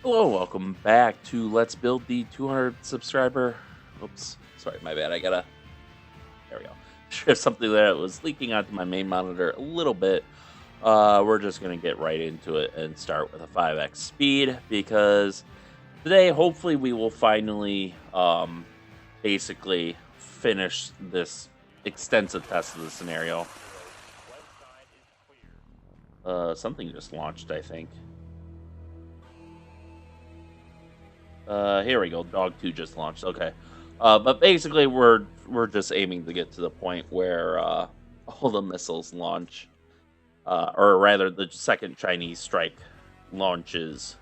Hello, welcome back to Let's Build the 200 subscriber. Oops, sorry, my bad. There we go. There's something that was leaking onto my main monitor a little bit. We're just gonna get right into it and start with a 5x speed because today, hopefully, we will finally, basically finish this extensive test of the scenario. Something just launched, I think. Here we go. Dog 2 just launched. Okay. But basically, we're just aiming to get to the point where all the missiles launch, or rather, the second Chinese strike launches,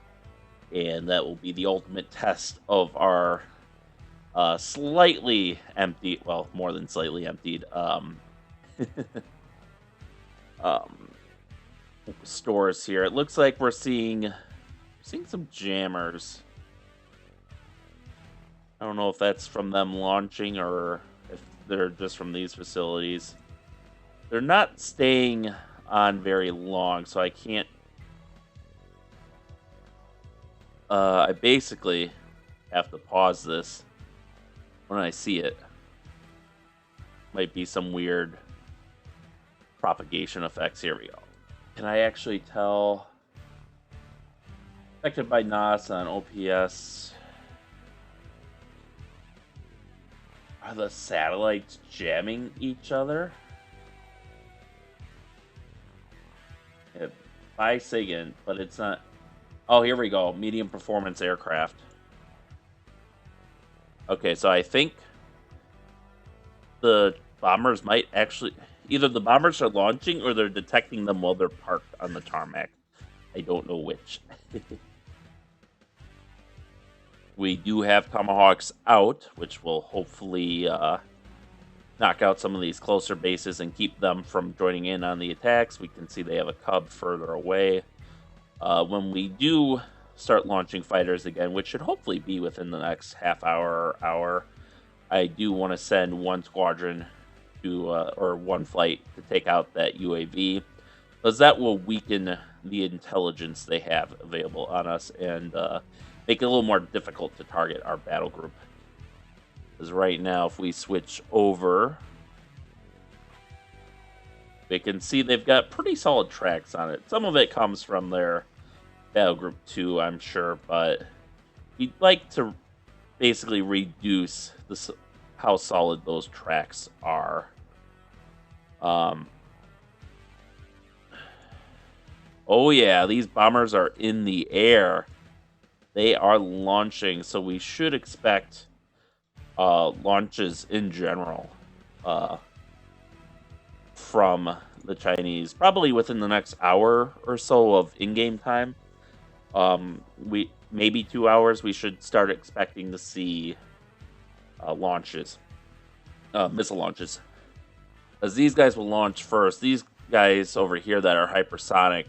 and that will be the ultimate test of our slightly empty, well, more than slightly emptied, um, stores here. It looks like we're seeing some jammers. I don't know if that's from them launching or if they're just from these facilities. They're not staying on very long, so I can't... I basically have to pause this when I see it. Might be some weird propagation effects. Here we go. Can I actually tell? Affected by NOS on OPS. Are the satellites jamming each other? Yeah, by SIGINT, but it's not. Oh, here we go. Medium performance aircraft. Okay, so I think the bombers might actually... Either the bombers are launching or they're detecting them while they're parked on the tarmac. I don't know which. We do have Tomahawks out, which will hopefully knock out some of these closer bases and keep them from joining in on the attacks. We can see they have a Cub further away. When we do start launching fighters again, which should hopefully be within the next half hour or hour, I do want to send one squadron to, or one flight to take out that UAV, because that will weaken the intelligence they have available on us and make it a little more difficult to target our battle group. Because right now, if we switch over, we can see they've got pretty solid tracks on it. Some of it comes from their battle group too, I'm sure, but we'd like to basically reduce how solid those tracks are. Oh yeah, these bombers are in the air. They are launching, so we should expect launches in general from the Chinese, probably within the next hour or so of in-game time. Maybe 2 hours. We should start expecting to see launches, missile launches, as these guys will launch first. These guys over here that are hypersonic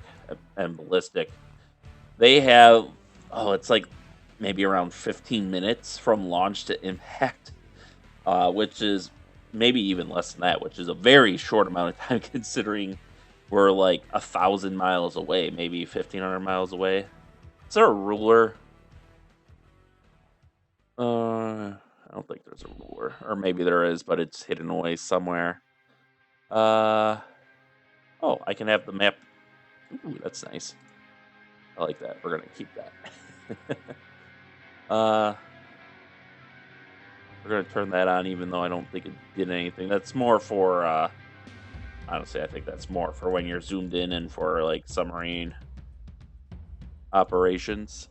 and ballistic, they have... Oh, it's like maybe around 15 minutes from launch to impact, which is maybe even less than that, which is a very short amount of time considering we're like 1,000 miles away, maybe 1,500 miles away. Is there a ruler? I don't think there's a ruler, or maybe there is, but it's hidden away somewhere. Oh, I can have the map. Ooh, that's nice. I like that. We're gonna keep that. We're gonna turn that on, even though I don't think it did anything. That's more for, honestly, I think that's more for when you're zoomed in and for like submarine operations.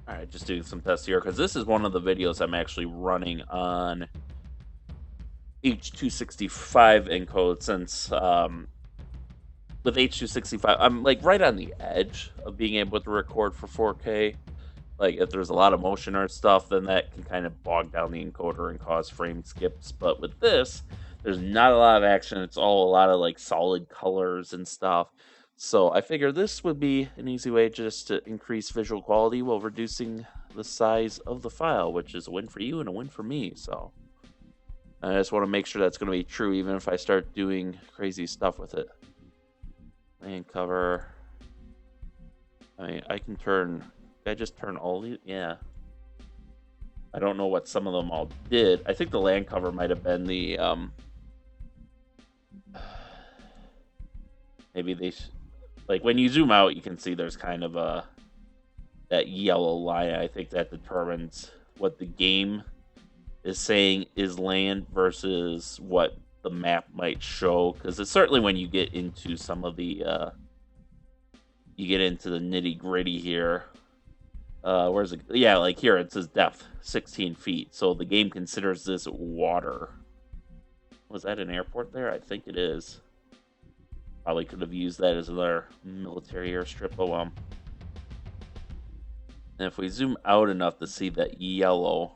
All right, just doing some tests here because this is one of the videos I'm actually running on H.265 encode, since with H.265, I'm like right on the edge of being able to record for 4K. Like, if there's a lot of motion or stuff, then that can kind of bog down the encoder and cause frame skips. But with this, there's not a lot of action. It's all a lot of like solid colors and stuff. So I figure this would be an easy way just to increase visual quality while reducing the size of the file, which is a win for you and a win for me. So I just want to make sure that's going to be true, even if I start doing crazy stuff with it. Land cover. I mean, I can turn I just turned all these. Yeah. I don't know what some of them all did. I think the land cover might have been the maybe they like when you zoom out, you can see there's kind of a that yellow line. I think that determines what the game is saying is land versus what the map might show. Because it's certainly when you get into some of the you get into the nitty gritty here. Where's it? Yeah, like here it says depth 16 feet. So the game considers this water. Was that an airport there? I think it is. Probably could have used that as another military airstrip. Oh, well. And if we zoom out enough to see that yellow.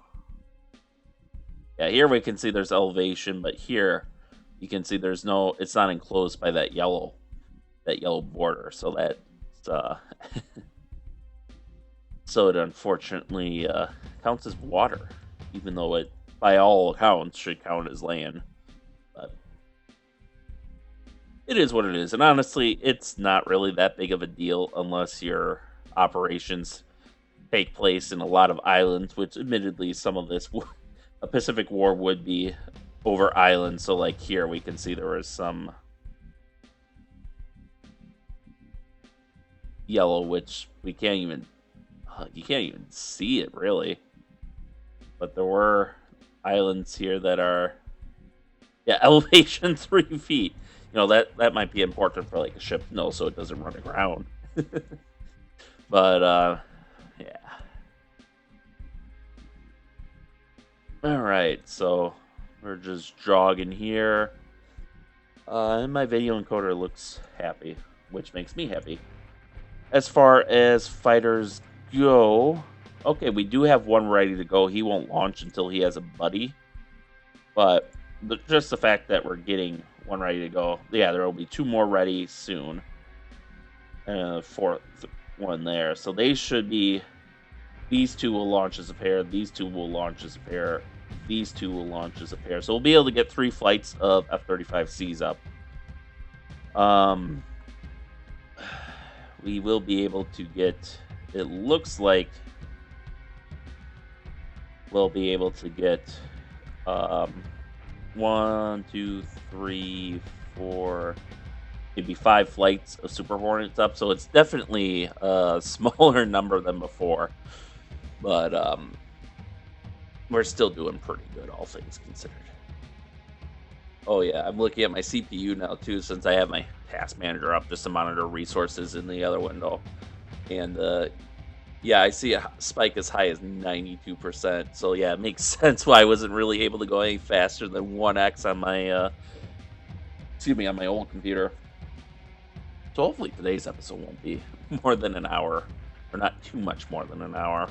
Yeah, here we can see there's elevation, but here you can see there's no, it's not enclosed by that yellow border. So that's, so it unfortunately counts as water, even though it, by all accounts, should count as land. But it is what it is. And honestly, it's not really that big of a deal unless your operations take place in a lot of islands, which admittedly some of this, a Pacific War would be over islands. So like here we can see there is some yellow, which we can't even, you can't even see it really. But there were islands here that are, yeah, elevation 3 feet. You know, that might be important for like a ship to know so it doesn't run aground. But yeah. Alright, so we're just jogging here. And my video encoder looks happy, which makes me happy. As far as fighters go, okay, we do have one ready to go. He won't launch until he has a buddy. But just the fact that we're getting one ready to go, yeah, there will be 2 more ready soon. And a 4th one there. So they should be, these 2 will launch as a pair, these 2 will launch as a pair, these 2 will launch as a pair. So we'll be able to get 3 flights of F-35Cs up. We will be able to get, it looks like we'll be able to get 1, 2, 3, 4, maybe 5 flights of Super Hornets up. So it's definitely a smaller number than before. But we're still doing pretty good, all things considered. Oh yeah, I'm looking at my CPU now too, since I have my task manager up just to monitor resources in the other window. And yeah, I see a spike as high as 92%. So yeah, it makes sense why I wasn't really able to go any faster than 1x on my on my old computer. So hopefully today's episode won't be more than an hour, or not too much more than an hour.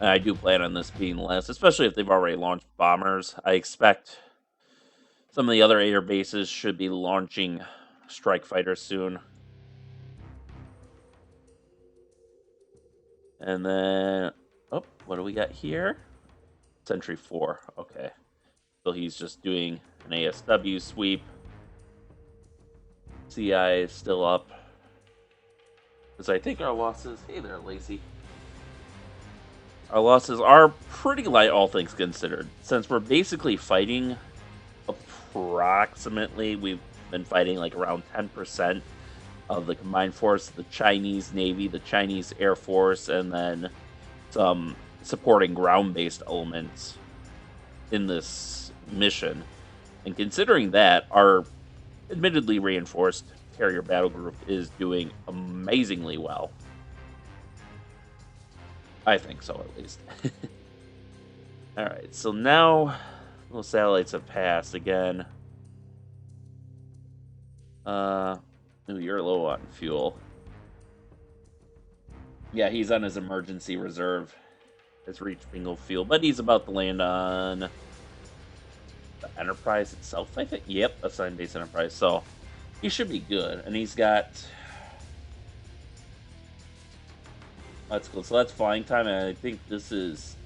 And I do plan on this being less, especially if they've already launched bombers. I expect some of the other air bases should be launching strike fighters soon. And then, oh, what do we got here? Sentry 4, okay. So he's just doing an ASW sweep. CI is still up. Because I think our losses, hey there, Lacey. Our losses are pretty light, all things considered. Since we're basically fighting approximately, we've been fighting like around 10% of the combined force, the Chinese Navy, the Chinese Air Force, and then some supporting ground-based elements in this mission. And considering that, our admittedly reinforced carrier battle group is doing amazingly well. I think so, at least. Alright, so now those satellites have passed again. Ooh, you're low on fuel. Yeah, he's on his emergency reserve. Has reached bingo fuel, but he's about to land on the Enterprise itself, I think. Yep, assigned base Enterprise. So he should be good. And he's got, that's cool. So that's flying time, and I think this is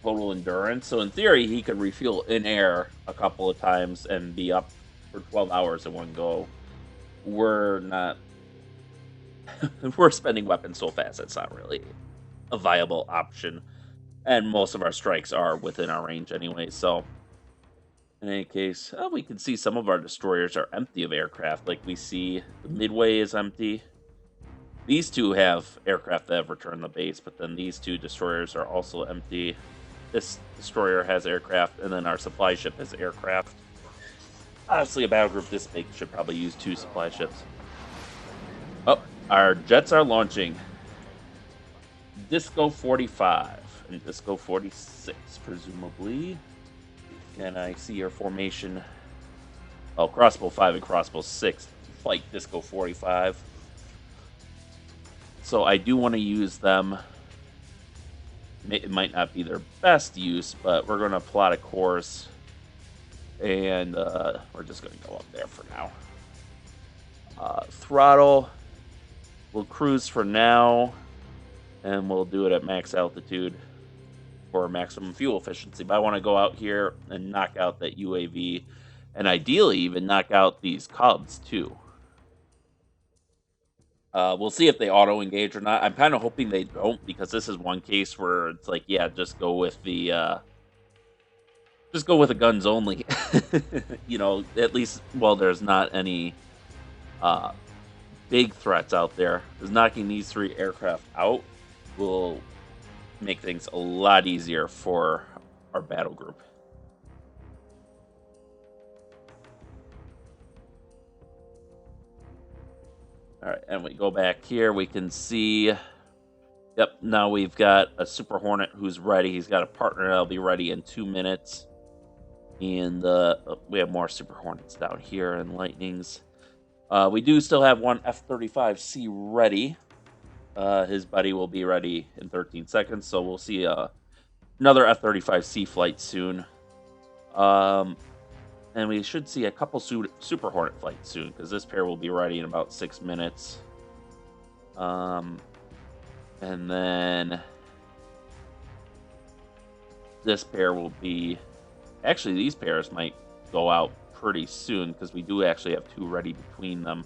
total endurance. So in theory, he could refuel in air a couple of times and be up for 12 hours in one go. We're not We're spending weapons so fast, it's not really a viable option. And most of our strikes are within our range anyway, so in any case, we can see some of our destroyers are empty of aircraft. Like we see the Midway is empty. These two have aircraft that have returned the base, but then these two destroyers are also empty. This destroyer has aircraft, and then our supply ship has aircraft. Honestly, a battle group this big should probably use 2 supply ships. Oh, our jets are launching. Disco 45 and Disco 46, presumably. Can I see your formation? Oh, Crossbow 5 and Crossbow 6 fight Disco 45. So I do want to use them. It might not be their best use, but we're going to plot a course. And we're just going to go up there for now. Throttle. We'll cruise for now. And we'll do it at max altitude for maximum fuel efficiency. But I want to go out here and knock out that UAV. And ideally even knock out these Cubs too. We'll see if they auto-engage or not. I'm kind of hoping they don't, because this is one case where it's like, yeah, just go with the guns only. You know, at least while there's not any big threats out there. Because knocking these 3 aircraft out will make things a lot easier for our battle group. All right, and we go back here. We can see, yep, now we've got a Super Hornet who's ready. He's got a partner that'll be ready in 2 minutes. And we have more Super Hornets down here and Lightnings. We do still have one F-35C ready. His buddy will be ready in 13 seconds, so we'll see another F-35C flight soon. And we should see a couple Super Hornet flights soon, because this pair will be ready in about 6 minutes. And then this pair will be... Actually, these pairs might go out pretty soon, because we do actually have 2 ready between them.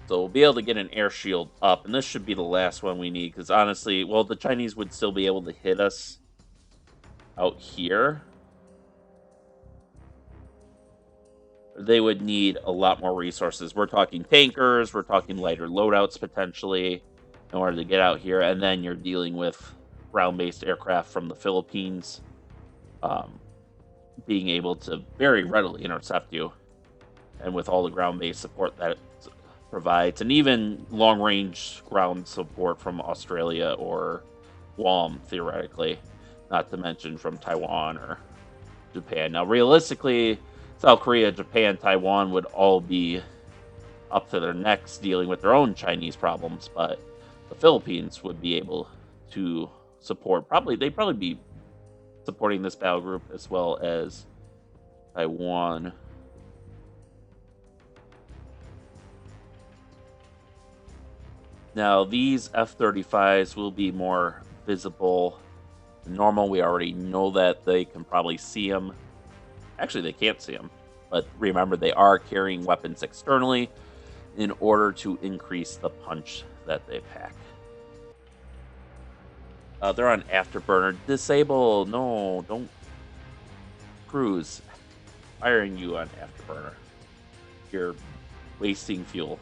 So we'll be able to get an air shield up, and this should be the last one we need, because honestly, well, the Chinese would still be able to hit us out here. They would need a lot more resources. We're talking tankers, we're talking lighter loadouts potentially in order to get out here, and then you're dealing with ground-based aircraft from the Philippines being able to very readily intercept you, and with all the ground-based support that it provides, and even long-range ground support from Australia or Guam, theoretically, not to mention from Taiwan or Japan. Now, realistically, South Korea, Japan, Taiwan would all be up to their necks dealing with their own Chinese problems, but the Philippines would be able to support. They'd probably be supporting this battle group as well as Taiwan. Now, these F-35s will be more visible than normal. We already know that they can probably see them. Actually, they can't see them. But remember, they are carrying weapons externally in order to increase the punch that they pack. They're on afterburner. Disable. No, don't cruise. Firing you on afterburner. You're wasting fuel.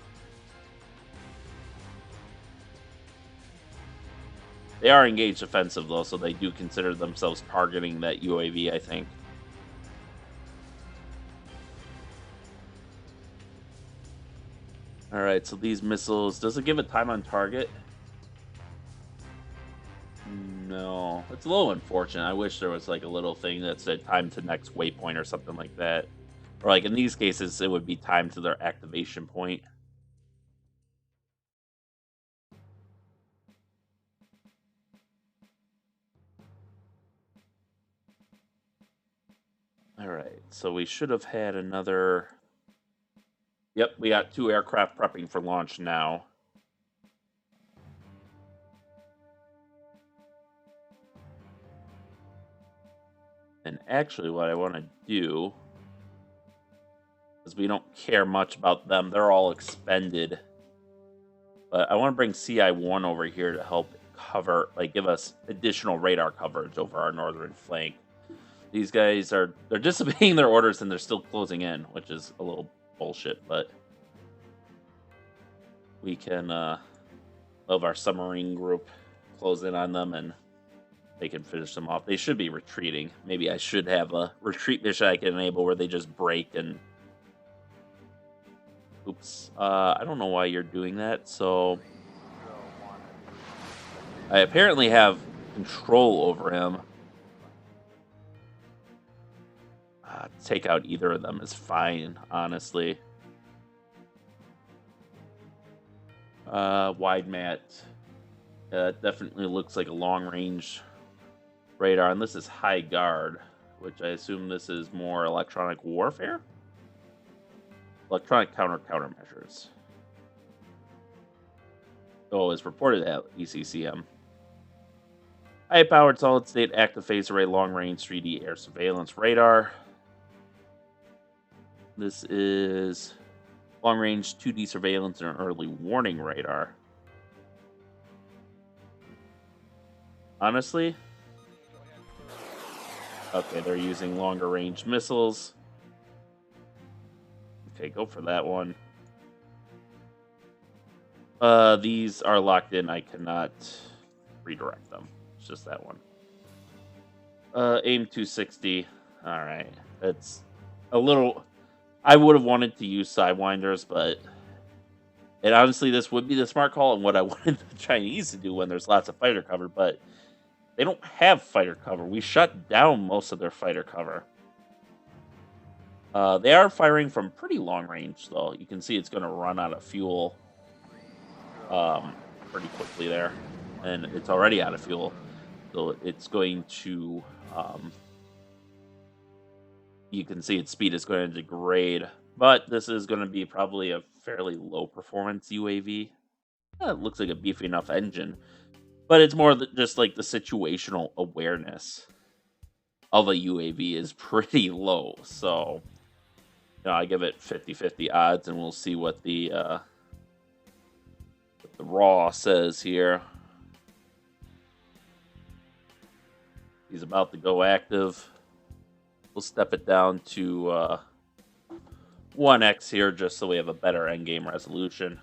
They are engaged offensive, though, so they do consider themselves targeting that UAV, I think. Alright, so these missiles... Does it give a time on target? No. It's a little unfortunate. I wish there was, like, a little thing that said time to next waypoint or something like that. Or, like, in these cases, it would be time to their activation point. Alright, so we should have had another... Yep, we got 2 aircraft prepping for launch now. And actually what I want to do, is we don't care much about them. They're all expended But I want to bring CI-1 over here to help cover, like, give us additional radar coverage over our northern flank. These guys they're disobeying their orders and they're still closing in, which is a little bullshit, but we can of our submarine group close in on them and they can finish them off. They should be retreating. Maybe I should have a retreat mission I can enable where they just break and oops. I don't know why you're doing that, so I apparently have control over him. Take out either of them is fine, honestly. Wide mat. It definitely looks like a long-range radar, and this is high guard, which I assume this is more electronic warfare? Electronic countermeasures. Oh, it's reported at ECCM. High-powered solid-state active phase array long-range 3D air surveillance radar. This is long-range 2D surveillance and early warning radar. Honestly? Okay, they're using longer-range missiles. Okay, go for that one. These are locked in. I cannot redirect them. It's just that one. Aim 260. Alright. That's a little... I would have wanted to use Sidewinders, but... And honestly, this would be the smart call and what I wanted the Chinese to do when there's lots of fighter cover, but they don't have fighter cover. We shut down most of their fighter cover. They are firing from pretty long range, though. You can see it's going to run out of fuel pretty quickly there. And it's already out of fuel. So it's going to... you can see its speed is going to degrade. But this is going to be probably a fairly low performance UAV. It looks like a beefy enough engine. But it's more just like the situational awareness of a UAV is pretty low. So, you know, I give it 50-50 odds and we'll see what the raw says here. He's about to go active. We'll step it down to 1x here just so we have a better endgame resolution.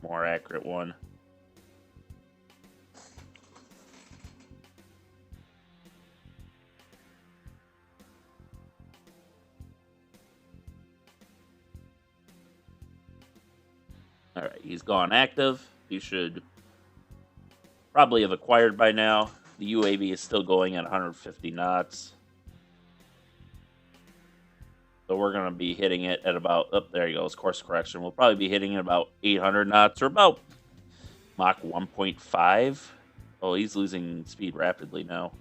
More accurate one. Alright, he's gone active. He should probably have acquired by now. The UAV is still going at 150 knots. So we're going to be hitting it at about... Oh, there he goes, course correction. We'll probably be hitting it about 800 knots or about Mach 1.5. Oh, he's losing speed rapidly now.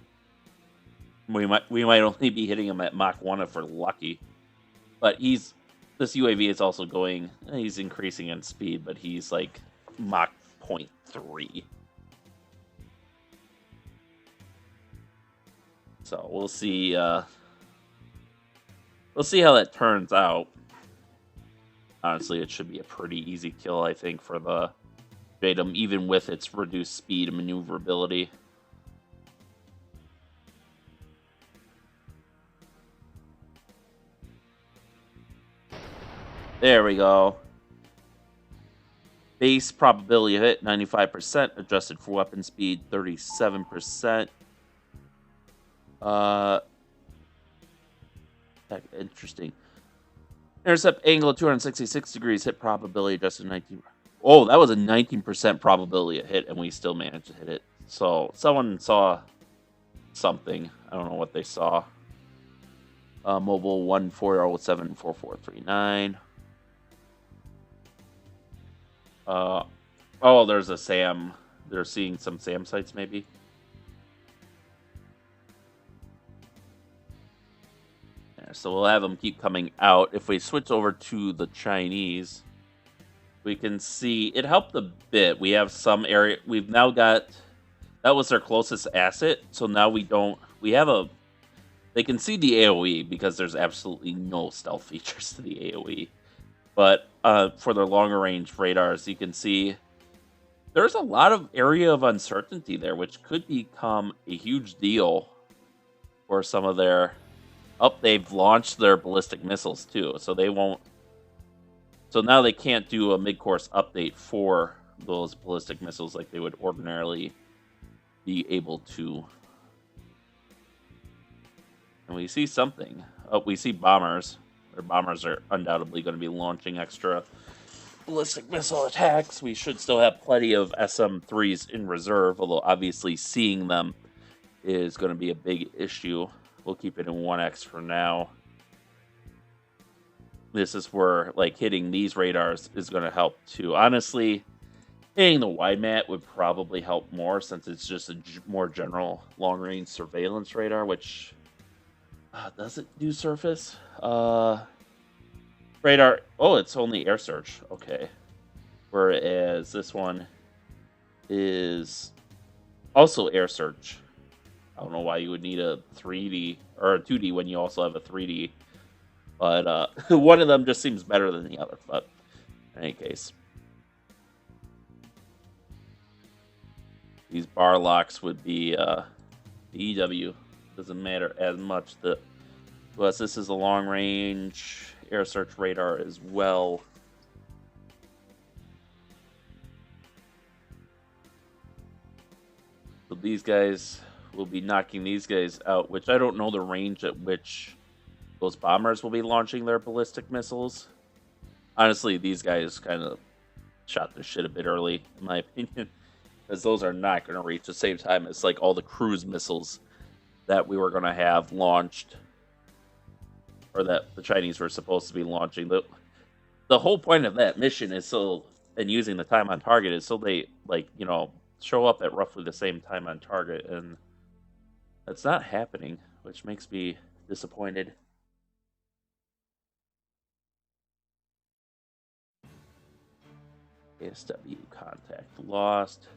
We might only be hitting him at Mach 1 if we're lucky. But this UAV is also going... He's increasing in speed, but he's like Mach 0.3. So we'll see... We'll see how that turns out. Honestly, it should be a pretty easy kill, I think, for the Jadam, even with its reduced speed and maneuverability. There we go. Base probability of hit, 95%. Adjusted for weapon speed, 37%. Interesting. Intercept angle 266 degrees. Hit probability adjusted 19. Oh, that was a 19% probability of hit, and we still managed to hit it. So someone saw something. I don't know what they saw. Mobile 14074439. Oh, there's a SAM. They're seeing some SAM sites, maybe. So we'll have them keep coming out. If we switch over to the Chinese, we can see it helped a bit. We have some area. We've now got, that was their closest asset. So now we have a, they can see the AoE because there's absolutely no stealth features to the AoE. But for their longer range radars, you can see there's a lot of area of uncertainty there, which could become a huge deal for some of their. Oh, they've launched their ballistic missiles too, so they won't. So now they can't do a mid-course update for those ballistic missiles like they would ordinarily be able to. And we see something. Oh, we see bombers. Their bombers are undoubtedly going to be launching extra ballistic missile attacks. We should still have plenty of SM-3s in reserve, although obviously seeing them is going to be a big issue. We'll keep it in 1x for now. This is where, like, hitting these radars is going to help too. Honestly, hitting the wide mat would probably help more since it's just a more general long-range surveillance radar, which does it do surface? Radar. Oh, it's only air search. Okay. Whereas this one is also air search. I don't know why you would need a 3D or a 2D when you also have a 3D. But one of them just seems better than the other. But in any case, these bar locks would be the EW. Doesn't matter as much. Plus, this is a long range air search radar as well. So these guys will be knocking these guys out, which I don't know the range at which those bombers will be launching their ballistic missiles. Honestly, these guys kind of shot their shit a bit early, in my opinion, because those are not going to reach the same time as like all the cruise missiles that we were going to have launched, or that the Chinese were supposed to be launching. The whole point of that mission is and using the time on target is so they, like, show up at roughly the same time on target, and that's not happening, which makes me disappointed. ASW contact lost.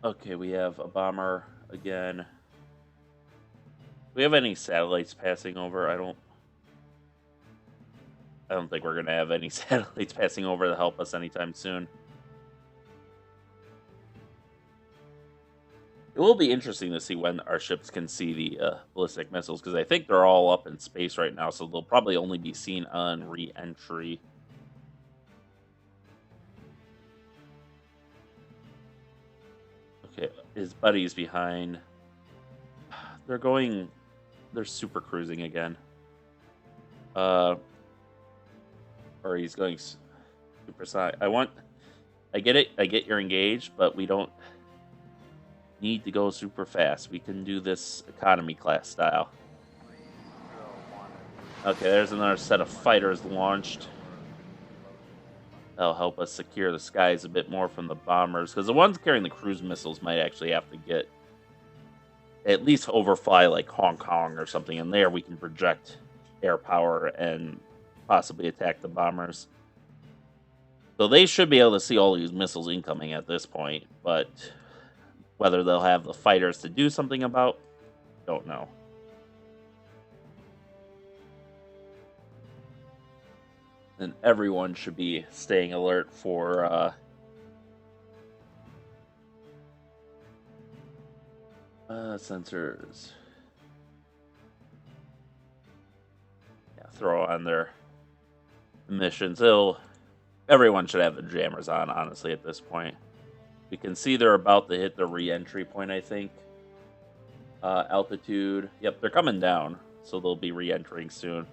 Okay, we have a bomber again. Do we have any satellites passing over? I don't think we're gonna have any satellites passing over to help us anytime soon. It will be interesting to see when our ships can see the ballistic missiles, because I think they're all up in space right now, so they'll probably only be seen on re-entry. Okay, his buddy's behind. They're super cruising again. Or he's going super side. I get it. I get you're engaged, but we don't need to go super fast. We can do this economy class style. Okay, there's another set of fighters launched. That'll help us secure the skies a bit more from the bombers, because the ones carrying the cruise missiles might actually have to get at least overfly like Hong Kong or something, and there we can project air power and possibly attack the bombers. So they should be able to see all these missiles incoming at this point, but whether they'll have the fighters to do something about, don't know. And everyone should be staying alert for sensors. Yeah, throw on their emissions. Everyone should have the jammers on, honestly, at this point. We can see they're about to hit the re-entry point, I think. Altitude. Yep, they're coming down, so they'll be re-entering soon.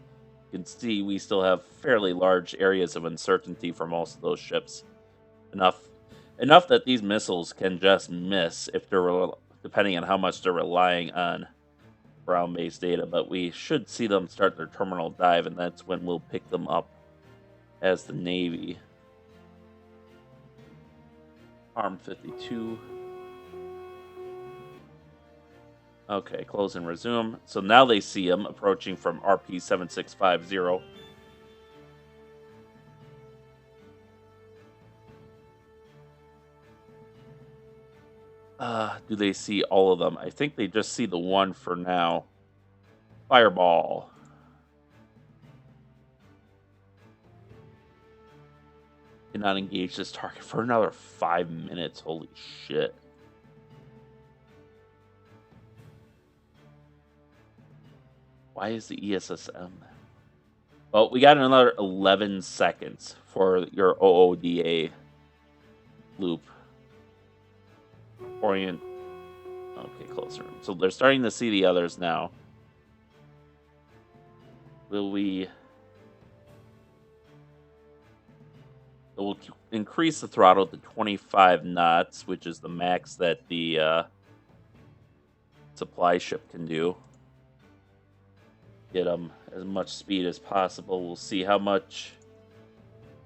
You can see we still have fairly large areas of uncertainty for most of those ships. Enough that these missiles can just miss if they're, depending on how much they're relying on ground-based data. But we should see them start their terminal dive, and that's when we'll pick them up as the Navy. Arm 52. Okay, close and resume. So now they see him approaching from RP 7650. Do they see all of them? I think they just see the one for now. Fireball. Cannot engage this target for another 5 minutes. Holy shit. Why is the ESSM? Well, we got another 11 seconds for your OODA loop. Orient. Okay, closer. So they're starting to see the others now. Will we... It will increase the throttle to 25 knots, which is the max that the supply ship can do. Get them as much speed as possible. We'll see how much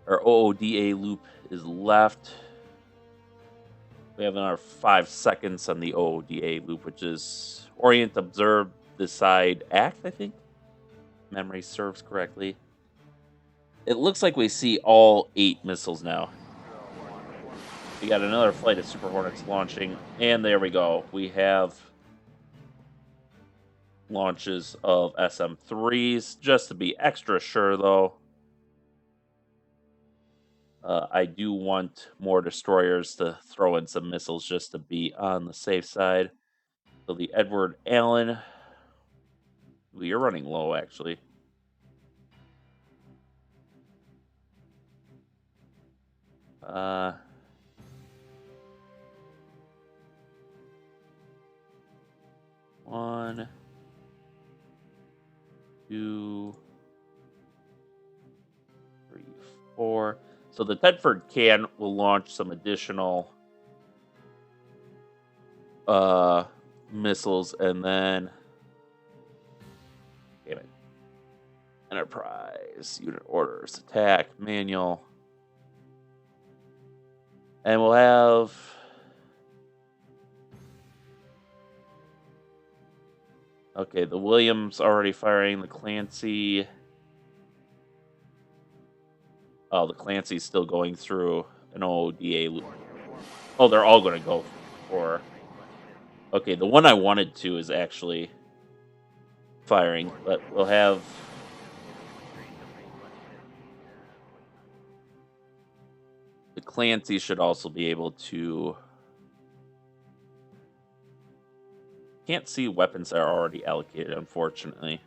our OODA loop is left. We have another 5 seconds on the OODA loop, which is orient, observe, decide, act, I think. Memory serves correctly. It looks like we see all 8 missiles now. We got another flight of Super Hornets launching, and there we go. We have launches of SM-3s, just to be extra sure, though. I do want more destroyers to throw in some missiles just to be on the safe side. So the Edward Allen. Well, you're running low, actually. One, 2, 3, 4. So the Tedford can will launch some additional missiles, and then damn it. Enterprise, unit orders, attack, manual. And we'll have okay, the Williams already firing, the Clancy. Oh, the Clancy's still going through an OODA loop. Oh, they're all going to go for... Okay, the one I wanted to is actually firing, but we'll have... The Clancy should also be able to... Can't see weapons that are already allocated, unfortunately.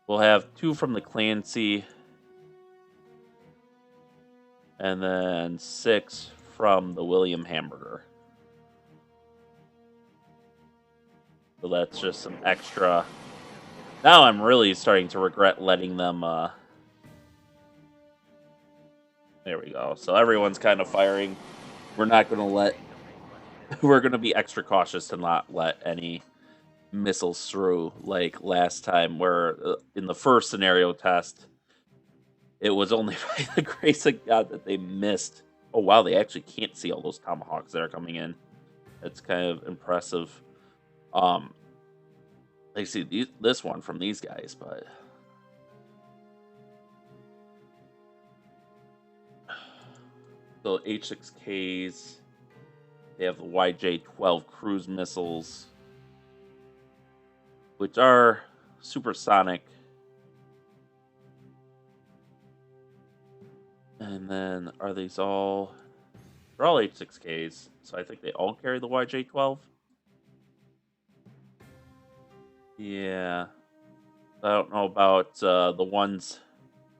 We'll have 2 from the Clancy, and then 6 from the William Hamburger. So that's just some extra. Now I'm really starting to regret letting them. There we go. So everyone's kind of firing. We're not going to let. We're going to be extra cautious to not let any missiles through like last time, where in the first scenario test, it was only by the grace of God that they missed. Oh wow, they actually can't see all those Tomahawks that are coming in. That's kind of impressive. They see this one from these guys, but so H6Ks. They have the YJ-12 cruise missiles, which are supersonic. And then are these all... They're all H6Ks, so I think they all carry the YJ-12. Yeah. I don't know about the ones...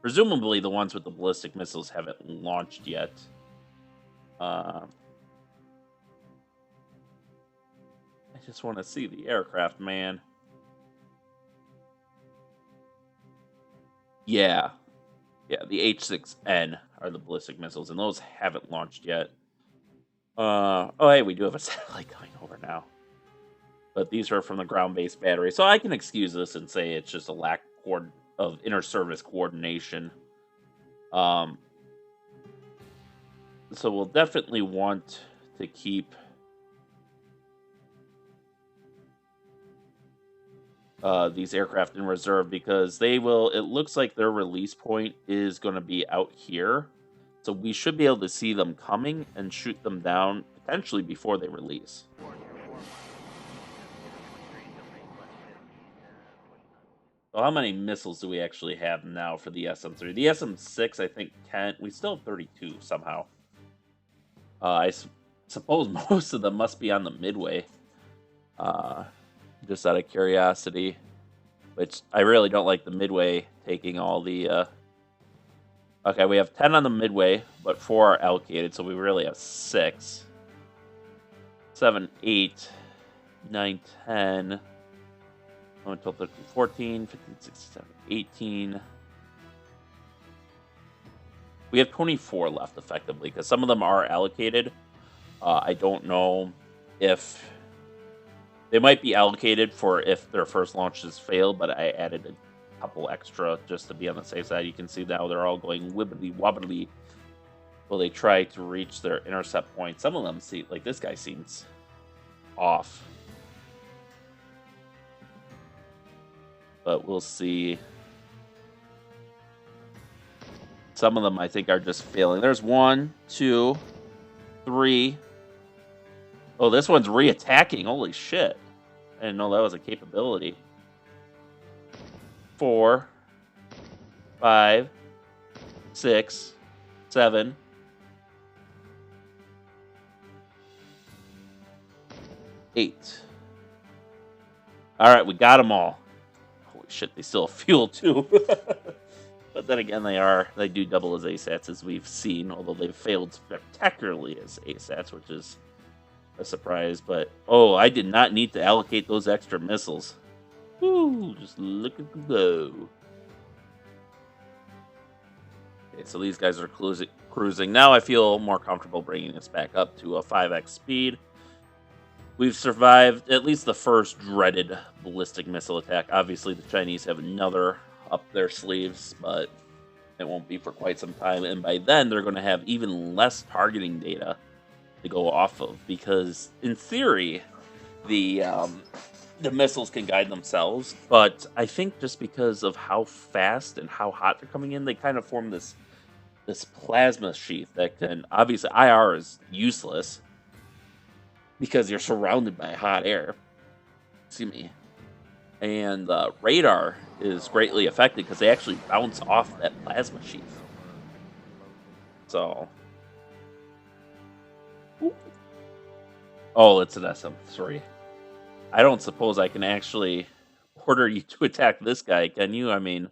Presumably the ones with the ballistic missiles haven't launched yet. I just want to see the aircraft, man. Yeah. Yeah, the H-6N are the ballistic missiles, and those haven't launched yet. Oh, hey, we do have a satellite coming over now. But these are from the ground-based battery, so I can excuse this and say it's just a lack of inter-service coordination. So we'll definitely want to keep these aircraft in reserve, because they will... It looks like their release point is going to be out here. So we should be able to see them coming and shoot them down, potentially before they release. So how many missiles do we actually have now for the SM-3? The SM-6, I think, we still have 32 somehow. I suppose most of them must be on the Midway. Just out of curiosity. Which, I really don't like the Midway taking all the... Okay, we have 10 on the Midway, but 4 are allocated, so we really have 6. 7, 8, 9, 10... 11, 12, 13, 14, 15, 16, 17, 18. We have 24 left, effectively, because some of them are allocated. I don't know if... They might be allocated for if their first launches fail, but I added a couple extra just to be on the safe side. You can see now they're all going wibbly-wobbly while they try to reach their intercept point. Some of them see... Like, this guy seems off. But we'll see. Some of them, I think, are just failing. There's 1, 2, 3. Oh, this one's re-attacking. Holy shit. I didn't know that was a capability. 4, 5, 6, 7. 8. All right, we got them all. Shit, they still have fuel too. But then again, they do double as ASATs, as we've seen, although they've failed spectacularly as ASATs, which is a surprise. But oh, I did not need to allocate those extra missiles. Woo, just look at them go. Okay, so these guys are cruising. Now I feel more comfortable bringing this back up to a 5x speed. We've survived at least the first dreaded ballistic missile attack. Obviously, the Chinese have another up their sleeves, but it won't be for quite some time. And by then, they're going to have even less targeting data to go off of, because in theory, the missiles can guide themselves. But I think just because of how fast and how hot they're coming in, they kind of form this plasma sheath that can... Obviously, IR is useless, because you're surrounded by hot air. See me. And radar is greatly affected because they actually bounce off that plasma sheath. So. Ooh. Oh, it's an SM-3. I don't suppose I can actually order you to attack this guy, can you? I mean,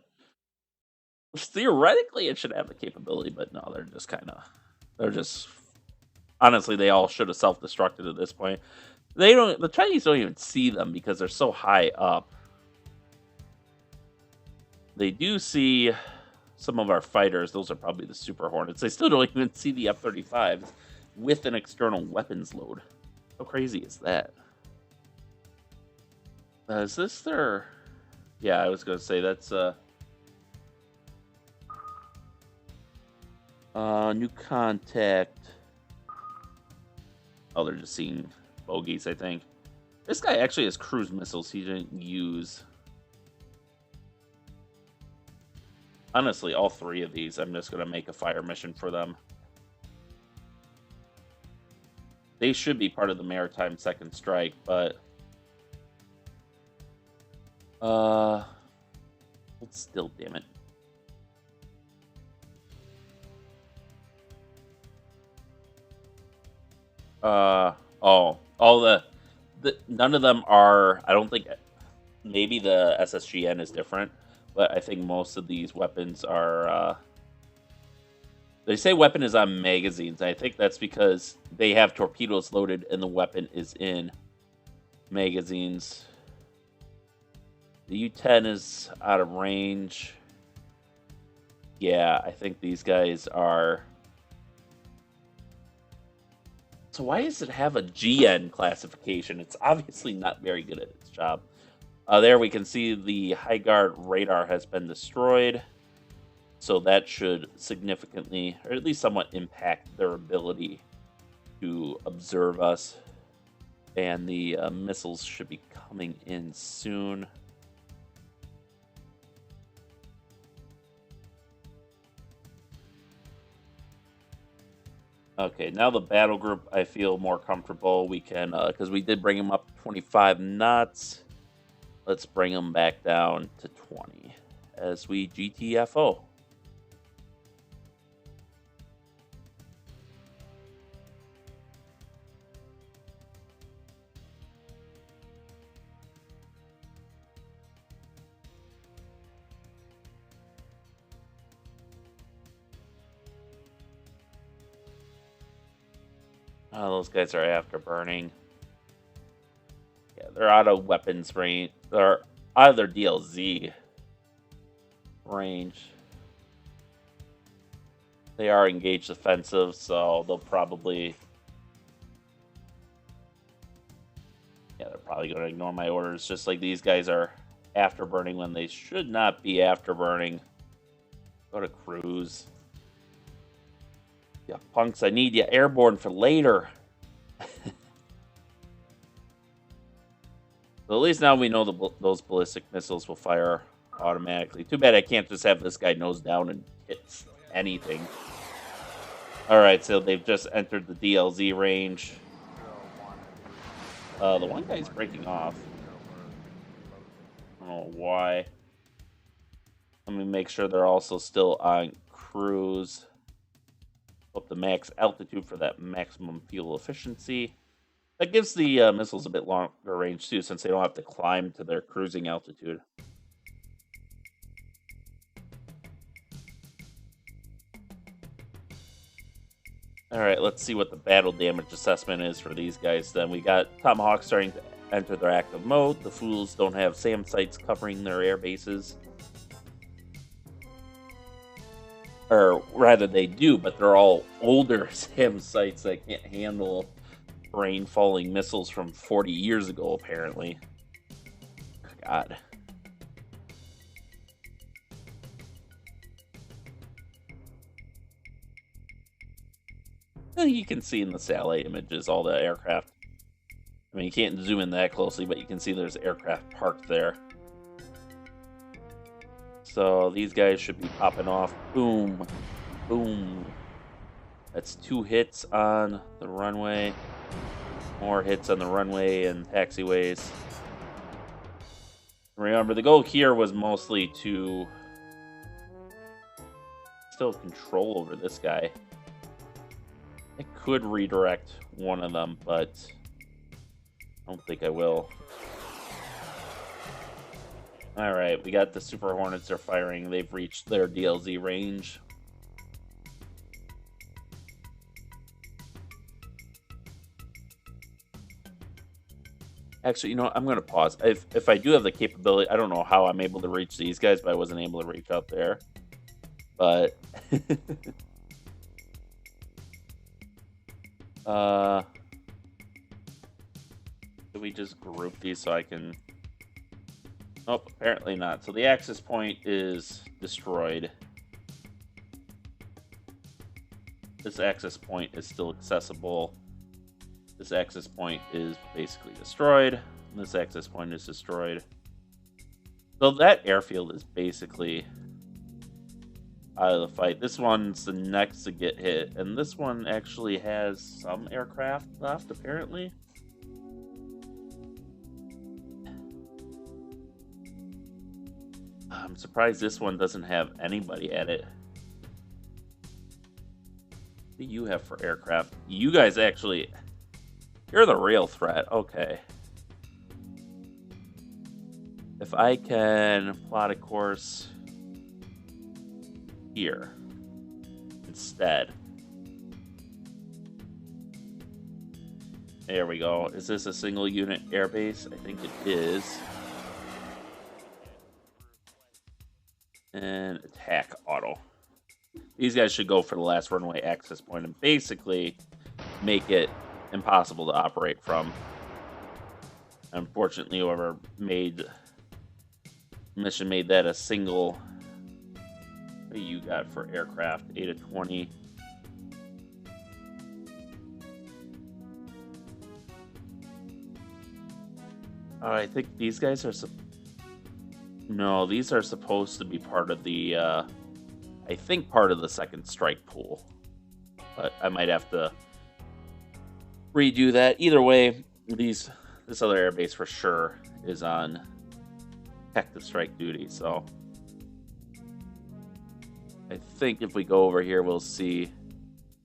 theoretically it should have the capability, but no, they're just honestly, they all should have self-destructed at this point. The Chinese don't even see them because they're so high up. They do see some of our fighters. Those are probably the Super Hornets. They still don't even see the F-35s with an external weapons load. How crazy is that? Is this their... Yeah, I was going to say that's... new contact. Oh, they're just seeing bogeys, I think. This guy actually has cruise missiles he didn't use. Honestly, all 3 of these, I'm just going to make a fire mission for them. They should be part of the Maritime Second Strike, but... hold still, damn it. None of them are, I don't think, maybe the SSGN is different, but I think most of these weapons are, they say weapon is on magazines. I think that's because they have torpedoes loaded and the weapon is in magazines. The U-10 is out of range. Yeah, I think these guys are... So why does it have a GN classification? It's obviously not very good at its job. There we can see the High Guard radar has been destroyed. So that should significantly, or at least somewhat, impact their ability to observe us. And the missiles should be coming in soon. Okay, now the battle group, I feel more comfortable. We can, because we did bring him up 25 knots. Let's bring them back down to 20 as we GTFO. Oh, those guys are afterburning. Yeah, they're out of weapons range. They're out of their DLZ range. They are engaged offensive, so they'll probably... Yeah, they're probably going to ignore my orders, just like these guys are afterburning when they should not be afterburning. Go to cruise. Yeah, punks, I need you airborne for later. So at least now we know those ballistic missiles will fire automatically. Too bad I can't just have this guy nose down and hit anything. Alright, so they've just entered the DLZ range. The one guy's breaking off. I don't know why. Let me make sure they're also still on cruise. Up the max altitude for that maximum fuel efficiency. That gives the missiles a bit longer range too, since they don't have to climb to their cruising altitude. Alright, let's see what the battle damage assessment is for these guys then. We got Tomahawks starting to enter their active mode. The Fools don't have SAM sites covering their air bases. Or rather, they do, but they're all older SAM sites that can't handle rain-falling missiles from 40 years ago, apparently. God. You can see in the satellite images all the aircraft. I mean, you can't zoom in that closely, but you can see there's aircraft parked there. So these guys should be popping off. Boom. Boom. That's 2 hits on the runway. More hits on the runway and taxiways. Remember, the goal here was mostly to still control over this guy. I could redirect one of them, but I don't think I will. Alright, we got the Super Hornets are firing. They've reached their DLZ range. Actually, you know what? I'm going to pause. If I do have the capability, I don't know how I'm able to reach these guys, but I wasn't able to reach out there. But... do we just group these so I can... Nope, apparently not. So the access point is destroyed. This access point is still accessible. This access point is basically destroyed. This access point is destroyed. So that airfield is basically out of the fight. This one's the next to get hit. And this one actually has some aircraft left, apparently. I'm surprised this one doesn't have anybody at it. What do you have for aircraft? You guys actually... You're the real threat. Okay. If I can plot a course here instead. There we go. Is this a single unit airbase? I think it is. And attack auto. These guys should go for the last runway access point and basically make it impossible to operate from. Unfortunately, whoever made mission made that a single. What do you got for aircraft? 8 of 20. I think these guys are no, these are supposed to be part of the I think part of the second strike pool. But I might have to redo that. Either way, this other airbase for sure is on active strike duty, so I think if we go over here, we'll see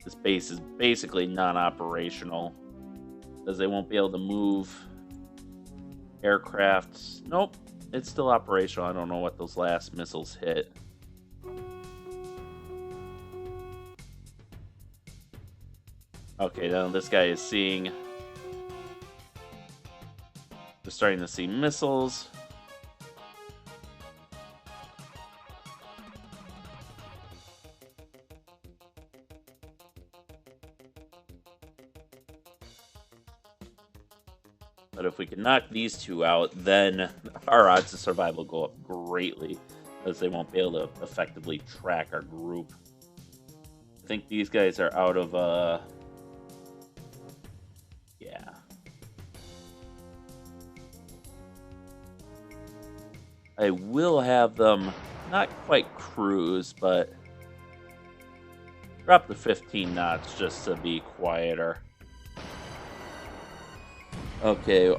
this base is basically non-operational, because they won't be able to move aircraft. Nope, it's still operational. I don't know what those last missiles hit. Okay, now this guy is seeing... We're starting to see missiles. But if we can knock these two out, then our odds of survival go up greatly, because they won't be able to effectively track our group. I think these guys are out of, yeah. I will have them not quite cruise, but drop the 15 knots just to be quieter. Okay,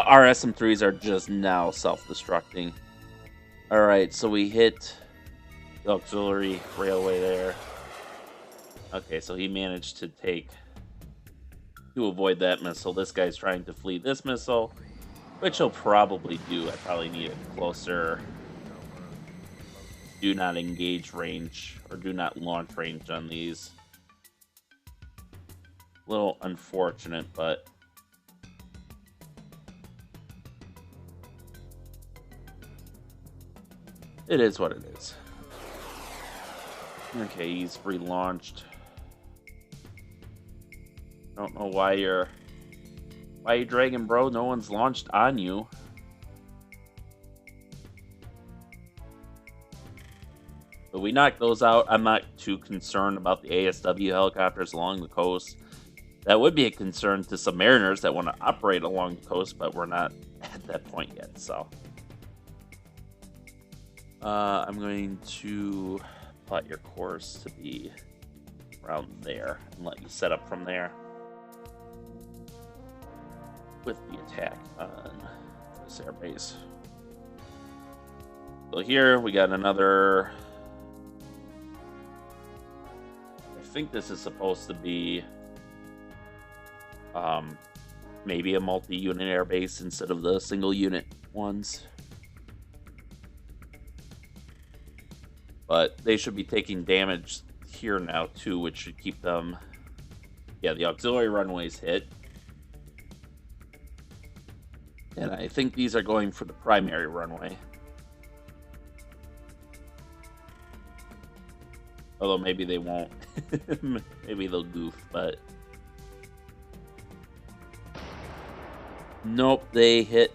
our SM-3s are just now self-destructing. Alright, so we hit the auxiliary railway there. Okay, so he managed to avoid that missile. This guy's trying to flee this missile, which he'll probably do. I probably need a closer do not engage range, or do not launch range on these. A little unfortunate, but it is what it is. Okay, he's relaunched. Don't know why you're dragging, bro. No one's launched on you. But we knocked those out. I'm not too concerned about the ASW helicopters along the coast. That would be a concern to some mariners that want to operate along the coast, but we're not at that point yet, so. I'm going to plot your course to be around there and let you set up from there with the attack on this airbase. So here we got another... I think this is supposed to be maybe a multi-unit airbase instead of the single unit ones. But they should be taking damage here now too, which should keep them... Yeah, the auxiliary runways hit. And I think these are going for the primary runway. Although maybe they won't. Maybe they'll goof, but... Nope, they hit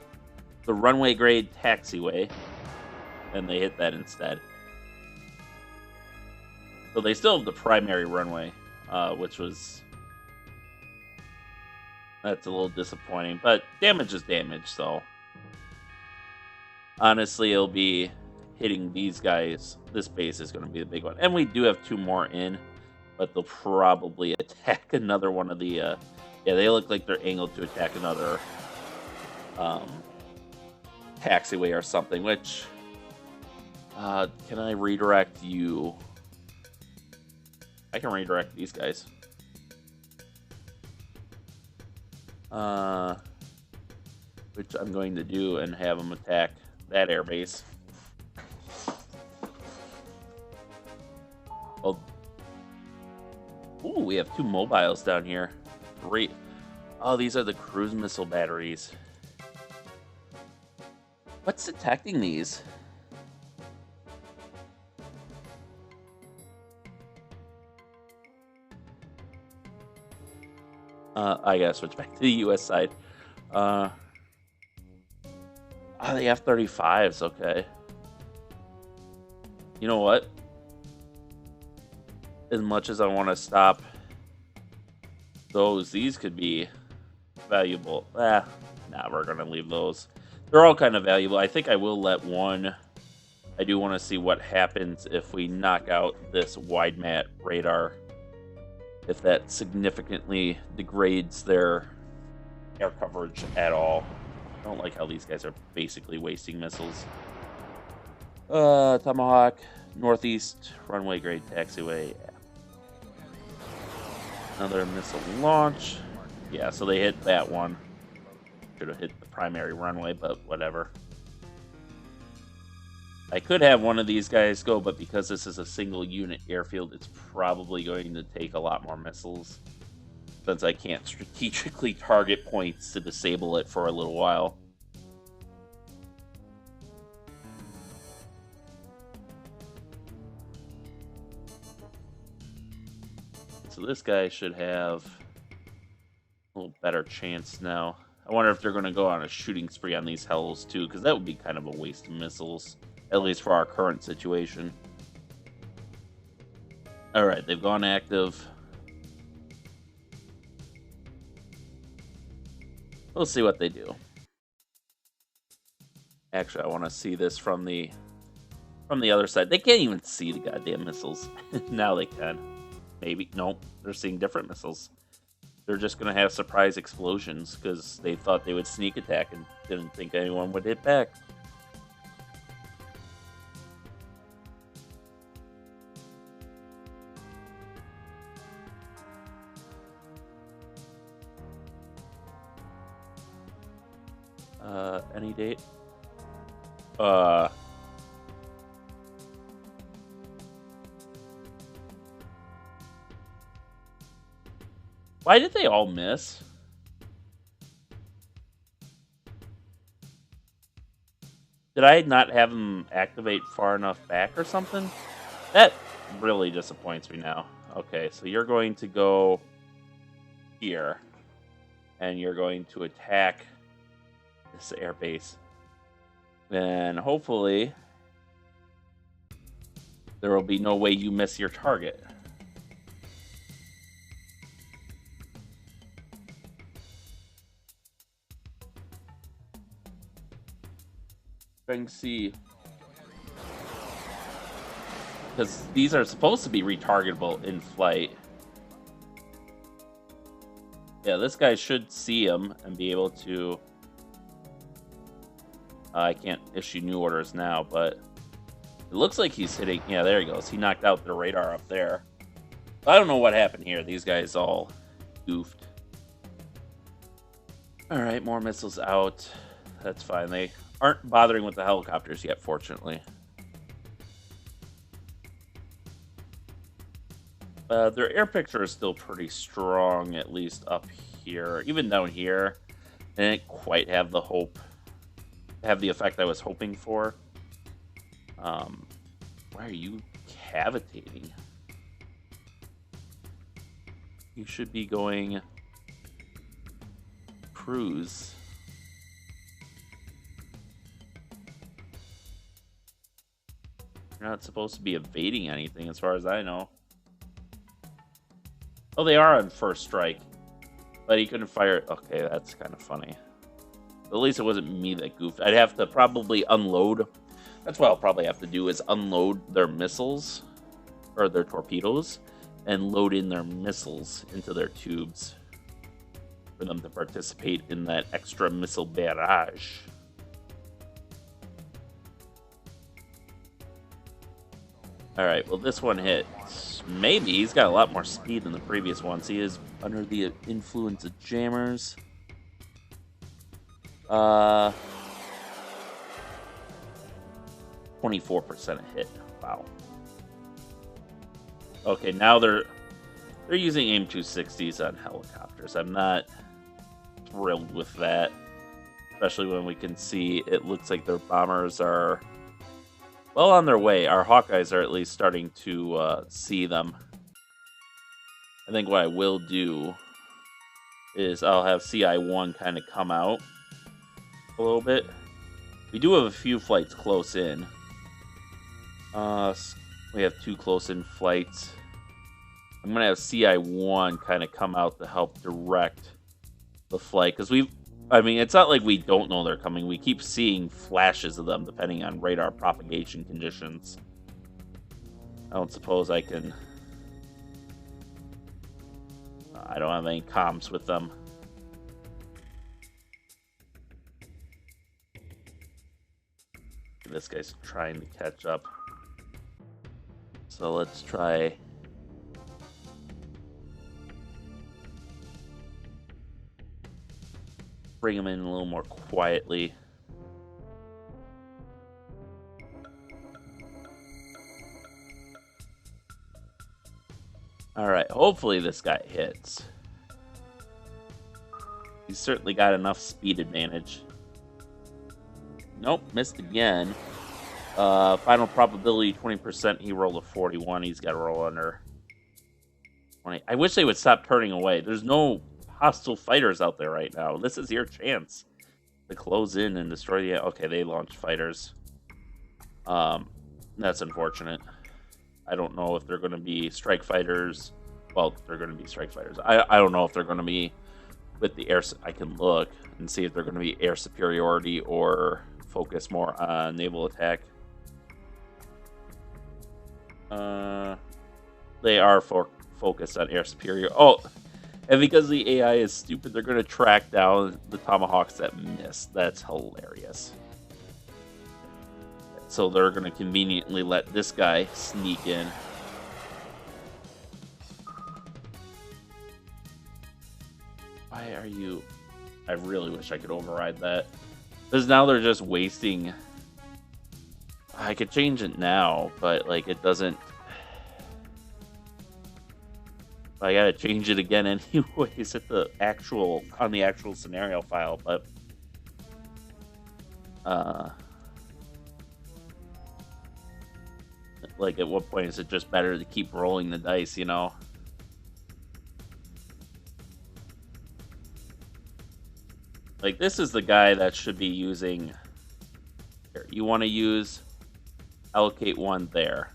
the runway grade taxiway. And they hit that instead. So they still have the primary runway, which was... That's a little disappointing, but damage is damage, so... Honestly, it'll be hitting these guys. This base is going to be the big one. And we do have two more in, but they'll probably attack another one of the... yeah, they look like they're angled to attack another taxiway or something, which... can I redirect you? I can redirect these guys. Which I'm going to do and have them attack that airbase. Well, ooh, we have two mobiles down here. Great. Oh, these are the cruise missile batteries. What's detecting these? I gotta switch back to the US side. The F-35s, okay. You know what? As much as I want to stop those, these could be valuable. Nah, we're gonna leave those. They're all kind of valuable. I think I will let one. I do want to see what happens if we knock out this wide mat radar. If that significantly degrades their air coverage at all. I don't like how these guys are basically wasting missiles. Tomahawk, northeast runway grade taxiway. Another missile launch. Yeah, so they hit that one. Should have hit the primary runway, but whatever. I could have one of these guys go, but because this is a single unit airfield, it's probably going to take a lot more missiles. Since I can't strategically target points to disable it for a little while. So this guy should have a little better chance now. I wonder if they're going to go on a shooting spree on these hells too, because that would be kind of a waste of missiles, at least for our current situation. Alright, they've gone active. We'll see what they do. Actually, I want to see this from the other side. They can't even see the goddamn missiles. Now they can. Maybe. Nope. They're seeing different missiles. They're just going to have surprise explosions because they thought they would sneak attack and didn't think anyone would hit back. Any date? Why did they all miss? Did I not have them activate far enough back or something? That really disappoints me now. Okay, so you're going to go here. And you're going to attack this airbase. Then hopefully there will be no way you miss your target. Trying to see, because these are supposed to be retargetable in flight. Yeah, this guy should see him and be able to... I can't issue new orders now, but it looks like he's hitting... Yeah, there he goes. He knocked out the radar up there. I don't know what happened here. These guys all goofed. Alright, more missiles out. That's fine. They aren't bothering with the helicopters yet, fortunately. Their air picture is still pretty strong, at least up here. Even down here, they didn't quite have the effect I was hoping for. Why are you cavitating? You should be going cruise. You're not supposed to be evading anything as far as I know. Oh, they are on first strike. But he couldn't fire... Okay, that's kind of funny. At least it wasn't me that goofed. I'd have to probably unload. That's what I'll probably have to do, is unload their missiles. Or their torpedoes. And load in their missiles into their tubes. For them to participate in that extra missile barrage. Alright, well this one hit. Maybe. He's got a lot more speed than the previous ones. He is under the influence of jammers. 24% hit. Wow. Okay, now they're using AIM-260s on helicopters. I'm not thrilled with that. Especially when we can see it looks like their bombers are well on their way. Our Hawkeyes are at least starting to see them. I think what I will do is I'll have CI-1 kind of come out a little bit. We do have a few flights close in. We have 2 close-in flights. I'm going to have CI-1 kind of come out to help direct the flight. Because I mean, it's not like we don't know they're coming. We keep seeing flashes of them depending on radar propagation conditions. I don't suppose I can... I don't have any comms with them. this guy's trying to catch up. So let's try. Bring him in a little more quietly. All right, hopefully this guy hits. He's certainly got enough speed advantage. Nope, missed again. Final probability 20%. He rolled a 41. He's got to roll under 20. I wish they would stop turning away. There's no hostile fighters out there right now. This is your chance to close in and destroy the... Okay, they launched fighters. That's unfortunate. I don't know if they're going to be strike fighters. Well, they're going to be strike fighters. I don't know if they're going to be with the air... I can look and see if they're going to be air superiority or focus more on naval attack. They are focused on air superior. Oh, and because the AI is stupid, they're going to track down the Tomahawks that miss. That's hilarious. So they're going to conveniently let this guy sneak in. Why are you... I really wish I could override that. Because now they're just wasting... I could change it now, but like it doesn't... I gotta change it again anyways at the actual... on the actual scenario file, but... like, at what point is it just better to keep rolling the dice, you know? Like, this is the guy that should be using... Here, you want to use... allocate one there.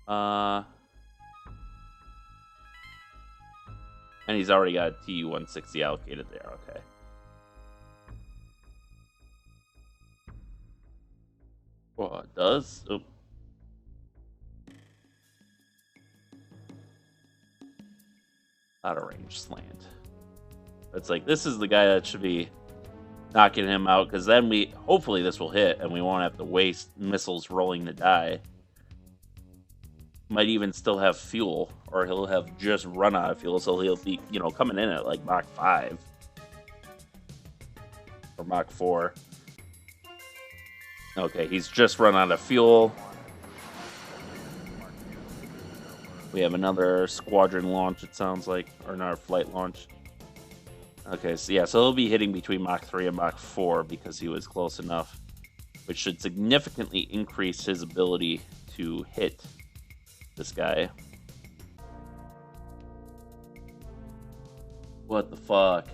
And he's already got a TU-160 allocated there, okay. Well, it does. Oop. Out of range slant. It's like, this is the guy that should be knocking him out, because then hopefully this will hit, and we won't have to waste missiles rolling to die. Might even still have fuel, or he'll have just run out of fuel, so he'll be, you know, coming in at like Mach 5. Or Mach 4. Okay, he's just run out of fuel. We have another squadron launch, it sounds like, or another flight launch. Okay, so yeah, so he'll be hitting between Mach 3 and Mach 4 because he was close enough, which should significantly increase his ability to hit this guy. What the fuck?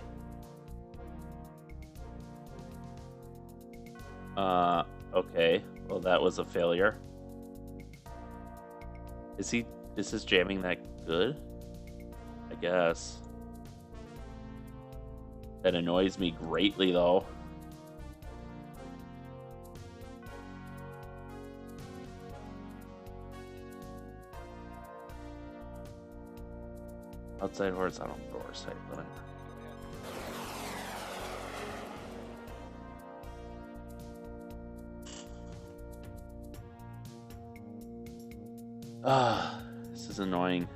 Okay. Well, that was a failure. Is his jamming that good? I guess. That annoys me greatly, though. Outside horizontal door sight limit. Ah, this is annoying.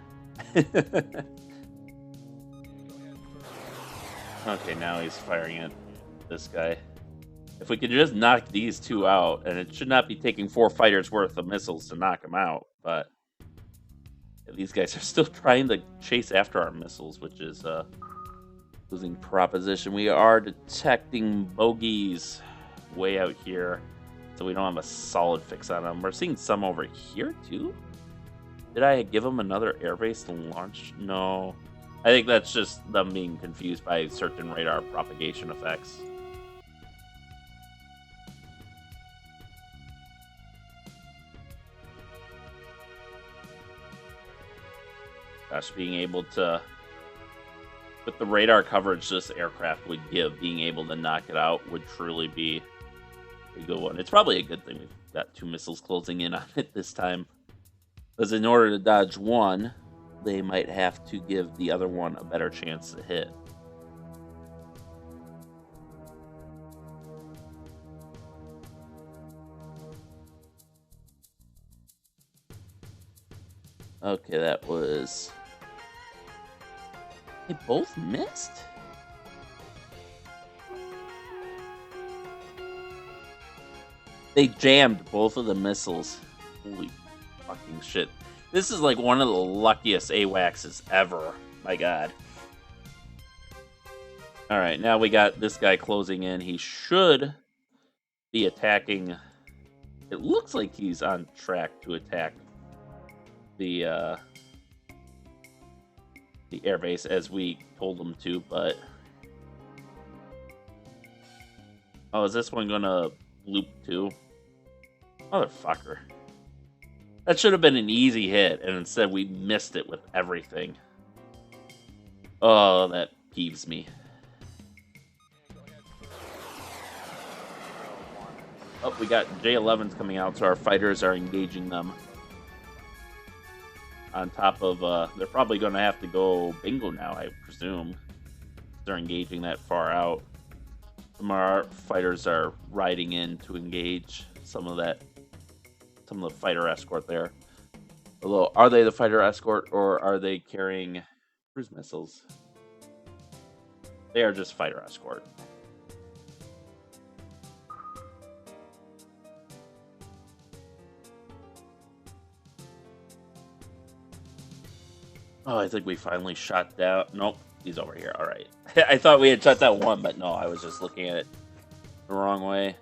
Okay, now he's firing at this guy. If we could just knock these two out, and it should not be taking 4 fighters worth of missiles to knock them out, but these guys are still trying to chase after our missiles, which is a losing proposition. We are detecting bogeys way out here, so we don't have a solid fix on them. We're seeing some over here, too? Did I give them another airbase to launch? No. I think that's just them being confused by certain radar propagation effects. Gosh, being able to... with the radar coverage this aircraft would give, being able to knock it out would truly be a good one. It's probably a good thing we've got 2 missiles closing in on it this time. Because in order to dodge one, they might have to give the other one a better chance to hit. Okay, that was... They both missed? They jammed both of the missiles. Holy fucking shit. This is like one of the luckiest AWACSs ever. My god. Alright, now we got this guy closing in. He should be attacking... It looks like he's on track to attack the airbase as we told him to, but... Oh, is this one gonna loop too? Motherfucker. That should have been an easy hit, and instead we missed it with everything. Oh, that peeves me. Oh, we got J-11s coming out, so our fighters are engaging them. On top of, they're probably going to have to go bingo now, I presume. They're engaging that far out. Some of our fighters are riding in to engage some of the fighter escort there. Although, are they the fighter escort, or are they carrying cruise missiles? They are just fighter escort. Oh, I think we finally shot down... Nope, he's over here. All right. I thought we had shot down one, but no, I was just looking at it the wrong way.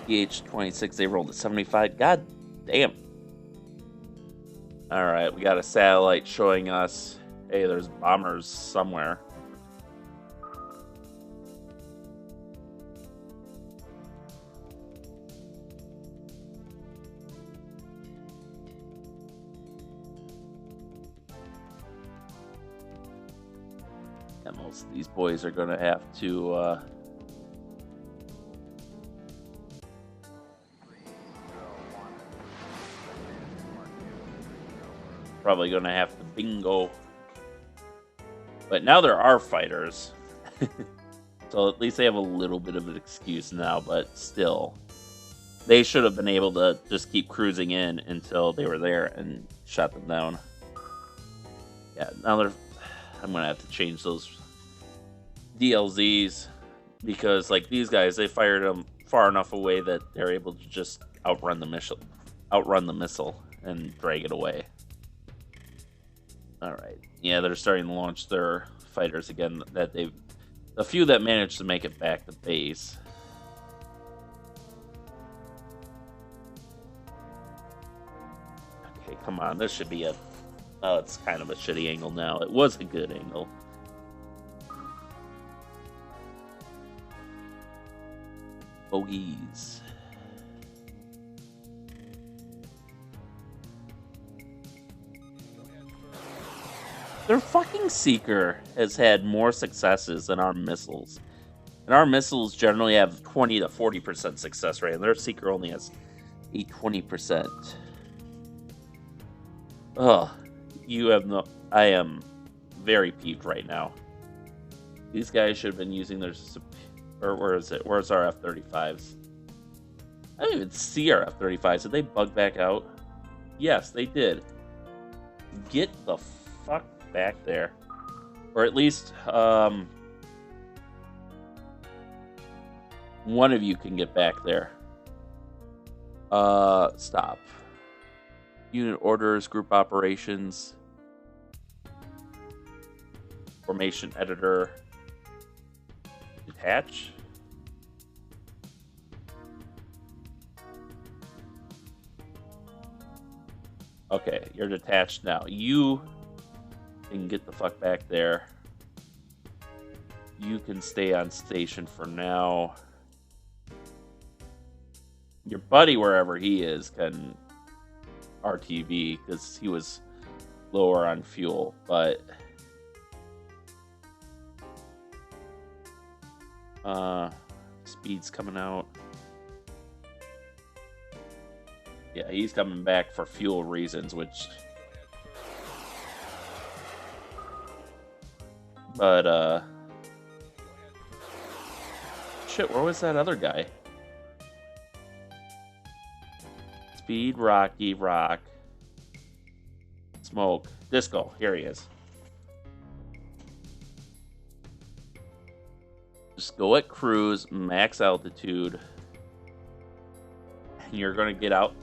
EH-26, they rolled a 75. God damn. All right, we got a satellite showing us, hey, there's bombers somewhere. And most of these boys are going to have to... probably going to have to bingo. But now there are fighters. So at least they have a little bit of an excuse now, but still. They should have been able to just keep cruising in until they were there and shot them down. Yeah, now they're... I'm going to have to change those DLZs because, like, these guys, they fired them far enough away that they're able to just outrun the missile and drag it away. All right. Yeah, they're starting to launch their fighters again. The few that managed to make it back to base. Okay, come on. This should be a... Oh, it's kind of a shitty angle now. It was a good angle. Bogeys. Their fucking Seeker has had more successes than our missiles. And our missiles generally have 20 to 40% success rate, and their Seeker only has a 20%. Ugh. You have no... I am very peeved right now. These guys should have been using their... Or where is it? Where's our F-35s? I don't even see our F-35s. Did they bug back out? Yes, they did. Get the fuck back there. Or at least, one of you can get back there. Stop. Unit orders, group operations, formation editor, detach. Okay, you're detached now. You can get the fuck back there. You can stay on station for now. Your buddy, wherever he is, can RTV because he was lower on fuel, but speed's coming out. Yeah, he's coming back for fuel reasons, which... But, shit, where was that other guy? Speed, Rocky, Rock. Smoke. Disco. Here he is. Just go at cruise, max altitude. And you're going to get out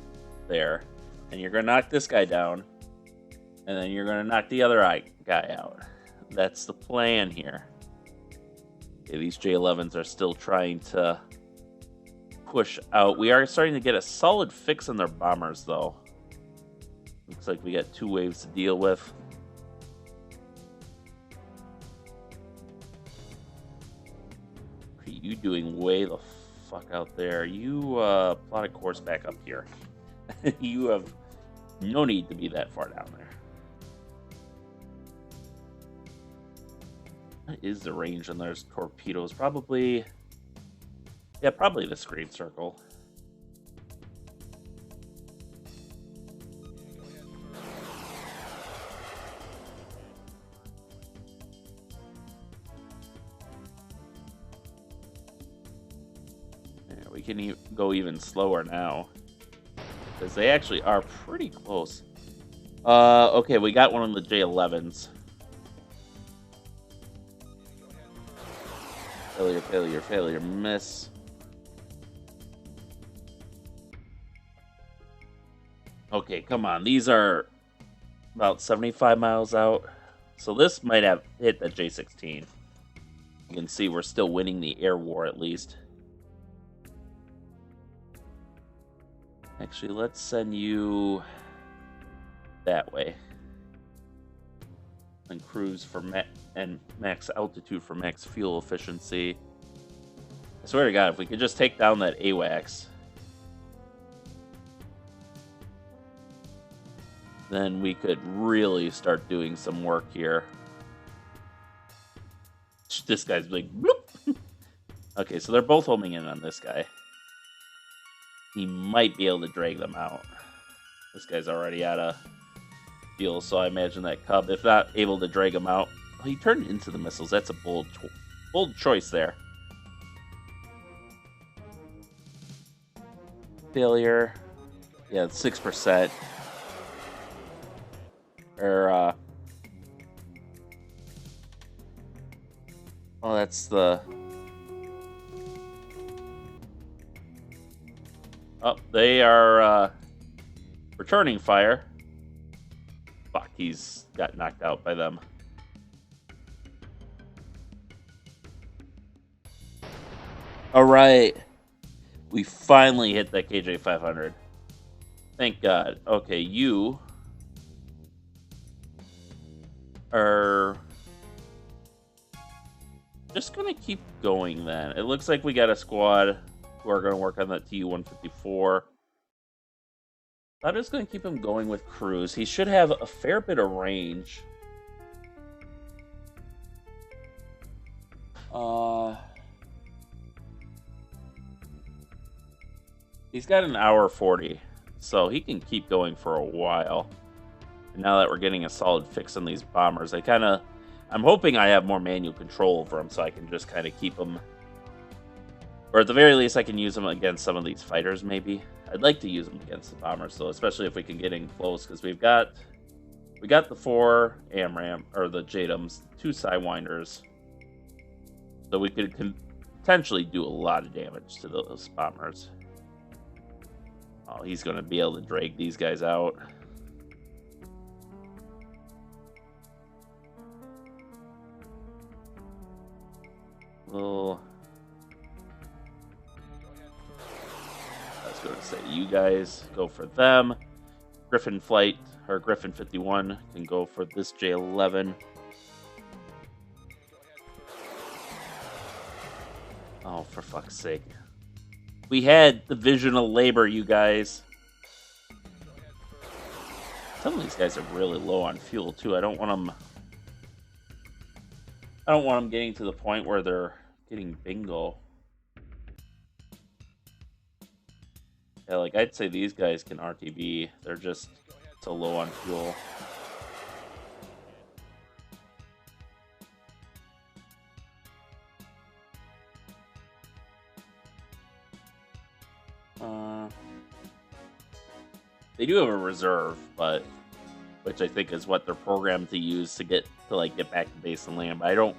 there. And you're going to knock this guy down. And then you're going to knock the other guy out. That's the plan here. Okay, these J11s are still trying to push out. We are starting to get a solid fix on their bombers, though. Looks like we got 2 waves to deal with. What are you doing way the fuck out there? You plot a course back up here. You have no need to be that far down there. What is the range on those torpedoes? Probably... yeah, probably the screen circle. Yeah, we can go even slower now. Because they actually are pretty close. Okay, we got one of the J11s. Failure, failure, failure, miss. Okay, come on. These are about 75 miles out. So this might have hit the J-16. You can see we're still winning the air war at least. Actually, let's send you that way. And cruise for max altitude for max fuel efficiency. I swear to God, if we could just take down that AWACS, then we could really start doing some work here. This guy's like, bloop. Okay, so they're both homing in on this guy. He might be able to drag them out. This guy's already out of fuel, so I imagine that Cub, if not able to drag him out, well, he turned into the missiles. That's a bold choice there. Failure. Yeah, 6%. Or, oh, that's the... oh, they are, returning fire. Fuck, he's got knocked out by them. Alright. We finally hit that KJ-500. Thank God. Okay, you are just gonna keep going then. It looks like we got a squad who are gonna work on that Tu-154. I'm just gonna keep him going with cruise. He should have a fair bit of range. He's got an hour 40, so he can keep going for a while. And now that we're getting a solid fix on these bombers, I'm hoping I have more manual control over them, so I can just kind of keep them, or at the very least, I can use them against some of these fighters. Maybe I'd like to use them against the bombers, though, especially if we can get in close, because we got the 4 AMRAAM or the JDAMs, 2 Sidewinders, so we could potentially do a lot of damage to those bombers. Oh, he's going to be able to drag these guys out. Well, I was going to say, you guys go for them. Griffin Flight, or Griffin 51, can go for this J11. Oh, for fuck's sake. We had Division of Labor, you guys. Some of these guys are really low on fuel, too. I don't want them getting to the point where they're getting bingo. Yeah, like, I'd say these guys can RTB. They're just so low on fuel. They do have a reserve, but which I think is what they're programmed to use to get back to base and land. But I don't.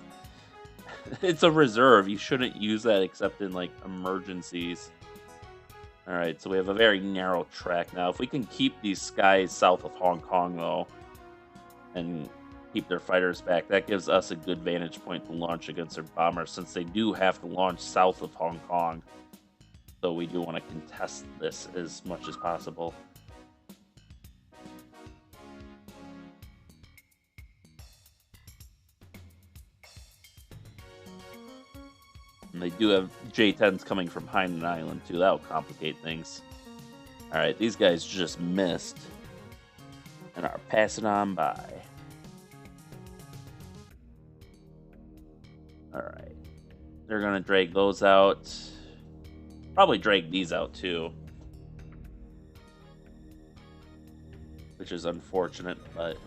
It's a reserve. You shouldn't use that except in like emergencies. All right, so we have a very narrow track now. If we can keep these skies south of Hong Kong though, and keep their fighters back, that gives us a good vantage point to launch against their bombers, since they do have to launch south of Hong Kong. So we do want to contest this as much as possible. And they do have J-10s coming from Hainan Island too. That'll complicate things. Alright, these guys just missed and are passing on by. Alright. They're going to drag those out. Probably drag these out too. Which is unfortunate, but...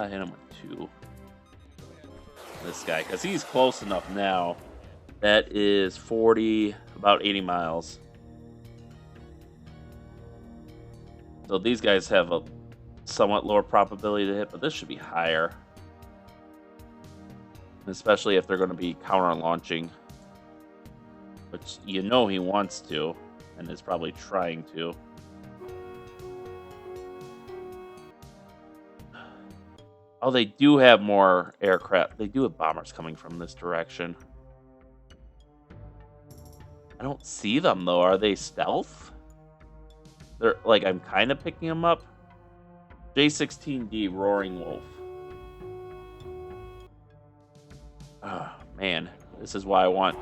hit him with 2. This guy, because he's close enough now. That is 40, about 80 miles. So these guys have a somewhat lower probability to hit, but this should be higher. Especially if they're going to be counter-launching. Which you know he wants to, and is probably trying to. Oh, they do have more aircraft. They do have bombers coming from this direction. I don't see them, though. Are they stealth? They're like, I'm kind of picking them up. J-16D, Roaring Wolf. Oh, man. This is why I want...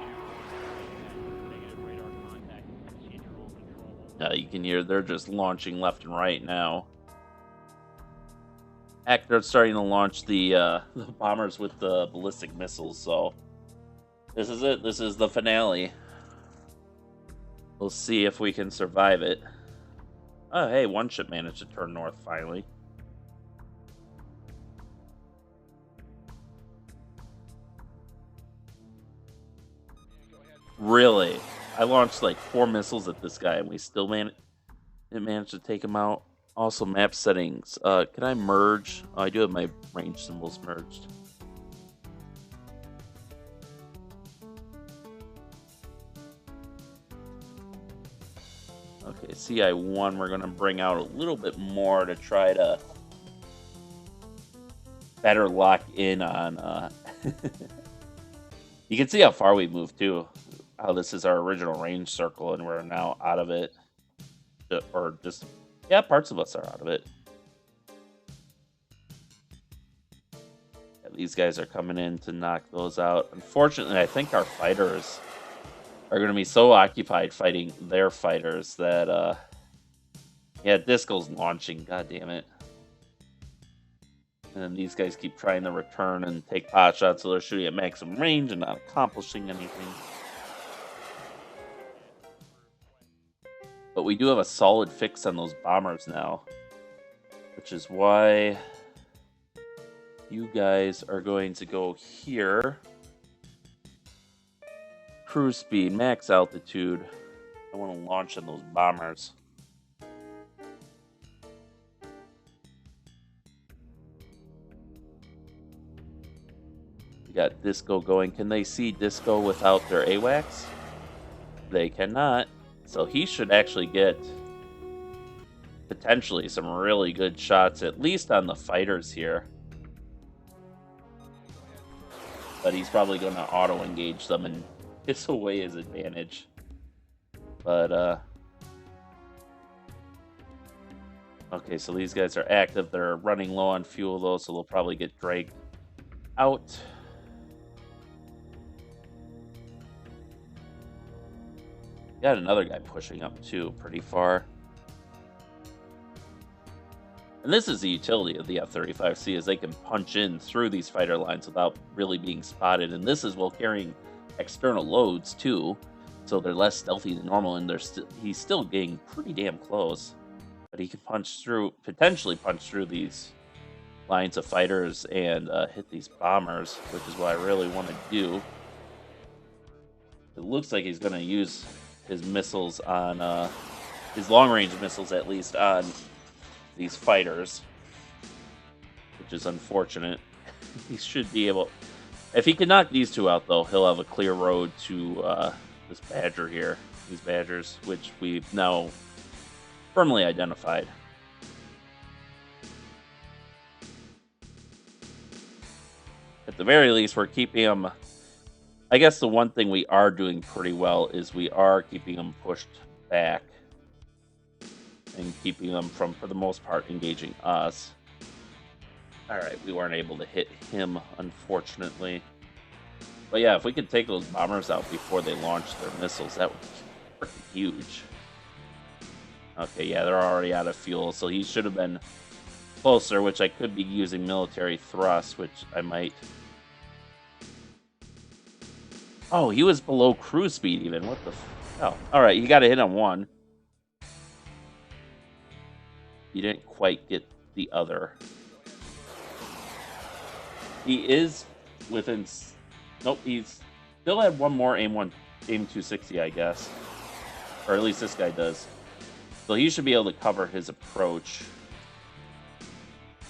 you can hear they're just launching left and right now. They're starting to launch the bombers with the ballistic missiles, so this is it. This is the finale. We'll see if we can survive it. Oh, hey, one ship managed to turn north finally. Really? I launched like 4 missiles at this guy, and we still managed to take him out. Also, map settings. Can I merge? Oh, I do have my range symbols merged. Okay, CI1, we're going to bring out a little bit more to try to better lock in on... You can see how far we moved, too. How this is our original range circle, and we're now out of it. Or just... Yeah, parts of us are out of it. Yeah, these guys are coming in to knock those out. Unfortunately, I think our fighters are going to be so occupied fighting their fighters that, yeah, Disco's launching. God damn it. And then these guys keep trying to return and take pot shots, so they're shooting at maximum range and not accomplishing anything. But we do have a solid fix on those bombers now, which is why you guys are going to go here. Cruise speed, max altitude. I want to launch on those bombers. We got Disco going. Can they see Disco without their AWACS? They cannot. So he should actually get potentially some really good shots, at least on the fighters here. But he's probably going to auto-engage them and piss away his advantage. But, okay, so these guys are active. They're running low on fuel, though, so they'll probably get dragged out. Got another guy pushing up, too, pretty far. And this is the utility of the F-35C, is they can punch in through these fighter lines without really being spotted. And this is while carrying external loads, too. So they're less stealthy than normal, and he's still getting pretty damn close. But But he can potentially punch through these lines of fighters and hit these bombers, which is what I really want to do. It looks like he's going to use his missiles on, his long-range missiles at least, on these fighters, which is unfortunate. He should be able... If he can knock these two out, though, he'll have a clear road to this Badger here. These Badgers, which we've now firmly identified. At the very least, we're keeping them... I guess the one thing we are doing pretty well is we are keeping them pushed back and keeping them from, for the most part, engaging us. Alright, we weren't able to hit him, unfortunately. But yeah, if we could take those bombers out before they launch their missiles, that would be freaking huge. Okay, yeah, they're already out of fuel, so he should have been closer, which I could be using military thrust, which I might... Oh, he was below cruise speed even. What the hell? Alright, you gotta hit on one. You didn't quite get the other. He is within... Nope, he's still had one more aim 260, I guess. Or at least this guy does. So he should be able to cover his approach.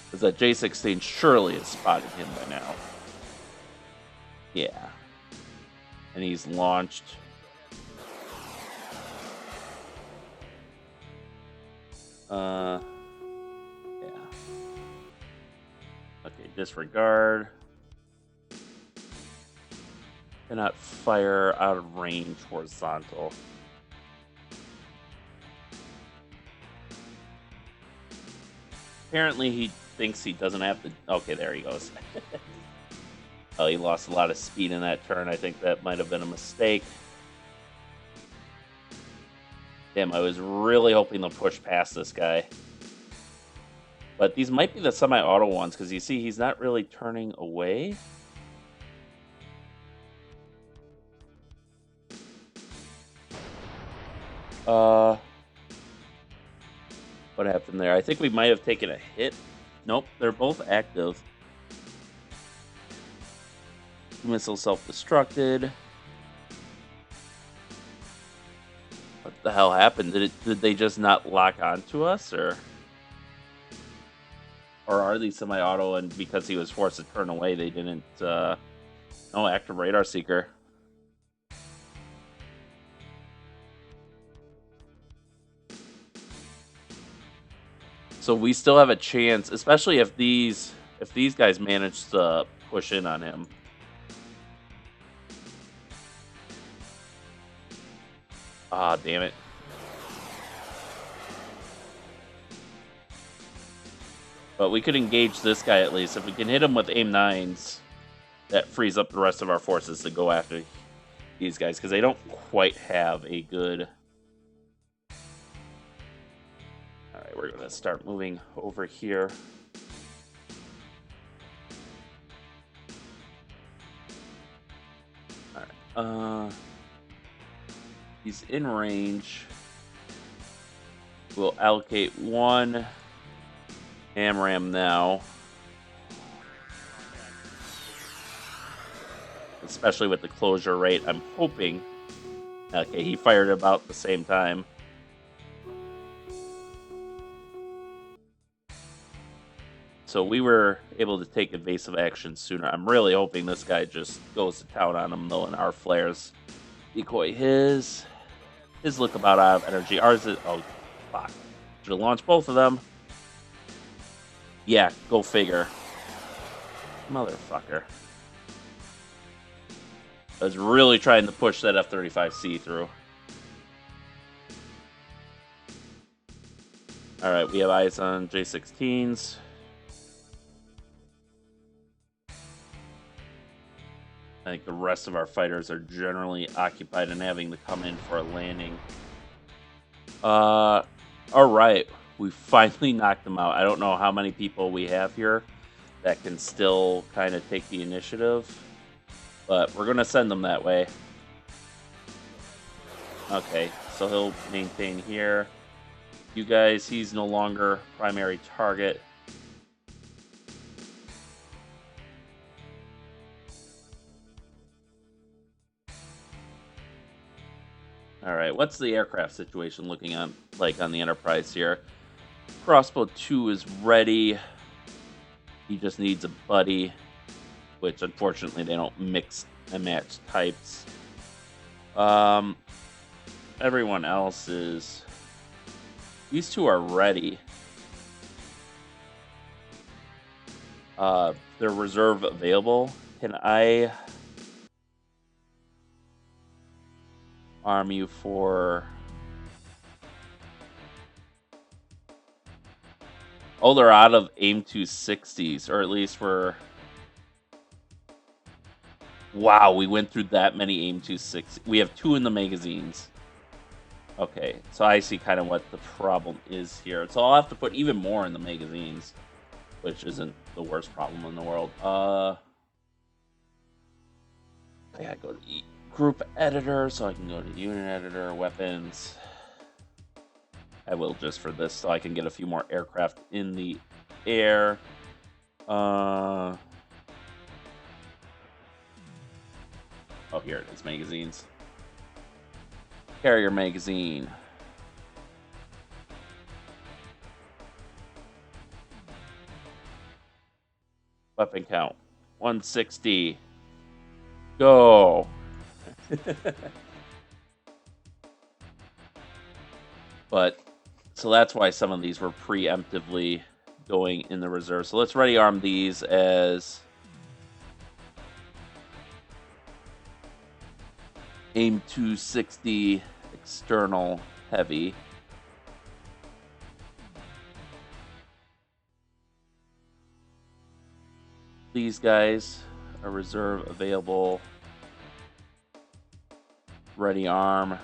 Because that J-16 surely has spotted him by now. Yeah. And he's launched. Yeah. Okay, disregard. Cannot fire out of range horizontal. Apparently he thinks he doesn't have to... Okay, there he goes. Oh, he lost a lot of speed in that turn. I think that might have been a mistake. Damn, I was really hoping to push past this guy. But these might be the semi-auto ones, because you see he's not really turning away. What happened there? I think we might have taken a hit. Nope, they're both active. Missile self-destructed. What the hell happened? Did they just not lock onto us, or are these semi-auto, and because he was forced to turn away, they didn't... Oh, active radar seeker. So we still have a chance, especially if these guys manage to push in on him. Ah, damn it. But we could engage this guy at least. If we can hit him with AIM-9s, that frees up the rest of our forces to go after these guys, because they don't quite have a good... Alright, we're going to start moving over here. Alright, he's in range. We'll allocate one AMRAAM now. Especially with the closure rate, I'm hoping... Okay, he fired about the same time. So we were able to take evasive action sooner. I'm really hoping this guy just goes to town on him, though, and our flares decoy his. His look about out of energy. Ours is... Oh, fuck. Should have launched both of them. Yeah, go figure. Motherfucker. I was really trying to push that F-35C through. Alright, we have eyes on J-16s. I think the rest of our fighters are generally occupied and having to come in for a landing. Alright. We finally knocked them out. I don't know how many people we have here that can still kind of take the initiative. But we're going to send them that way. Okay, so he'll maintain here. You guys, he's no longer primary target. All right, what's the aircraft situation looking on like on the Enterprise here? Crossbow 2 is ready. He just needs a buddy, which unfortunately they don't mix and match types. Everyone else is. These two are ready. They're reserve available. Can I arm you for? Oh, they're out of AIM 260s, or at least we're. Wow, we went through that many AIM 260. We have 2 in the magazines. Okay, so I see kind of what the problem is here. So I'll have to put even more in the magazines, which isn't the worst problem in the world. I gotta go to group editor, so I can go to unit editor, weapons. I will just for this, so I can get a few more aircraft in the air. Oh, here it is, magazines. Carrier magazine. Weapon count 160. Go. But so that's why some of these were preemptively going in the reserve. So let's ready arm these as AIM 260 external heavy. These guys are reserve available. Ready arm.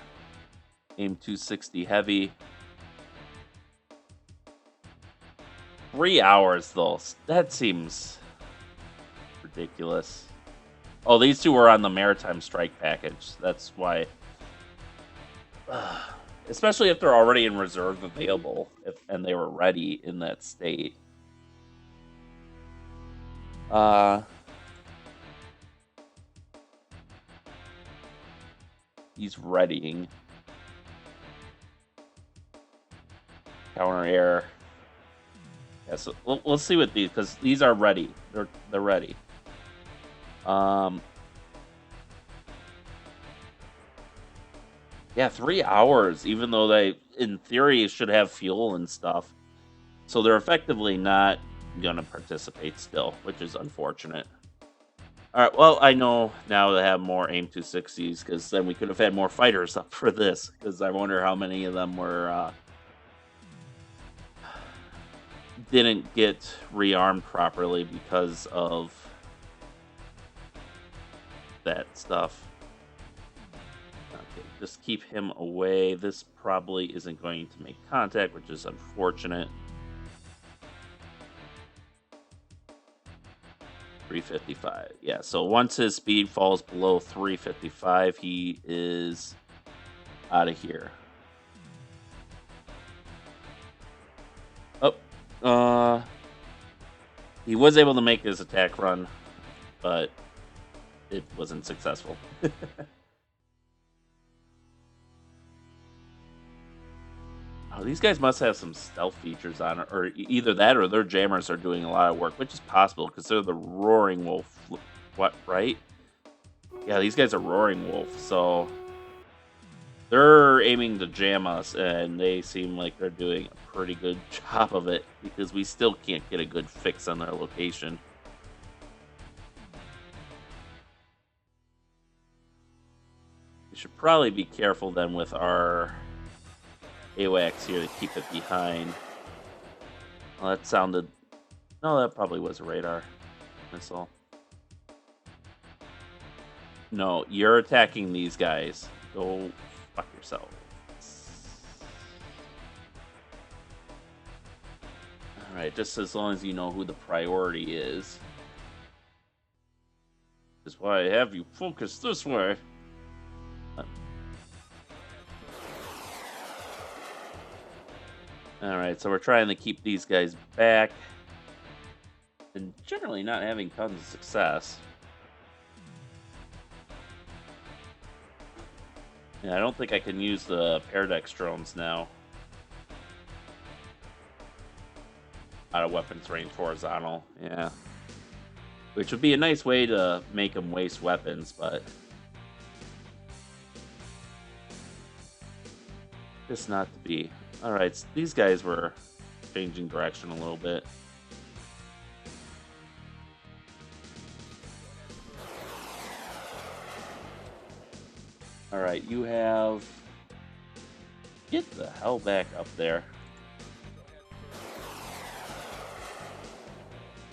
AIM 260 heavy. 3 hours though. That seems ridiculous. Oh, these two were on the maritime strike package. That's why. Especially if they're already in reserve available, and they were ready in that state. He's readying. Counter air. Yeah, so we'll see with these because these are ready. They're ready. Yeah, 3 hours. Even though they, in theory, should have fuel and stuff, so they're effectively not gonna participate still, which is unfortunate. All right. Well, I know now to have more AIM 260s because then we could have had more fighters up for this. Because I wonder how many of them were didn't get rearmed properly because of that stuff. Okay, just keep him away. This probably isn't going to make contact, which is unfortunate. 355. Yeah, so once his speed falls below 355, he is out of here. Oh, he was able to make his attack run, but it wasn't successful. Oh, these guys must have some stealth features on it, or either that or their jammers are doing a lot of work, which is possible because they're the Roaring Wolf. What, right? Yeah, these guys are Roaring Wolf, so they're aiming to jam us, and they seem like they're doing a pretty good job of it because we still can't get a good fix on their location. We should probably be careful then with our AWACS here to keep it behind. Well, that sounded... No, that probably was a radar missile. No, you're attacking these guys. Go fuck yourself. Alright, just as long as you know who the priority is. That's why I have you focus this way. Alright, so we're trying to keep these guys back. And generally not having tons of success. Yeah, I don't think I can use the Paradex drones now. Out of weapons range horizontal, yeah. Which would be a nice way to make them waste weapons, but just not to be. Alright, so these guys were changing direction a little bit. Alright, you have... Get the hell back up there.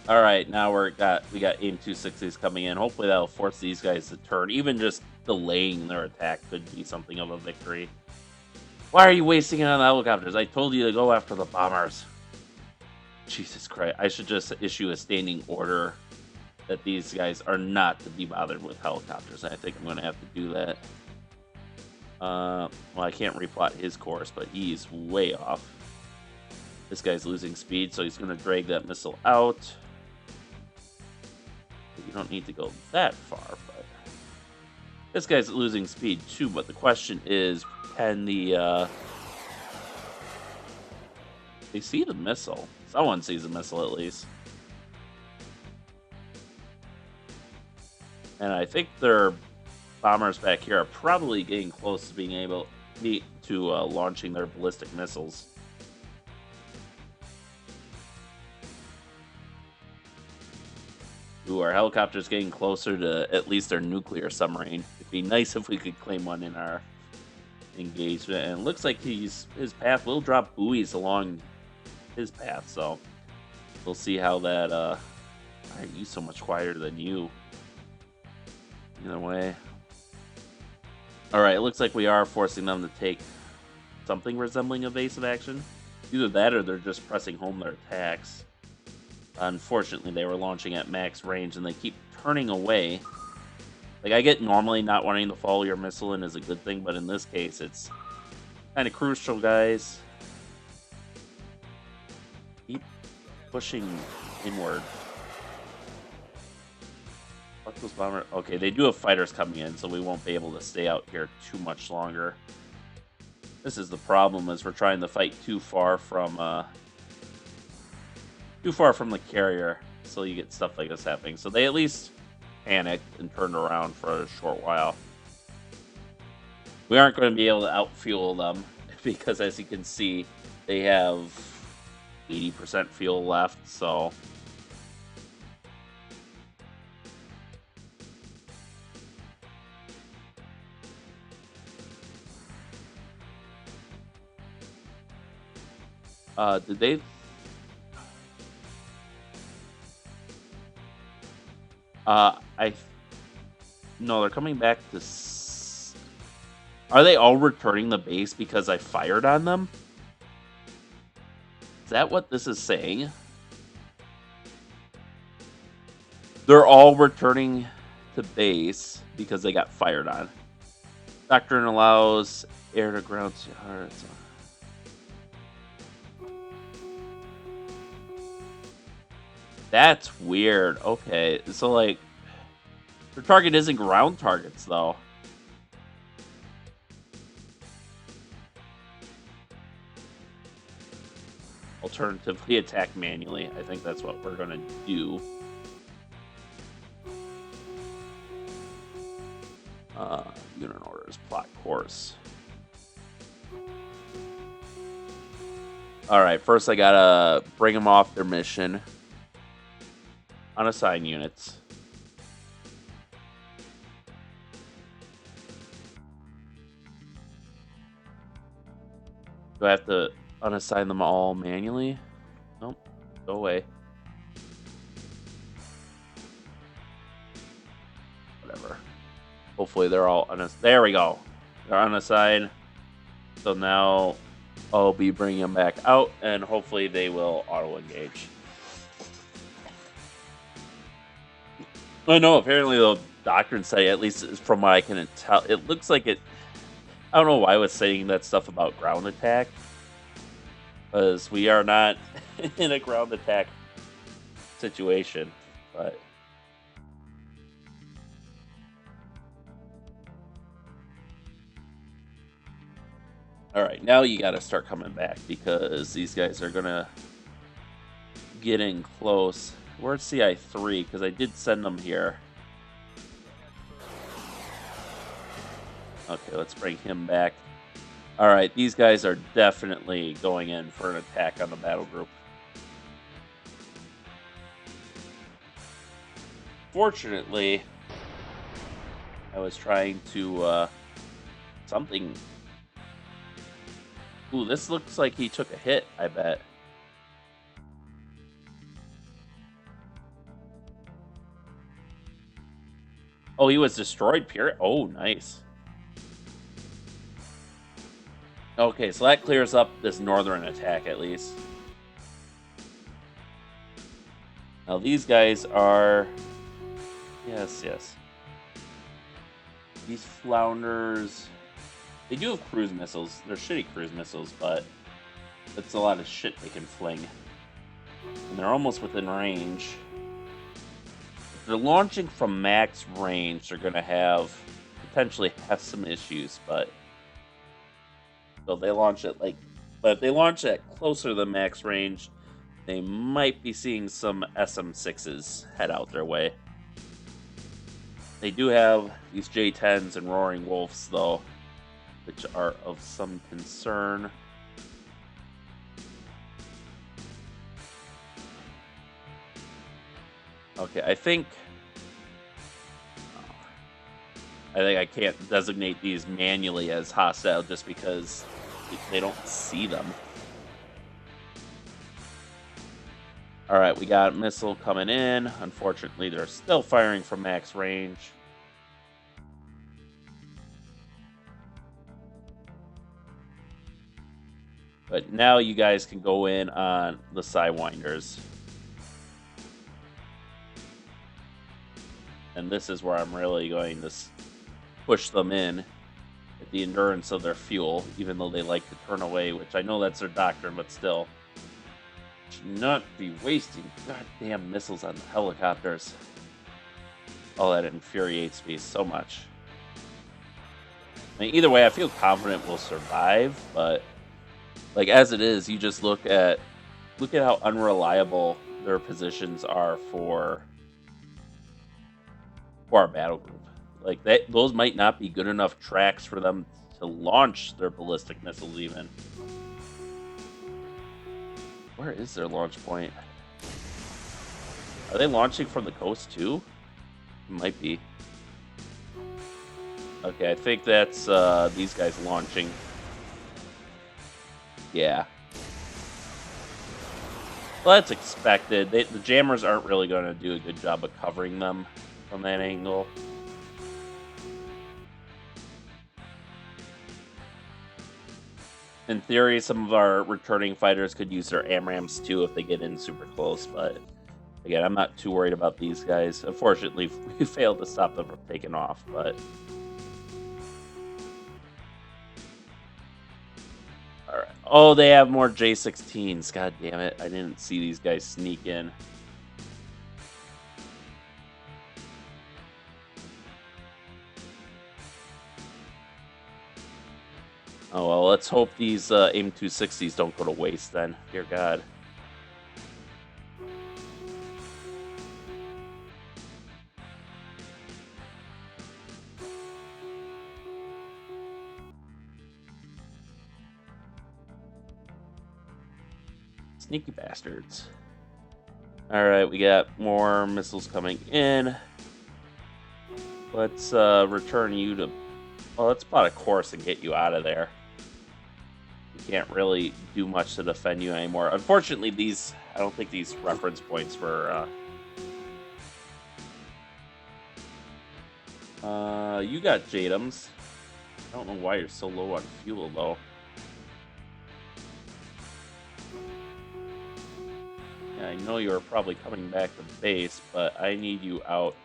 Alright, now we got aim 260s coming in. Hopefully that'll force these guys to turn. Even just delaying their attack could be something of a victory. Why are you wasting it on the helicopters? I told you to go after the bombers. Jesus Christ. I should just issue a standing order that these guys are not to be bothered with helicopters. I think I'm going to have to do that. Well, I can't replot his course, but he's way off. This guy's losing speed, so he's going to drag that missile out. You don't need to go that far, but... This guy's losing speed too, but the question is, can the... They see the missile. Someone sees the missile, at least. And I think their bombers back here are probably getting close to being able to launching their ballistic missiles. Ooh, our helicopter's getting closer to at least their nuclear submarine. It'd be nice if we could claim one in our engagement. And it looks like his path will drop buoys along his path, so we'll see how that... Why are you so much quieter than you? Either way. Alright, it looks like we are forcing them to take something resembling evasive action. Either that or they're just pressing home their attacks. Unfortunately, they were launching at max range and they keep turning away. Like, I get normally not wanting to follow your missile in is a good thing, but in this case, it's kind of crucial, guys. Keep pushing inward. Fuck those bombers. Okay, they do have fighters coming in, so we won't be able to stay out here too much longer. This is the problem, is we're trying to fight too far from the carrier, so you get stuff like this happening. So they at least panicked and turned around for a short while. We aren't going to be able to outfuel them because, as you can see, they have 80% fuel left, so... did they... No, they're coming back to... Are they all returning the base because I fired on them? Is that what this is saying? They're all returning to base because they got fired on. Doctrine allows air to ground... That's weird. Okay, so like, their target isn't ground targets though. Alternatively, attack manually. I think that's what we're gonna do. Unit orders, plot course. All right, first I gotta bring them off their mission. Unassign units. Do I have to unassign them all manually? Nope. Go away. Whatever. Hopefully they're all there we go. They're unassigned. So now I'll be bringing them back out, and hopefully they will auto-engage. Oh no, apparently the doctrine say, at least from what I can tell, it looks like it... I don't know why I was saying that stuff about ground attack. because we are not in a ground attack situation. But all right, now you got to start coming back because these guys are gonna get in close. Where's CI3? Because I did send them here. Okay, let's bring him back. All right, these guys are definitely going in for an attack on the battle group. Fortunately, I was trying to something. Ooh, this looks like he took a hit, I bet. Oh, he was destroyed, period. Oh, nice. Okay, so that clears up this northern attack at least. Now these guys are... Yes. These flounders... They do have cruise missiles. They're shitty cruise missiles, but that's a lot of shit they can fling. And they're almost within range. If they're launching from max range, they're going to potentially have some issues, but... So they launch it but if they launch at closer than max range, they might be seeing some SM6s head out their way. They do have these J10s and Roaring Wolves, though, which are of some concern. Okay, I think I can't designate these manually as hostile just because they don't see them. All right, we got a missile coming in. Unfortunately, they're still firing from max range. But now you guys can go in on the Sidewinders. And this is where I'm really going to push them in at the endurance of their fuel, even though they like to turn away, which I know that's their doctrine, but still. Should not be wasting goddamn missiles on the helicopters. Oh, that infuriates me so much. I mean, either way, I feel confident we'll survive, but as it is, you just look at how unreliable their positions are for our battle group. Those might not be good enough tracks for them to launch their ballistic missiles even. Where is their launch point? Are they launching from the coast too? Might be. Okay, I think that's these guys launching. Yeah. Well, that's expected. The jammers aren't really going to do a good job of covering them from that angle. In theory, some of our returning fighters could use their AMRAAMs too if they get in super close, but again, I'm not too worried about these guys. Unfortunately, we failed to stop them from taking off, but... Alright. Oh, they have more J-16s. God damn it. I didn't see these guys sneak in. Oh, well, let's hope these AIM-260s don't go to waste then. Dear God. Sneaky bastards. Alright, we got more missiles coming in. Let's return you to... Well, let's plot a course and get you out of there. We can't really do much to defend you anymore. Unfortunately, I don't think these reference points were... you got Jadams. I don't know why you're so low on fuel, though. Yeah, I know you're probably coming back to base, but I need you out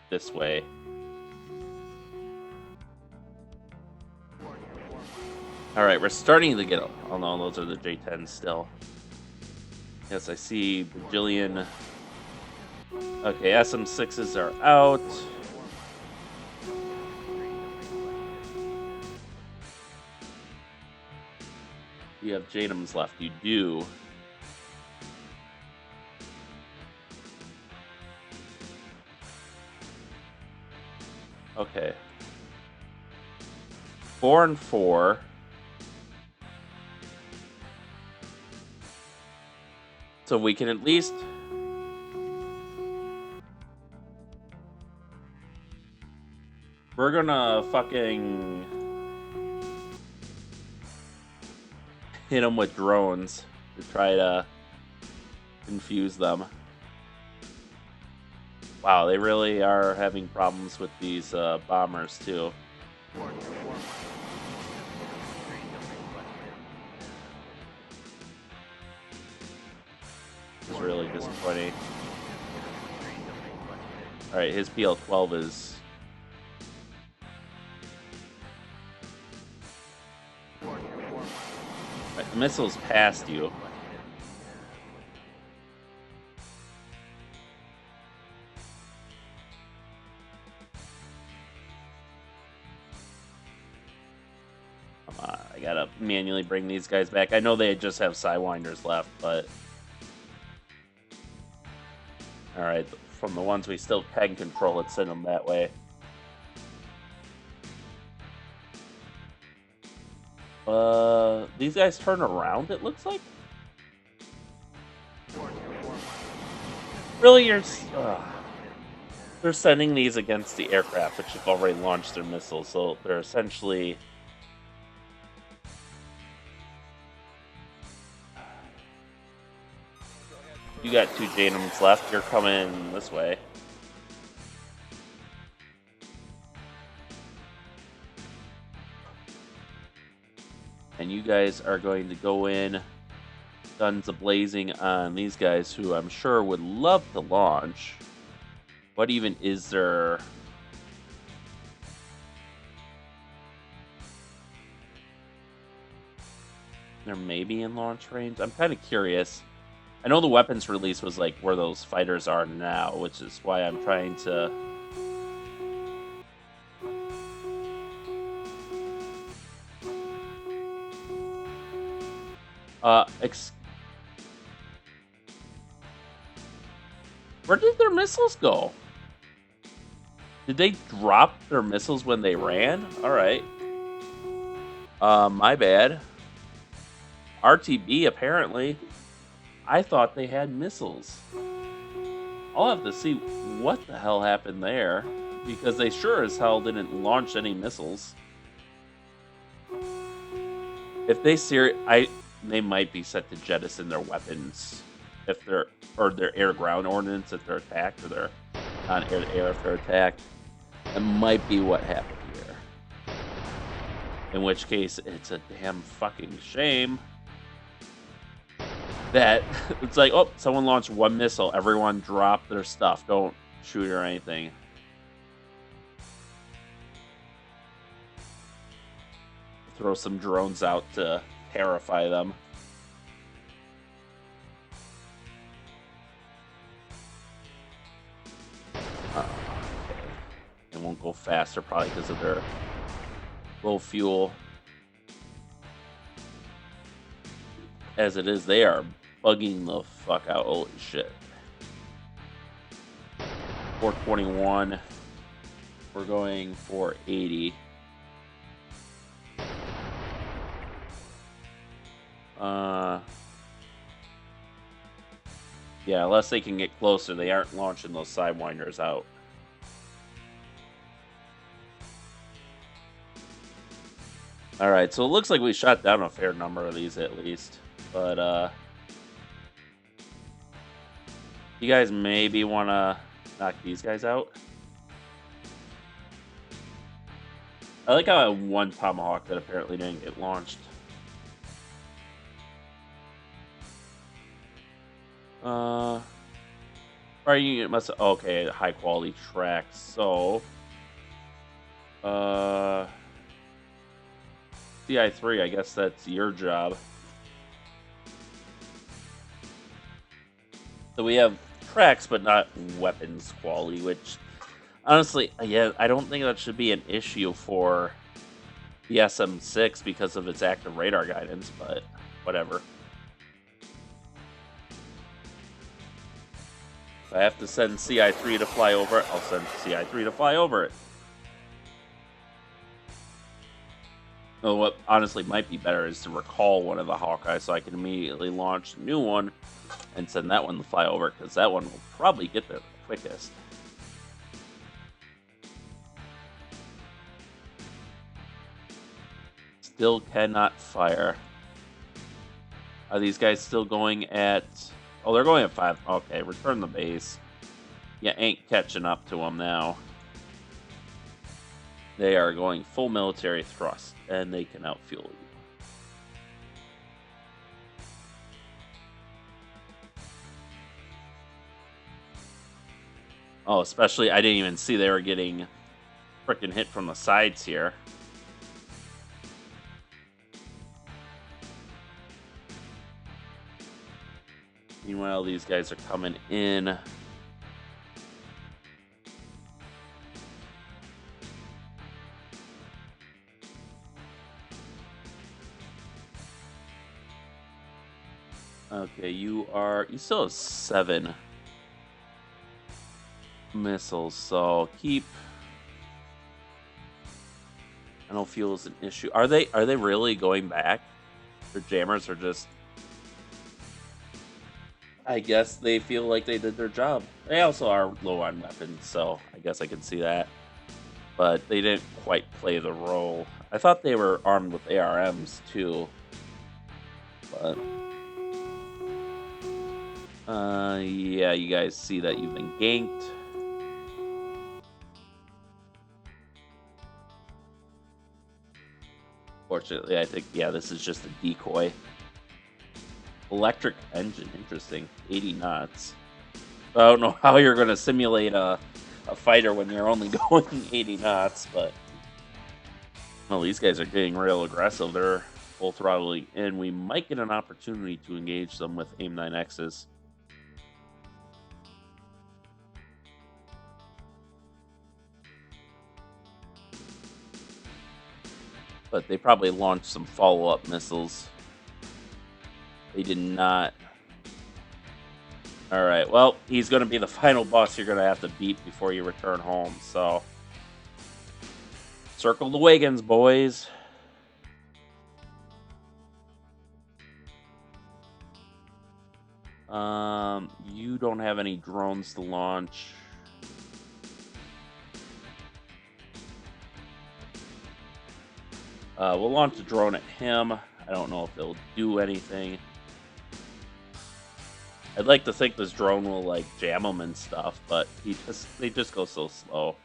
this way. All right, we're starting to get. Oh no, those are the J10s still. Yes, I see bajillion. Okay, SM6s are out. You have Jadams left. You do. Okay. 4 and 4. So we can at least. We're gonna fucking hit them with drones to try to confuse them. Wow, they really are having problems with these bombers too. It's really disappointing. Alright, his PL-12 is... Right, the missile's past you. Come on, I gotta manually bring these guys back. I know they just have Sidewinders left, but... Alright, from the ones we still can control, let's send them that way. These guys turn around, it looks like? Really, they're sending these against the aircraft, which have already launched their missiles, so they're essentially... You got 2 Janums left, you're coming this way. And you guys are going to go in guns a-blazing on these guys who I'm sure would love to launch. What even is there? They're maybe in launch range? I'm kind of curious. I know the weapons release was like where those fighters are now, which is why I'm trying to... Where did their missiles go? Did they drop their missiles when they ran? Alright. My bad. RTB, apparently. I thought they had missiles. I'll have to see what the hell happened there, because they sure as hell didn't launch any missiles. If they they might be set to jettison their weapons if they're, or their air-ground ordnance if they're attacked, or their non-air-to-air if they're attacked. That might be what happened here. In which case, it's a damn fucking shame that it's like, oh, someone launched one missile, everyone drop their stuff, don't shoot or anything. Throw some drones out to terrify them. Okay. They won't go faster probably because of their low fuel. As it is, they are bugging the fuck out. Holy shit. 421. We're going for 80. Yeah, unless they can get closer, they aren't launching those Sidewinders out. Alright, so it looks like we shot down a fair number of these at least. But, you guys maybe want to knock these guys out? I like how I have one Tomahawk that apparently didn't get launched. Right unit must... Okay, high quality tracks, so... CI3, I guess that's your job. So we have tracks, but not weapons quality, which honestly, yeah, I don't think that should be an issue for the SM6 because of its active radar guidance, but whatever. If I have to send CI3 to fly over it, I'll send CI3 to fly over it. Well, what honestly might be better is to recall one of the Hawkeyes so I can immediately launch a new one and send that one to fly over, because that one will probably get there the quickest. Still cannot fire. Are these guys still going at... Oh, they're going at 5. Okay, return the base. You ain't catching up to them now. They are going full military thrust, and they can outfuel you. Oh, especially, I didn't even see they were getting freaking hit from the sides here. Meanwhile, these guys are coming in. Okay, you still have 7 missiles, so keep... I don't feel it's an issue. Are they really going back? Their jammers are just... I guess they feel like they did their job. They also are low on weapons, so I guess I can see that. But they didn't quite play the role. I thought they were armed with ARMs too. But yeah, you guys see that you've been ganked. Fortunately, I think, yeah, this is just a decoy. Electric engine, interesting. 80 knots. I don't know how you're going to simulate a fighter when you're only going 80 knots, but... Well, these guys are getting real aggressive. They're full throttling in. We might get an opportunity to engage them with AIM-9Xs. But they probably launched some follow-up missiles. They did not. Alright, well, he's going to be the final boss you're going to have to beat before you return home, so... Circle the wagons, boys. You don't have any drones to launch. We'll launch a drone at him. I don't know if it'll do anything. I'd like to think this drone will, like, jam him and stuff, but they just go so slow.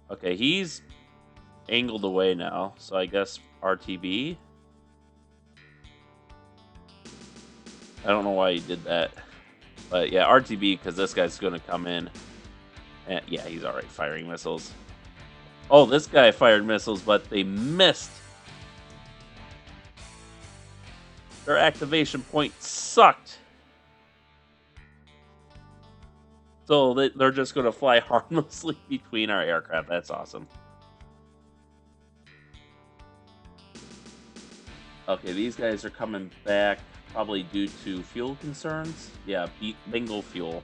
Okay, he's angled away now, so I guess RTB? I don't know why he did that. But yeah, RTB, because this guy's going to come in. And yeah, he's already firing missiles. Oh, this guy fired missiles, but they missed. Their activation point sucked. So they're just going to fly harmlessly between our aircraft. That's awesome. Okay, these guys are coming back, probably due to fuel concerns. Yeah, bingo fuel.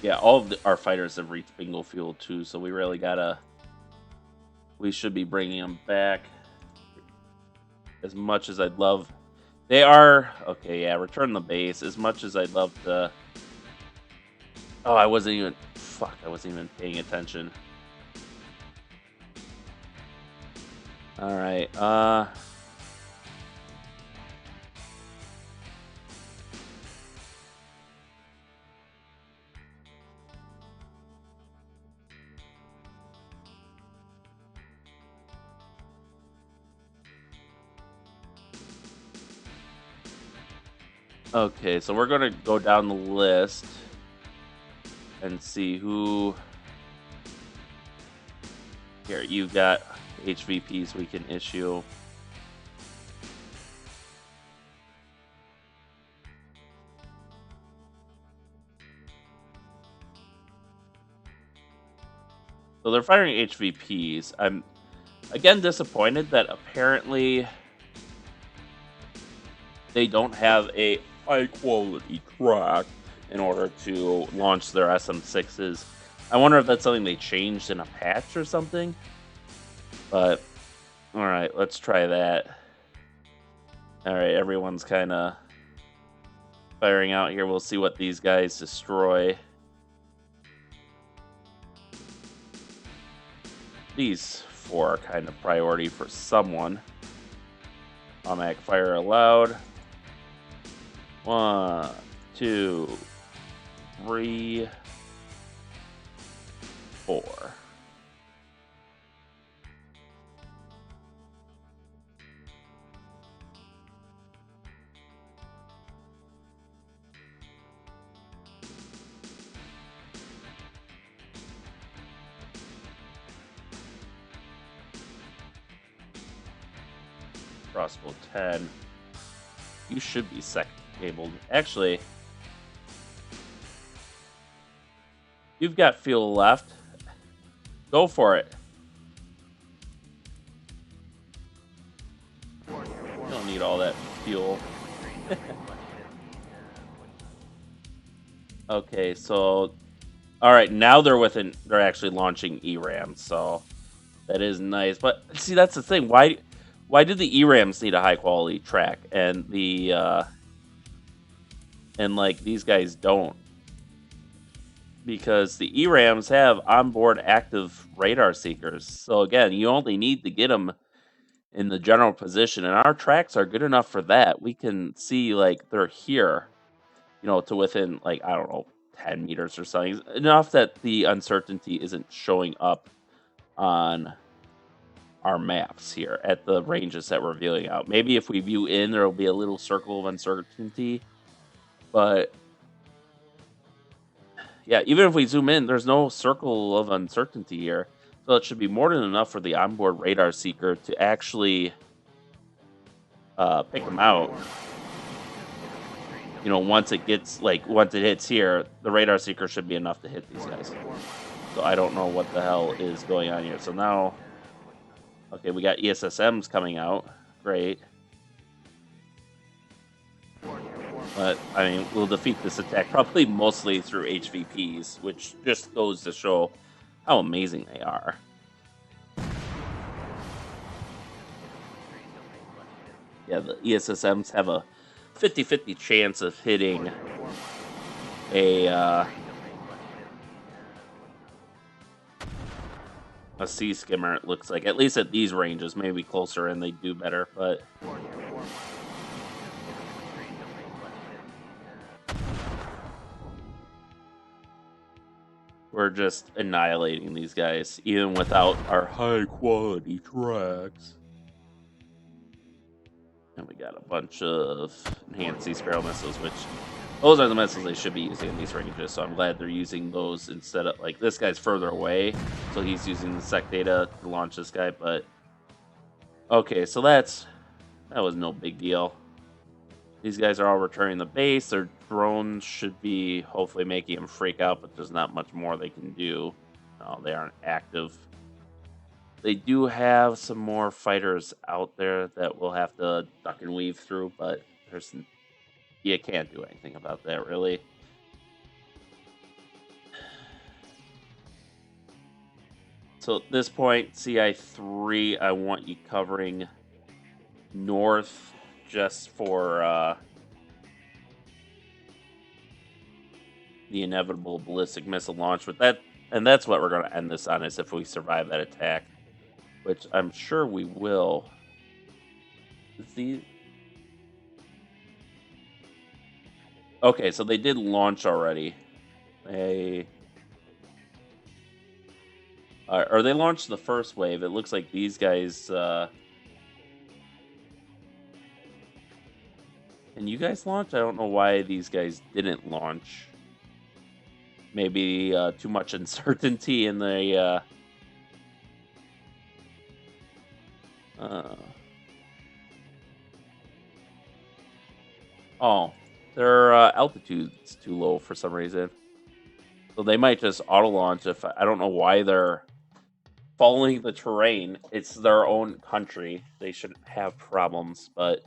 Yeah, all of our fighters have reached bingo fuel too, so we really gotta... We should be bringing them back. As much as I'd love... They are... Okay, yeah, return the base. As much as I'd love to... Oh, I wasn't even... Fuck, I wasn't even paying attention. Alright, Okay, so we're gonna go down the list and see who. Here, you got HVPs we can issue. So they're firing HVPs. I'm again disappointed that apparently they don't have a high quality track in order to launch their SM6s. I wonder if that's something they changed in a patch or something. But all right, let's try that. All right, everyone's kind of firing out here. We'll see what these guys destroy. These four are kind of priority for someone. Automatic fire allowed. 1, 2, 3, 4. Crossbow 10. You should be second cabled. Actually, you've got fuel left. Go for it. You don't need all that fuel. Okay, so all right, now they're actually launching ERAMs, so that is nice. But see, that's the thing. Why did the ERAMs need a high quality track and like these guys don't? Because the ERAMs have onboard active radar seekers. So again, you only need to get them in the general position, and our tracks are good enough for that. We can see like they're here, to within like I don't know 10 meters or something, enough that the uncertainty isn't showing up on our maps here at the ranges that we're viewing out. Maybe if we view in, there will be a little circle of uncertainty, but yeah, even if we zoom in, there's no circle of uncertainty here. So it should be more than enough for the onboard radar seeker to actually pick them out. Once it hits here, the radar seeker should be enough to hit these guys. So I don't know what the hell is going on here. So now, okay, we got ESSMs coming out. Great. But, I mean, we'll defeat this attack probably mostly through HVPs, which just goes to show how amazing they are. Yeah, the ESSMs have a 50-50 chance of hitting a sea skimmer, it looks like. At least at these ranges, maybe closer and they do better, but... we're just annihilating these guys, even without our high-quality tracks. And we got a bunch of enhanced sea sparrow missiles, which those are the missiles they should be using in these ranges. So I'm glad they're using those instead of like this guy's further away, so he's using the sec data to launch this guy. But okay, so that was no big deal. These guys are all returning the base. Their drones should be hopefully making them freak out, but there's not much more they can do. No, they aren't active. They do have some more fighters out there that we'll have to duck and weave through, but you can't do anything about that, really. So at this point, CI3, I want you covering north just for the inevitable ballistic missile launch. And that's what we're going to end this on, is if we survive that attack, which I'm sure we will. Okay, so they did launch already. Or they launched the first wave. It looks like these guys... yeah, Can you guys launch? I don't know why these guys didn't launch. Maybe too much uncertainty in the... Oh, their altitude's too low for some reason. So they might just auto-launch if... I don't know why they're following the terrain. It's their own country. They shouldn't have problems, but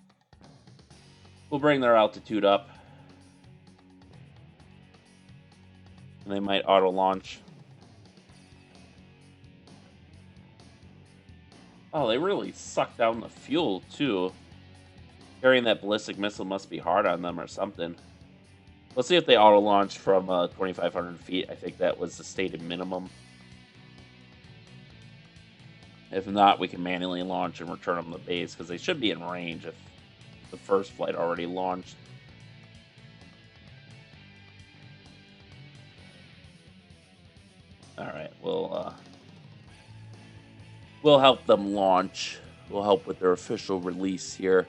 we'll bring their altitude up. And they might auto-launch. Oh, they really suck down the fuel, too. Carrying that ballistic missile must be hard on them or something. Let's see if they auto-launch from 2,500 feet. I think that was the stated minimum. If not, we can manually launch and return them to base, because they should be in range if the first flight already launched. Alright, we'll help them launch. We'll help with their official release here.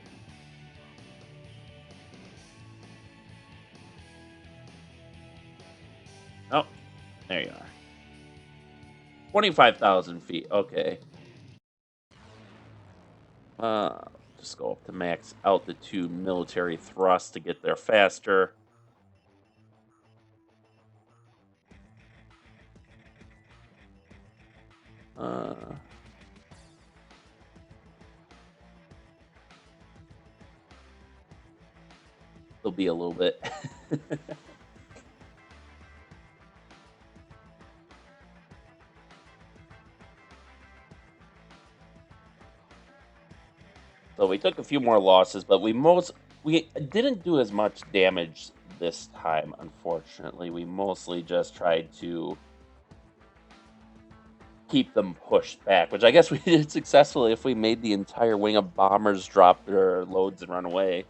Oh, there you are. 25,000 feet. Okay. Just go up to max altitude military thrust to get there faster. There'll be a little bit. So we took a few more losses, but we didn't do as much damage this time, unfortunately. We mostly just tried to keep them pushed back, which I guess we did successfully if we made the entire wing of bombers drop their loads and run away,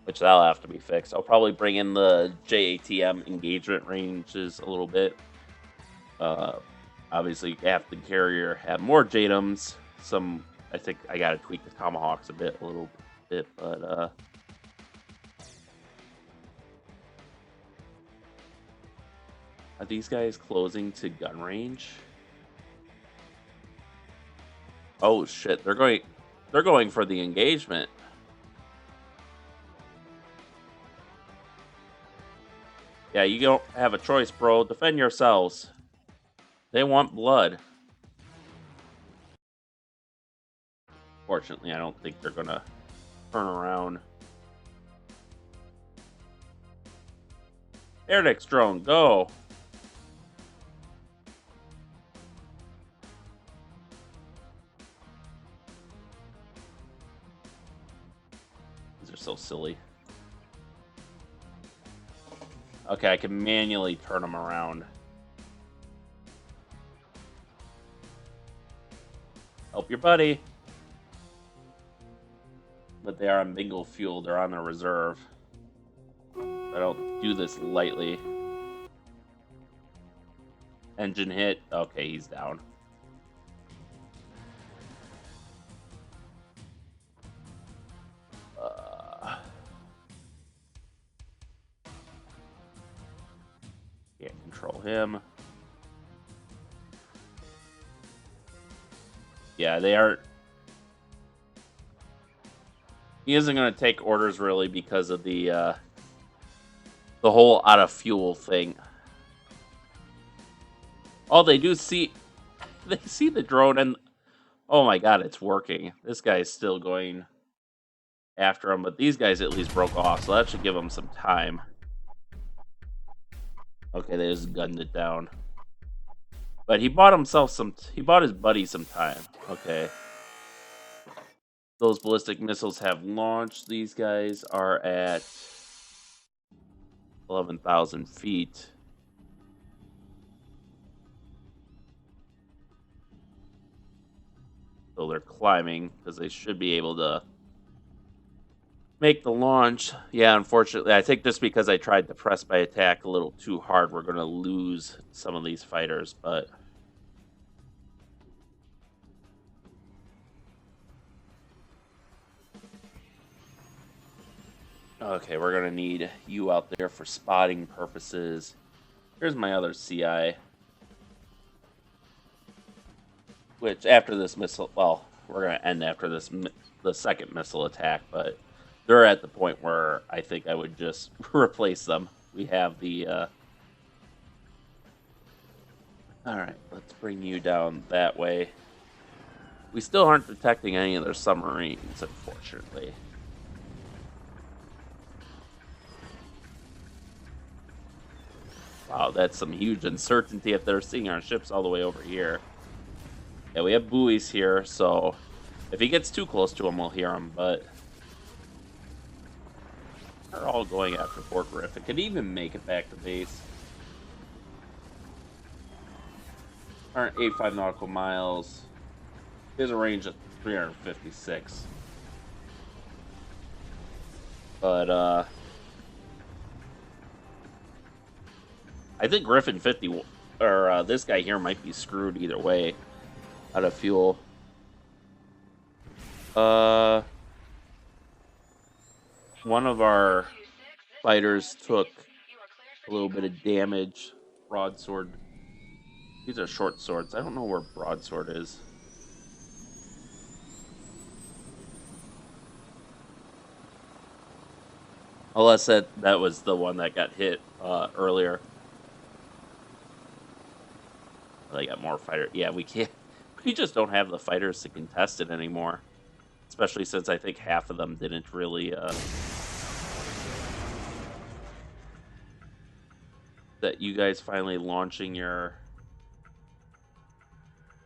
which that'll have to be fixed. I'll probably bring in the JATM engagement ranges a little bit. Obviously, half the carrier had more JATMs. I think I gotta tweak the Tomahawks a little bit, but are these guys closing to gun range? Oh shit, they're going for the engagement. Yeah, you don't have a choice, bro. Defend yourselves. They want blood. Fortunately, I don't think they're gonna turn around. Erdix drone, go! These are so silly. Okay, I can manually turn them around. Help your buddy. But they are on bingo fuel. They're on their reserve. I don't do this lightly. Engine hit. Okay, he's down. Can't control him. Yeah, they are... He isn't going to take orders, really, because of the whole out of fuel thing. Oh, they do see... They see the drone, and... Oh my god, it's working. This guy is still going after him, but these guys at least broke off, so that should give them some time. Okay, they just gunned it down. But he bought himself some... He bought his buddy some time. Okay. Those ballistic missiles have launched. These guys are at 11,000 feet. So they're climbing because they should be able to make the launch. Yeah, unfortunately, I think just because I tried to press my attack a little too hard, we're going to lose some of these fighters, but... Okay, we're gonna need you out there for spotting purposes. Here's my other CI. Which after this missile, well, we're gonna end after the second missile attack, but they're at the point where I think I would just replace them. We have the. All right, let's bring you down that way. We still aren't detecting any of their submarines, unfortunately. Wow, that's some huge uncertainty if they're seeing our ships all the way over here. Yeah, we have buoys here, so if he gets too close to them, we'll hear him, but they're all going after Fort Griff. It could even make it back to base. 185 nautical miles. There's a range of 356. But, I think Griffin 50, or this guy here might be screwed either way out of fuel. One of our fighters took a little bit of damage. Broadsword. These are short swords. I don't know where broadsword is. Unless that was the one that got hit earlier. They got more fighter. Yeah, we can't. We just don't have the fighters to contest it anymore. Especially since I think half of them didn't really. That you guys finally launching your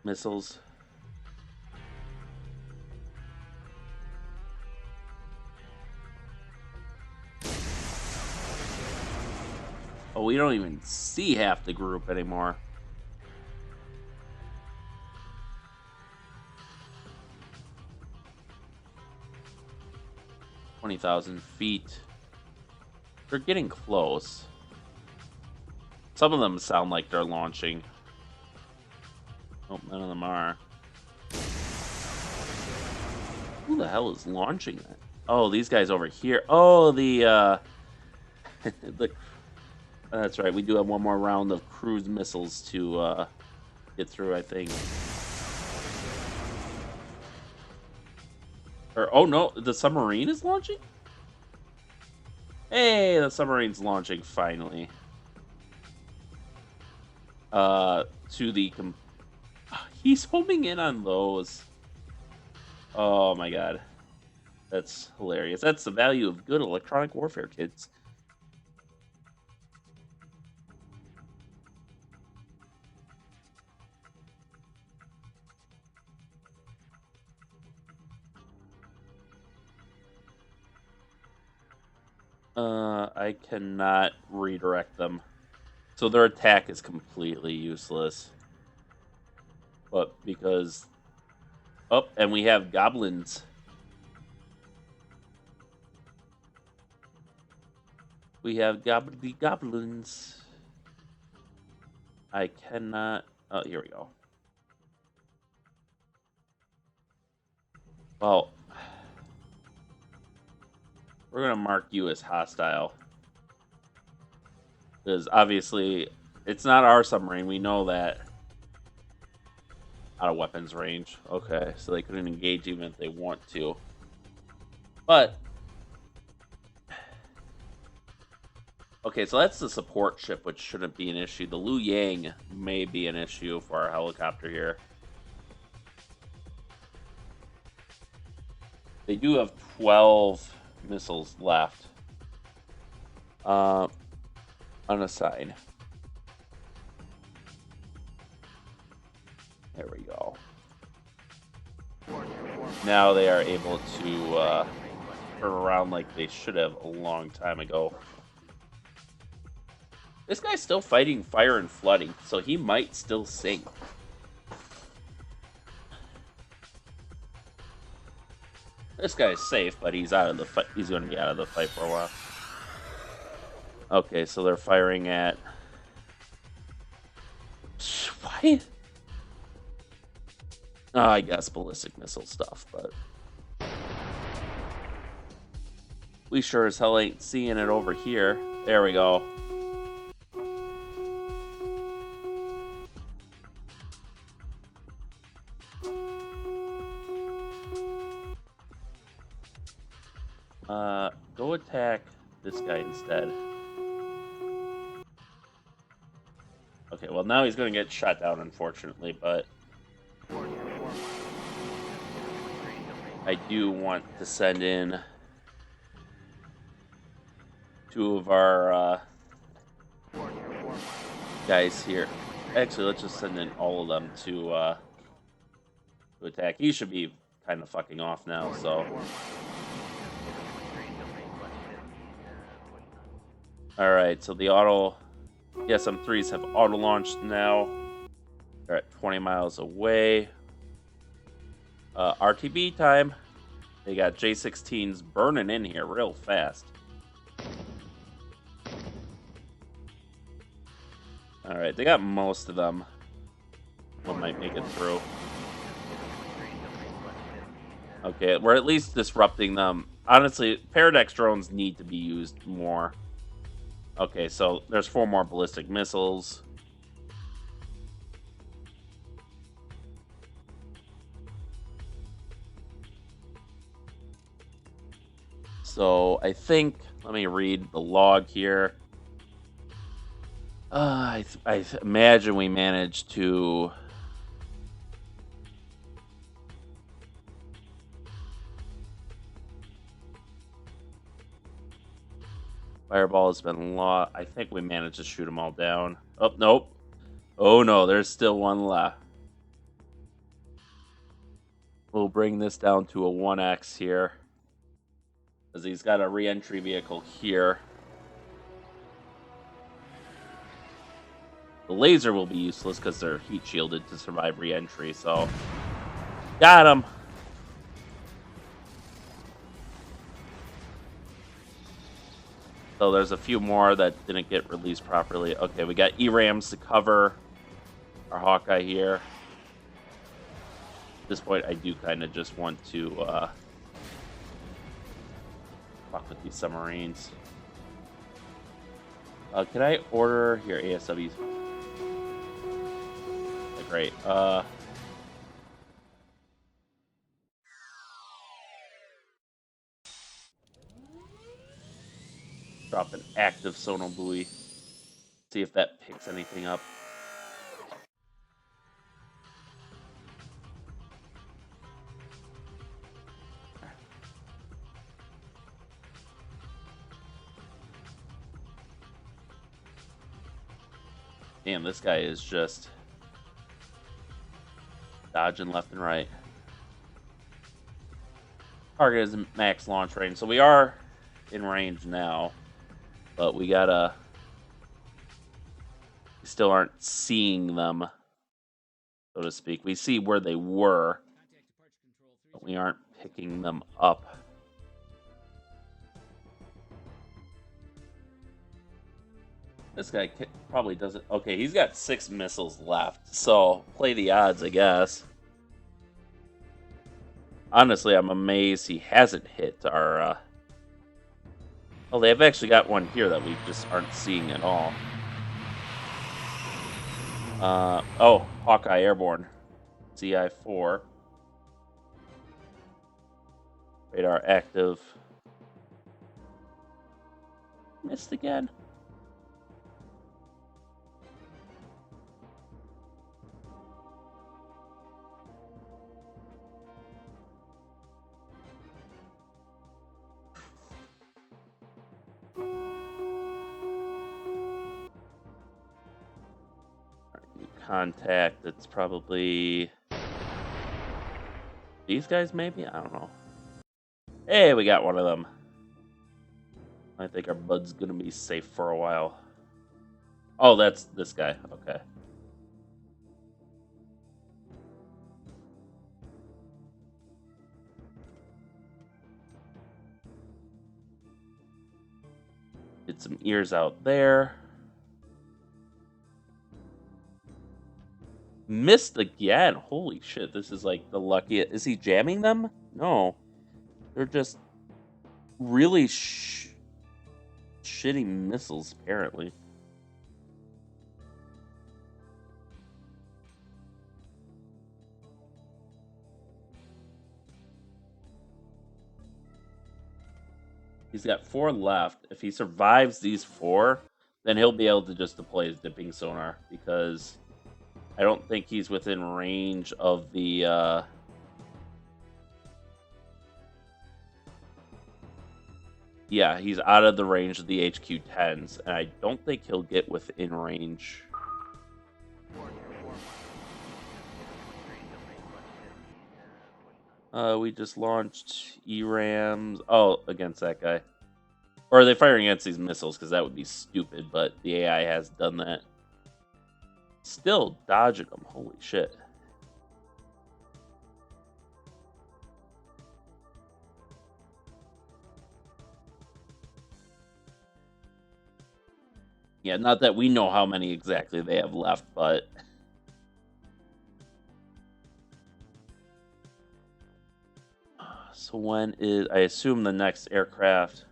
missiles. Oh, we don't even see half the group anymore. $20,000 feet. They're getting close. Some of them sound like they're launching. Oh, none of them are. Who the hell is launching that? Oh, these guys over here. Oh, the that's right. We do have one more round of cruise missiles to get through, I think. Or oh no, the submarine is launching? Hey, the submarine's launching finally. To the he's homing in on those. Oh my god. That's hilarious. That's the value of good electronic warfare, kids. I cannot redirect them. So their attack is completely useless. But because... Oh, and we have goblins. We have goblins. I cannot... Oh, here we go. Well... We're going to mark you as hostile. Because obviously, it's not our submarine. We know that. Out of weapons range. Okay, so they couldn't engage even if they want to. But... Okay, so that's the support ship, which shouldn't be an issue. The Liu Yang may be an issue for our helicopter here. They do have 12 missiles left. Unassigned. There we go. Now they are able to turn around like they should have a long time ago. This guy's still fighting fire and flooding, so he might still sink. This guy's safe, but he's out of the fight. He's going to be out of the fight for a while. Okay, so they're firing at... Why? Oh, I guess ballistic missile stuff, but... We sure as hell ain't seeing it over here. There we go. Go attack this guy instead. Okay, well now he's gonna get shot down, unfortunately, but I do want to send in two of our guys here. Actually, let's just send in all of them to attack. He should be kind of fucking off now, so. Alright, so the SM3s have auto-launched now. They're at 20 miles away. RTB time. They got J16s burning in here real fast. Alright, they got most of them. One might make it through. Okay, we're at least disrupting them. Honestly, Paradex drones need to be used more. Okay, so there's 4 more ballistic missiles. So I think, let me read the log here. I imagine we managed to Fireball has been lost. I think we managed to shoot them all down. Oh, nope. Oh, no, there's still one left. We'll bring this down to a 1X here. Because he's got a re-entry vehicle here. The laser will be useless because they're heat shielded to survive re-entry, so... Got him! So there's a few more that didn't get released properly. Okay, we got E-Rams to cover our Hawkeye here. At this point, I do kind of just want to fuck with these submarines. Can I order here ASWs? Okay, great. Drop an active sonar buoy. See if that picks anything up. Damn, this guy is just dodging left and right. Target is max launch range, so we are in range now, but we still aren't seeing them, so to speak. We see where they were, but we aren't picking them up. This guy probably doesn't... Okay, he's got 6 missiles left, so play the odds, I guess. Honestly, I'm amazed he hasn't hit our... Oh, they've actually got one here that we just aren't seeing at all. Oh, Hawkeye Airborne. CI-4. Radar active. Missed again. Contact, it's probably these guys, maybe? I don't know. Hey, we got one of them. I think our bud's gonna be safe for a while. Oh, that's this guy. Okay. Get some ears out there. Missed again. Holy shit, this is like the luckiest. Is he jamming them? No. They're just really shitty missiles, apparently. He's got 4 left. If he survives these 4, then he'll be able to just deploy his dipping sonar, because I don't think he's within range of the yeah, he's out of the range of the HQ-10s, and I don't think he'll get within range. We just launched ERAMs. Oh, against that guy. Or are they firing against these missiles? Because that would be stupid, but the AI has done that. Still dodging them. Holy shit. Yeah, not that we know how many exactly they have left, but... So when is... I assume the next aircraft...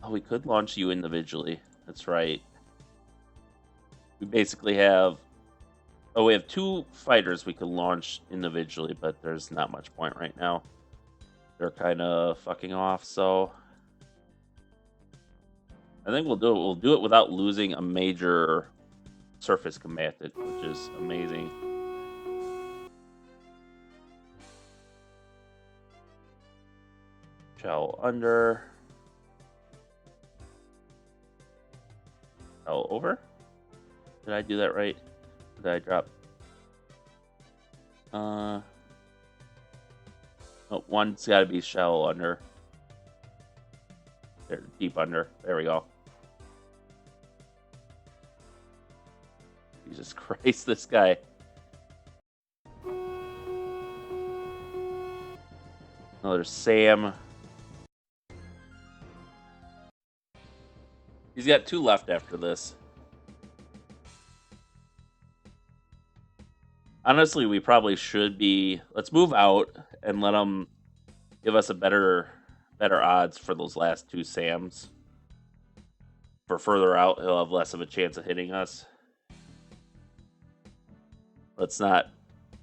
Oh, we could launch you individually. That's right. We basically have... Oh, we have 2 fighters we could launch individually, but there's not much point right now. They're kind of fucking off, so... I think we'll do it. We'll do it without losing a major surface combatant, which is amazing. Shell under. Shell over. Did I do that right? Did I drop? Oh, one's got to be shell under. There, deep under. There we go. Jesus Christ, this guy. Oh, there's Sam. He's got 2 left after this. Honestly, we probably should be... Let's move out and let him give us a better odds for those last 2 Sams. For further out, he'll have less of a chance of hitting us. Let's not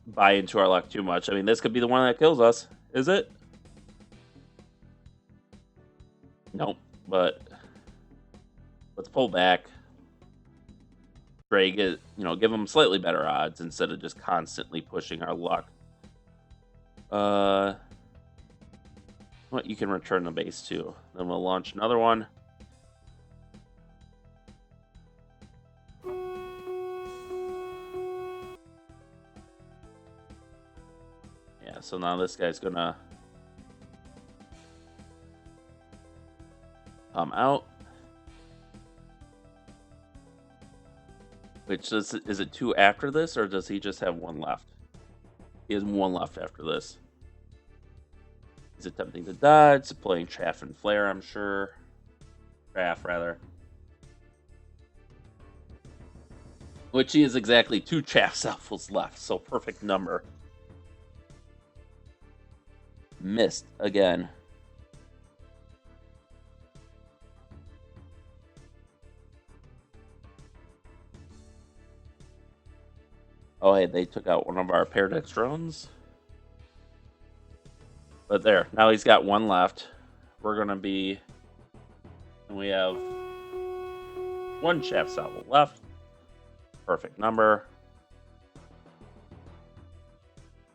buy into our luck too much. I mean, this could be the one that kills us. Is it? Nope. But let's pull back. Try get, give them slightly better odds instead of just constantly pushing our luck. What you can return the base to. Then we'll launch another one. Yeah, so now this guy's gonna come out. Which is it 2 after this, or does he just have 1 left? He has 1 left after this. He's attempting to dodge, deploying chaff and flare, I'm sure. Chaff, rather. Which he has exactly 2 chaff selffuls left, so perfect number. Missed again. Oh, hey, they took out one of our Paradex drones. But there, now he's got 1 left. We're going to be... And we have 1 chaff salvo left. Perfect number.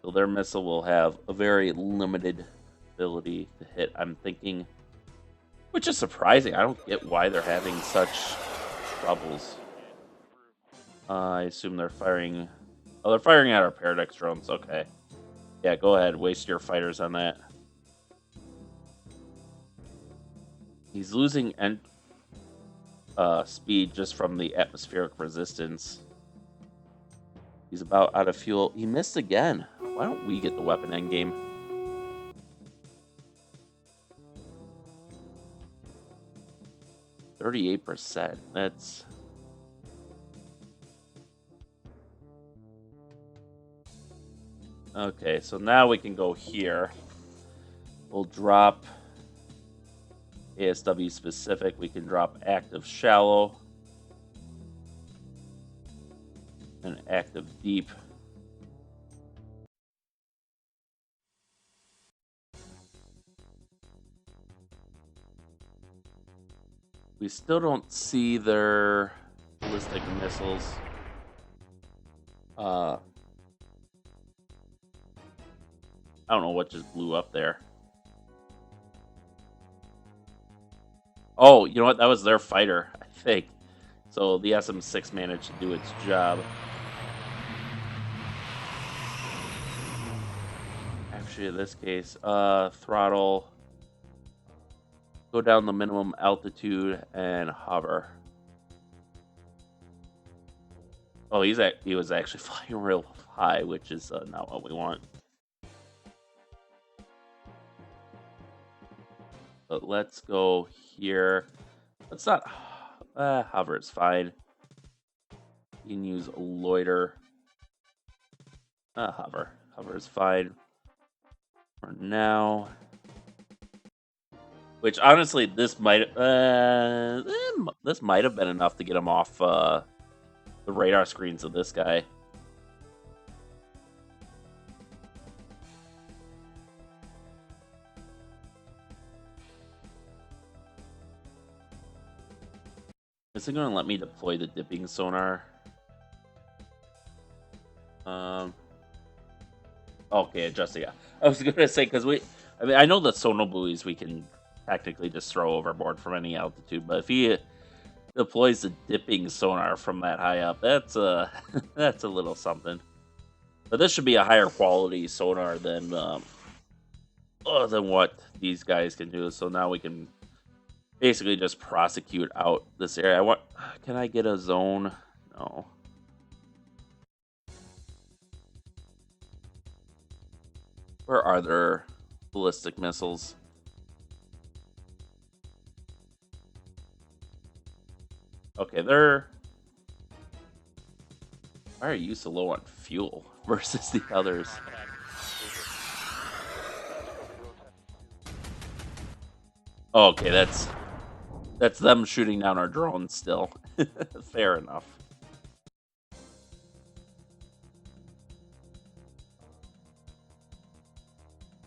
So their missile will have a very limited ability to hit, I'm thinking. Which is surprising. I don't get why they're having such troubles. I assume they're firing... Oh, they're firing at our Paradex drones. Okay. Yeah, go ahead. Waste your fighters on that. He's losing speed just from the atmospheric resistance. He's about out of fuel. He missed again. Why don't we get the weapon endgame? %. That's... Okay, so now we can go here. We'll drop ASW specific, we can drop active shallow and active deep. We still don't see their ballistic missiles. I don't know what just blew up there. Oh, you know what? That was their fighter, I think. So the SM-6 managed to do its job. Actually, in this case, throttle, go down the minimum altitude, and hover. Oh, he was actually flying real high, which is not what we want. But let's go here. Let's not hover. It's fine. You can use loiter. Hover. Hover is fine for now. Which honestly, this might have been enough to get him off the radar screens of this guy. Is it going to let me deploy the dipping sonar? Okay, adjust it. Yeah, I was going to say because I know the sonar buoys we can technically just throw overboard from any altitude, but if he deploys the dipping sonar from that high up, that's that's a little something. But this should be a higher quality sonar than what these guys can do. So now we can basically just prosecute out this area. Can I get a zone? No. Where are there ballistic missiles? Okay, they're... Why are you so low on fuel versus the others? Okay, that's them shooting down our drones still. Fair enough.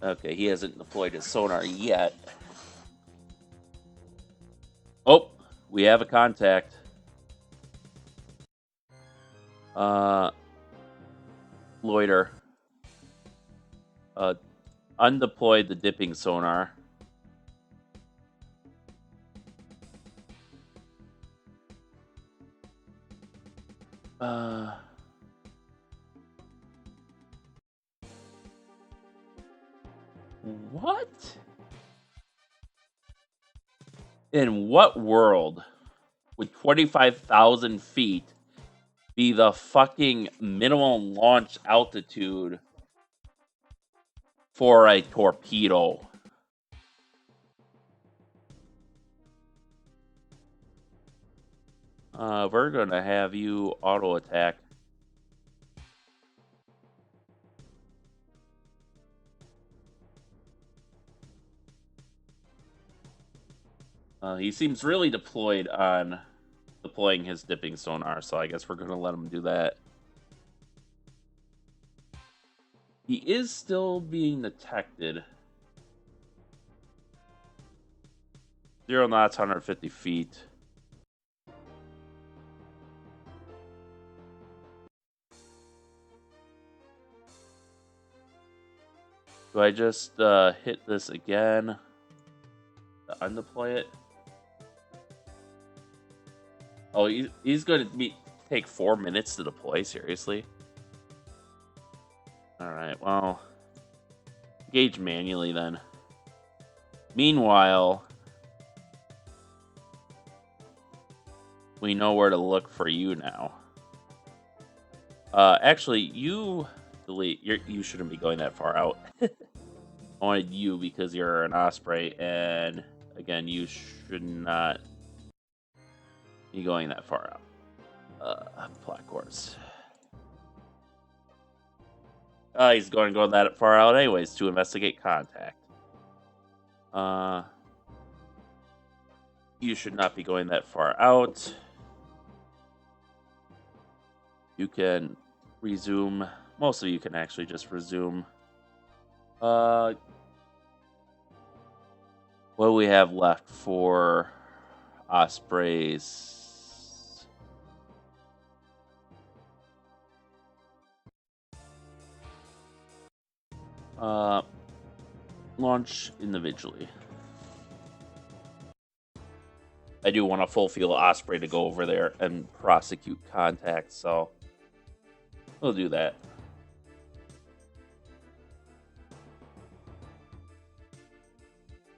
Okay, he hasn't deployed his sonar yet. Oh, we have a contact. Loiter. Undeployed the dipping sonar. What? In what world would 25,000 feet be the fucking minimum launch altitude for a torpedo? We're gonna have you auto attack. He seems really deployed on deploying his dipping sonar, so I guess we're gonna let him do that. He is still being detected. 0 knots, 150 feet. Do I just hit this again to undeploy it? Oh, he's going to take 4 minutes to deploy? Seriously? Alright, well... Engage manually then. Meanwhile... we know where to look for you now. Actually, you... delete. You shouldn't be going that far out. I wanted you because you're an Osprey, and... again, you should not... be going that far out. Black Horse. He's going to go that far out anyways to investigate contact. You should not be going that far out. You can resume. Most of you can actually just resume. What do we have left for Ospreys? Launch individually. I do want a full field Osprey to go over there and prosecute contact, so we'll do that.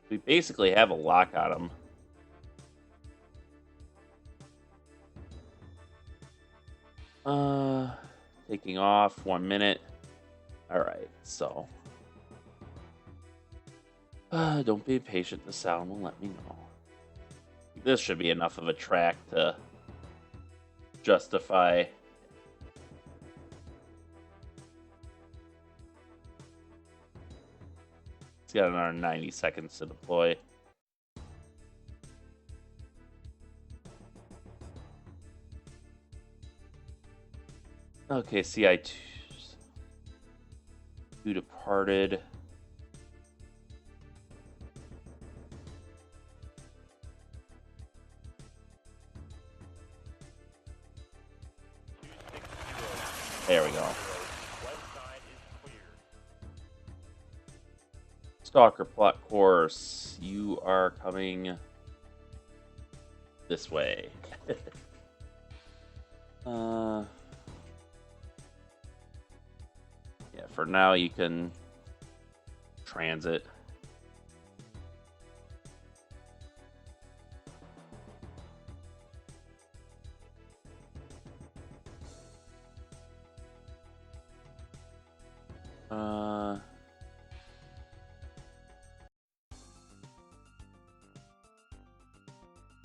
We basically have a lock on them. Taking off 1 minute. All right, so don't be impatient. The sound will let me know. This should be enough of a track to justify. It's got another 90 seconds to deploy. Okay, CI2 departed. There we go. Stalker plot course. You are coming this way. Yeah, for now you can transit.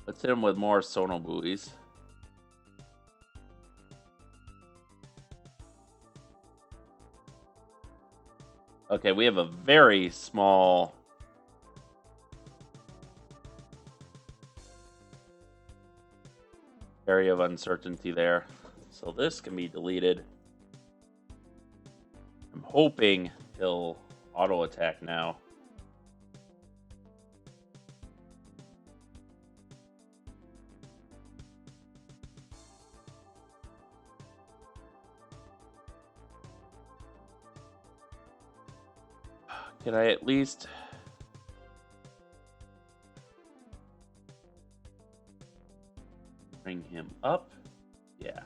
Let's hit him with more sono buoys. Okay, we have a very small area of uncertainty there. So this can be deleted. I'm hoping he'll auto attack now. Can I at least bring him up? Yeah.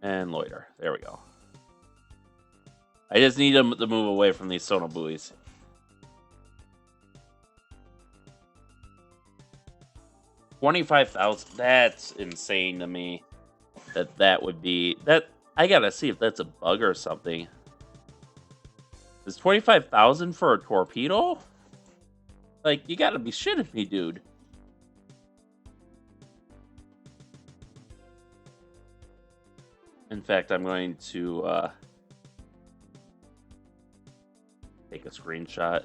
And loiter. There we go. I just need him to move away from these sono buoys. $25,000. That's insane to me. That would be that. I gotta see if that's a bug or something. Is 25,000 for a torpedo? Like, you gotta be shitting me, dude. In fact, I'm going to take a screenshot.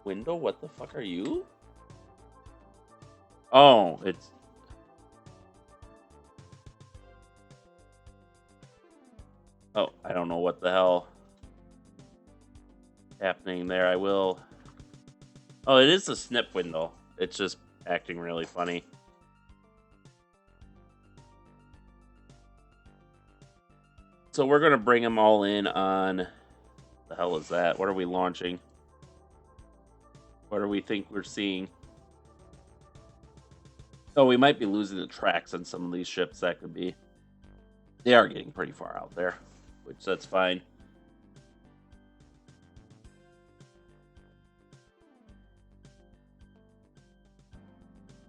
Window, what the fuck are you? Oh, it's... Oh, I don't know what the hell happening there. I will... Oh, it is a snip window. It's just acting really funny. So we're going to bring them all in on... The hell is that? What are we launching? What do we think we're seeing? Oh, we might be losing the tracks on some of these ships. That could be. They are getting pretty far out there, which that's fine.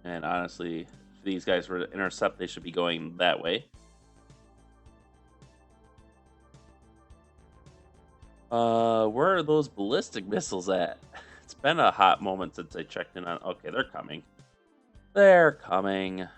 And honestly, if these guys were to intercept, they should be going that way. Where are those ballistic missiles at? It's been a hot moment since I checked in on... Okay, they're coming. They're coming.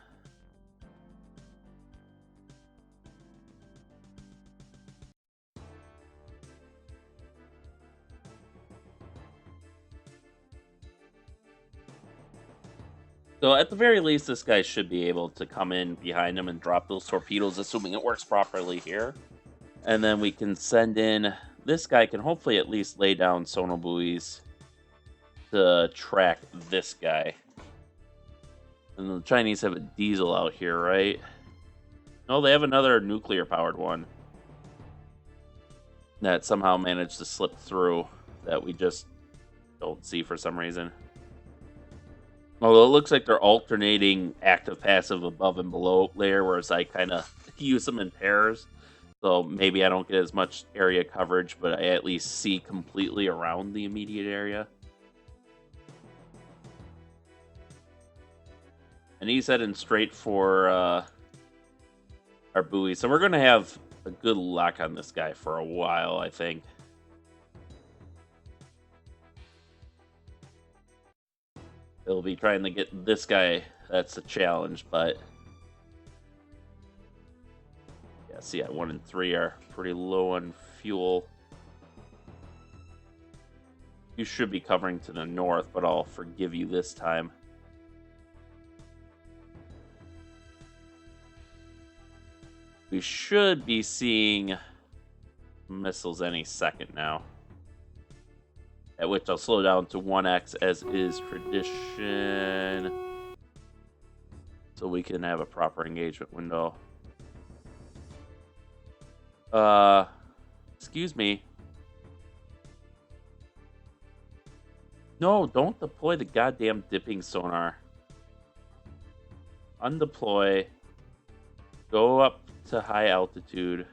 So at the very least, this guy should be able to come in behind him and drop those torpedoes, assuming it works properly here. And then we can send in, this guy can hopefully at least lay down sonobuoys to track this guy. And the Chinese have a diesel out here, right? No, they have another nuclear-powered one that somehow managed to slip through that we just don't see for some reason. Although it looks like they're alternating active-passive above and below layer, whereas I kind of use them in pairs. So maybe I don't get as much area coverage, but I at least see completely around the immediate area. And he's heading straight for our buoy. So we're going to have a good lock on this guy for a while, I think. They'll be trying to get this guy. That's a challenge, but... yeah, see, 1 and 3 are pretty low on fuel. You should be covering to the north, but I'll forgive you this time. We should be seeing missiles any second now. At which I'll slow down to 1x as is tradition. So we can have a proper engagement window. Excuse me. No, don't deploy the goddamn dipping sonar. Undeploy. Go up to high altitude.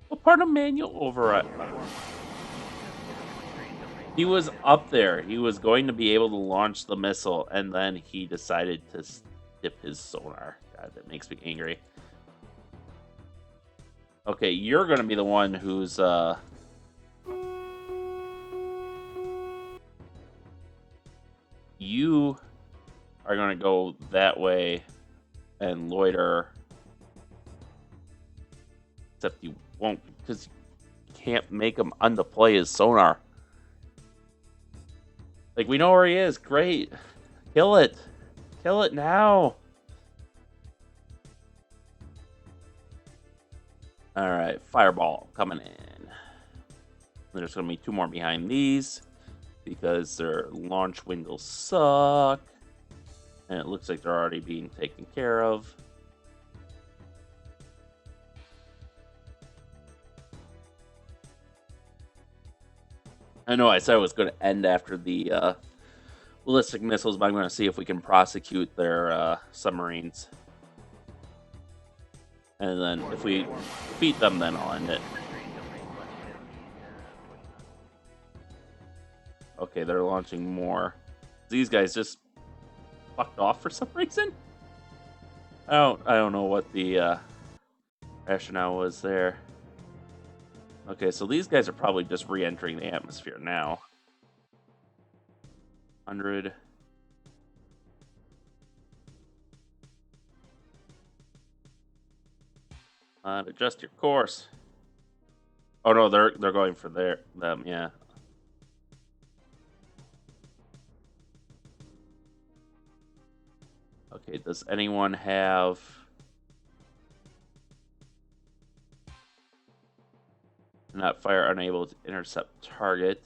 What part of manual override? He was up there. He was going to be able to launch the missile, and then he decided to dip his sonar. God, that makes me angry. Okay, you're going to be the one who's... you are going to go that way and loiter. Except you won't, because you can't make him undeploy his sonar. Like, we know where he is. Great. Kill it. Kill it now. Alright, fireball coming in. There's going to be 2 more behind these because their launch windows suck. And it looks like they're already being taken care of. I know I said it was going to end after the ballistic missiles, but I'm going to see if we can prosecute their submarines. And then if we beat them, then I'll end it. Okay, they're launching more. These guys just fucked off for some reason. I don't know what the rationale was there. Okay, so these guys are probably just re-entering the atmosphere now. 100. Adjust your course. Oh no, they're going for them, yeah. Okay, does anyone have... not fire, unable to intercept target?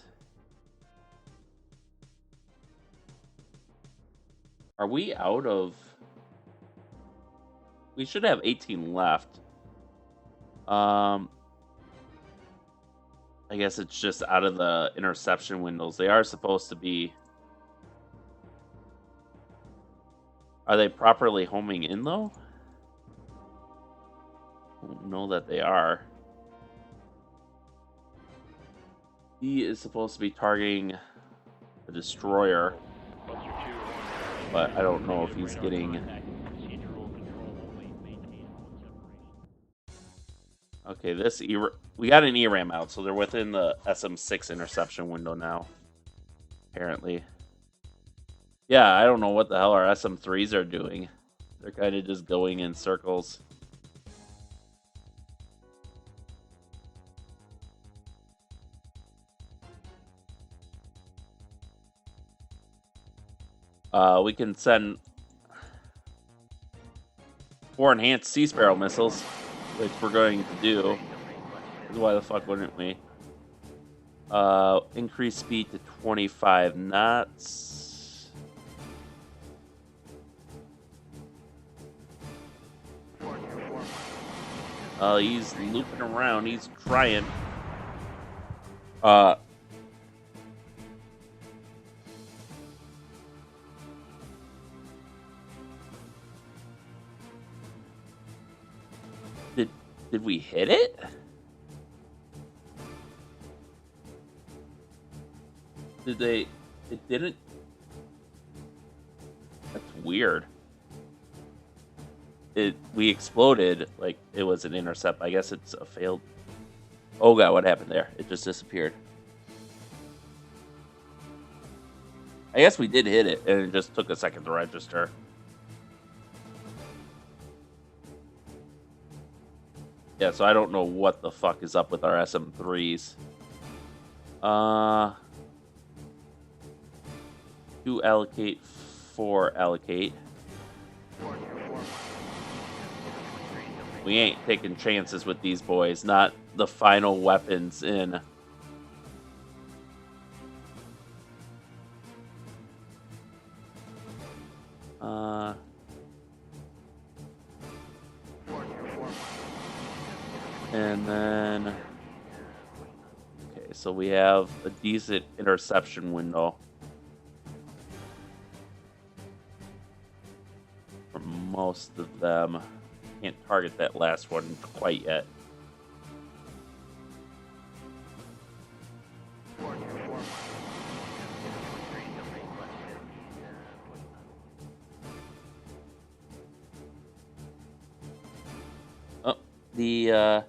Are we out of... we should have 18 left. I guess it's just out of the interception windows. They are supposed to be... are they properly homing in, though? I don't know that they are. He is supposed to be targeting the destroyer, but I don't know if he's getting... okay, this we got an ERAM out, so they're within the SM6 interception window now, apparently. Yeah, I don't know what the hell our SM3s are doing. They're kind of just going in circles. We can send 4 enhanced Sea Sparrow missiles, which we're going to do. Why the fuck wouldn't we? Increase speed to 25 knots. He's looping around. He's trying. Did we hit it? Did they? It didn't. That's weird. We exploded like it was an intercept. I guess it's a failed. Oh god, what happened there? It just disappeared. I guess we did hit it, and it just took a second to register. Yeah, so I don't know what the fuck is up with our SM3s. 2 allocate, 4 allocate. We ain't taking chances with these boys. Not the final weapons in. And then, okay, so we have a decent interception window for most of them. Can't target that last one quite yet. Oh, the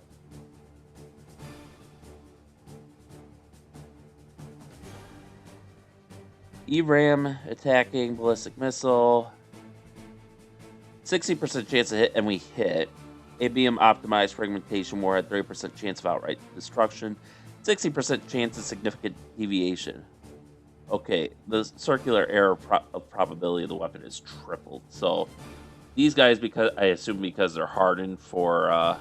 ERAM attacking ballistic missile. 60% chance to hit, and we hit. ABM optimized fragmentation warhead, 30% chance of outright destruction, 60% chance of significant deviation. Okay, the circular error of probability of the weapon is tripled. So these guys, because I assume because they're hardened for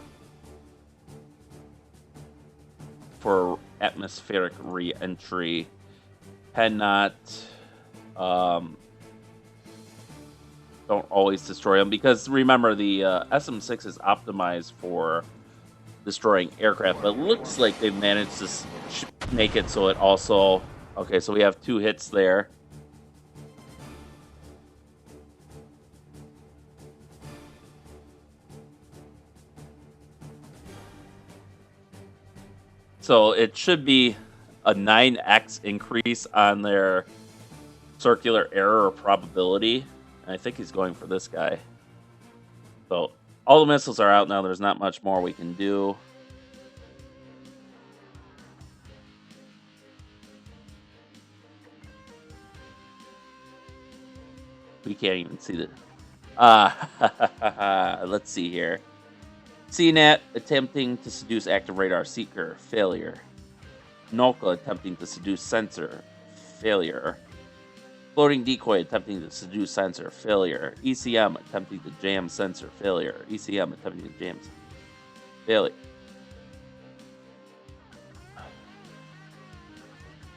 atmospheric re-entry, cannot don't always destroy them, because remember the SM6 is optimized for destroying aircraft, but it looks like they've managed to make it so it also. Okay, so we have 2 hits there. So it should be a 9x increase on their circular error or probability. And I think he's going for this guy. So all the missiles are out now. There's not much more we can do. We can't even see the. Let's see here. CNAT attempting to seduce active radar seeker, failure. Nolka attempting to seduce sensor, failure. Floating decoy attempting to seduce sensor, failure. ECM attempting to jam sensor, failure. ECM attempting to jam, failure.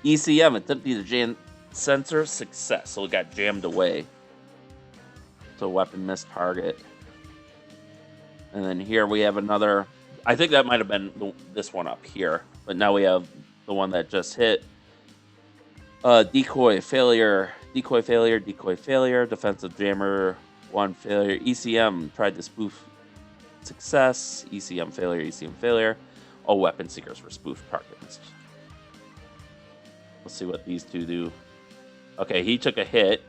ECM attempting to jam sensor, success. So it got jammed away. So weapon missed target. And then here we have another. I think that might have been this one up here. But now we have the one that just hit. Decoy failure, decoy failure, decoy failure. Defensive jammer 1 failure. ECM tried to spoof, success. ECM failure, ECM failure. All weapon seekers were spoofed targets. Let's see what these 2 do. Okay, he took a hit.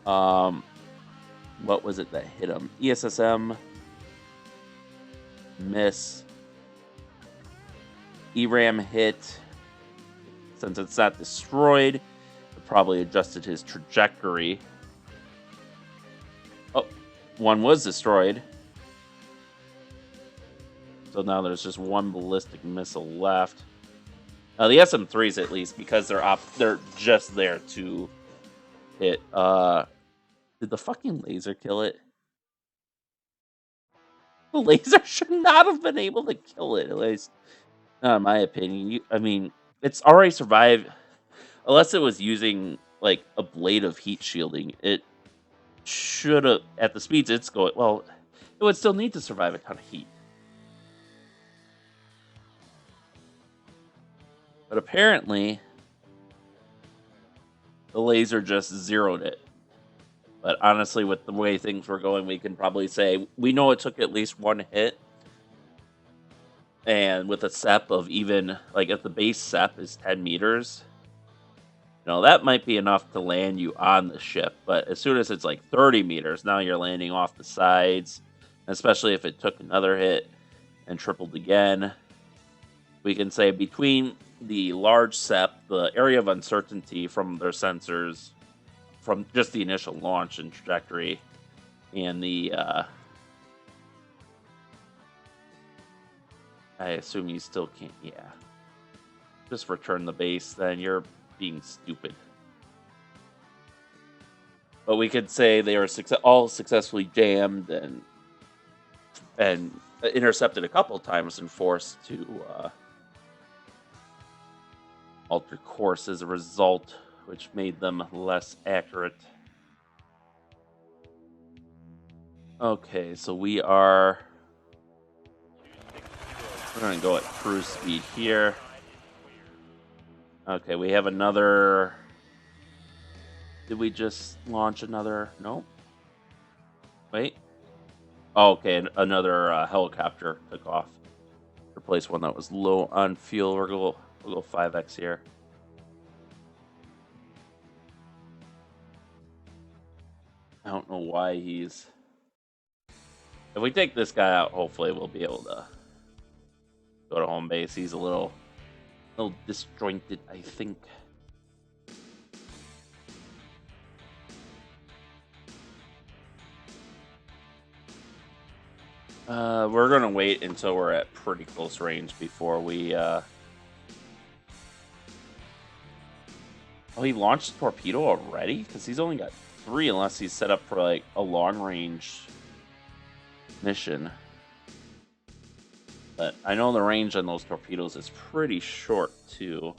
What was it that hit him? ESSM. Miss. ERAM hit. Since it's not destroyed, it probably adjusted his trajectory. Oh, one was destroyed. So now there's just 1 ballistic missile left. The SM3s, at least, because they're just there to hit. Did the fucking laser kill it? The laser should not have been able to kill it, at least not in my opinion. I mean, it's already survived. Unless it was using like a blade of heat shielding, it should have, at the speeds it's going, well, it would still need to survive a ton of heat. But apparently, the laser just zeroed it. But honestly, with the way things were going, we can probably say we know it took at least one hit. And with a SEP of even, like, if the base SEP is 10 meters, that might be enough to land you on the ship. But as soon as it's like 30 meters, now you're landing off the sides. Especially if it took another hit and tripled again. We can say between the large SEP, the area of uncertainty from their sensors, from just the initial launch and trajectory, and the I assume you still can't. Yeah, just return the base. Then you're being stupid. But we could say they are all successfully jammed and intercepted a couple times and forced to alter course as a result, which made them less accurate. Okay, so we're going to go at cruise speed here. Okay, we have another. Did we just launch another? Nope. Wait. Oh, okay, another helicopter took off. Replace one that was low on fuel. We'll go 5x here. I don't know why he's. If we take this guy out, hopefully we'll be able to go to home base. He's a little disjointed, I think. We're gonna wait until we're at pretty close range before we. Oh, he launched torpedo already? Because he's only got 3, unless he's set up for like a long range mission. But I know the range on those torpedoes is pretty short too.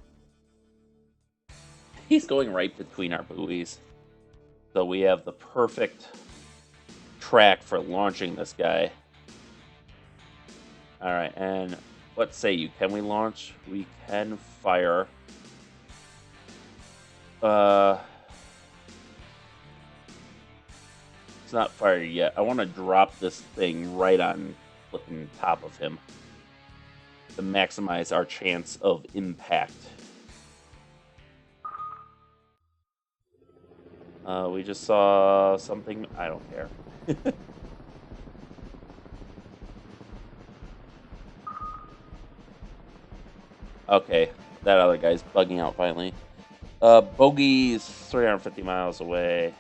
He's going right between our buoys, so we have the perfect track for launching this guy. All right, and what say you? Can we launch? We can fire. It's not fired yet. I want to drop this thing right on flipping top of him to maximize our chance of impact. We just saw something. I don't care. Okay, that other guy's bugging out finally. Bogey's 350 miles away.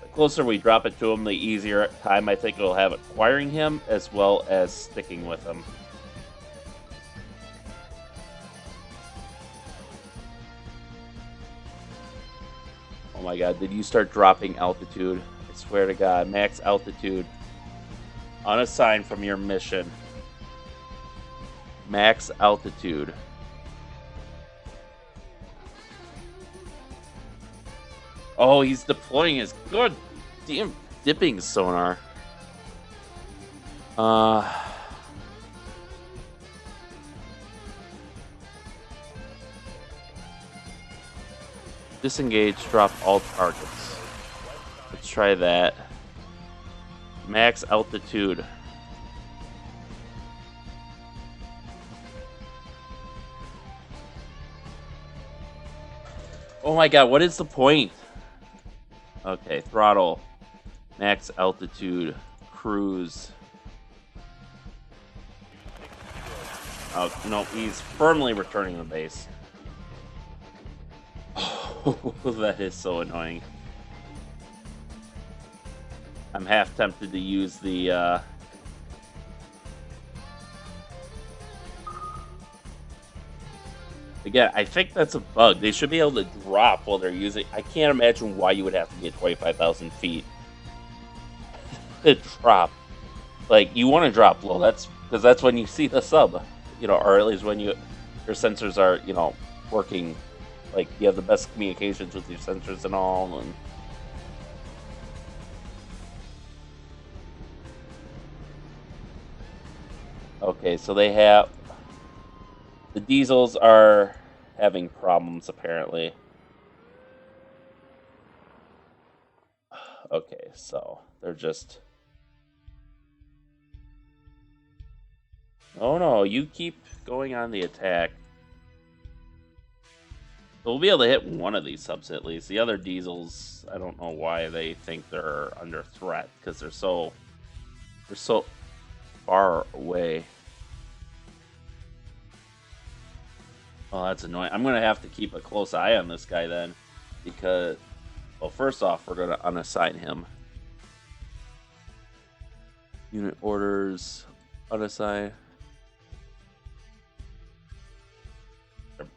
The closer we drop it to him, the easier time I think it'll have acquiring him as well as sticking with him. Oh my god, did you start dropping altitude? I swear to god, max altitude. Unassigned from your mission. Max altitude. Oh, he's deploying his good damn dipping sonar. Disengage, drop all targets. Let's try that. Max altitude. Oh my god, what is the point? Okay, throttle. Max altitude. Cruise. Oh, no, he's firmly returning the base. Oh, that is so annoying. I'm half tempted to use the again, I think that's a bug. They should be able to drop while they're using. I can't imagine why you would have to get 25,000 feet to drop. Like, you want to drop low. That's because that's when you see the sub, or at least when your sensors are, working. Like, you have the best communications with your sensors and all. And okay, so they have the diesels are having problems apparently. Okay, so they're just. Oh no, you keep going on the attack. We'll be able to hit one of these subs at least. The other diesels, I don't know why they think they're under threat because they're so far away. Oh, that's annoying. I'm gonna have to keep a close eye on this guy then, because, well, first off, we're gonna unassign him. Unit orders, unassign.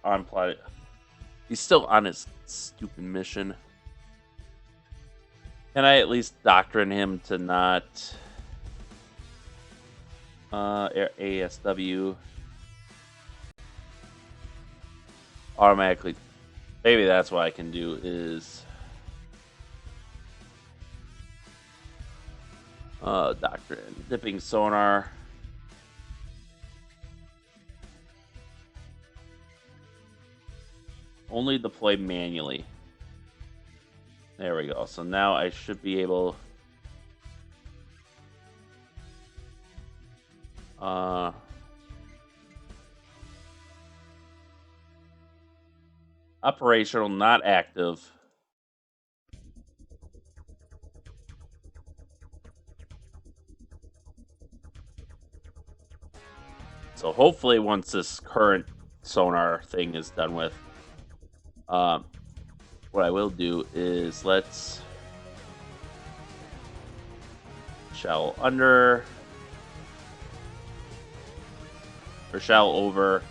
On planet. He's still on his stupid mission. Can I at least doctrine him to not ASW automatically? Maybe that's what I can do is doctrine dipping sonar. Only deploy manually. There we go. So now I should be able. Operational, not active. So hopefully once this current sonar thing is done with, what I will do is let's shell under or shell over.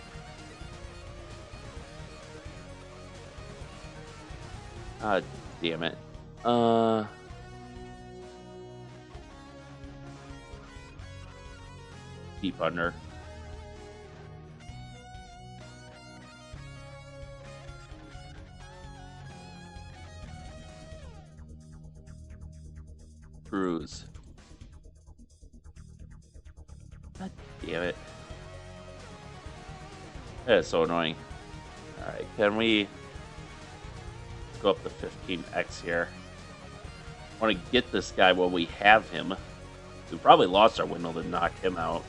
Ah, damn it. Deep under. Cruise. God damn it. That is so annoying. Alright, can we go up to 15x here? I want to get this guy while we have him. We probably lost our window to knock him out.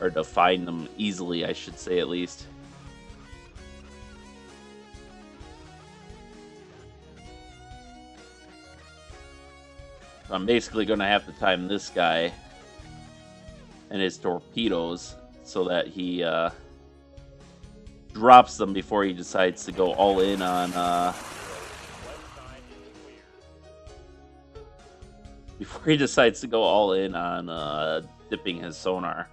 Or to find them easily, I should say, at least. So I'm basically going to have to time this guy and his torpedoes so that he drops them before he decides to go all in on dipping his sonar.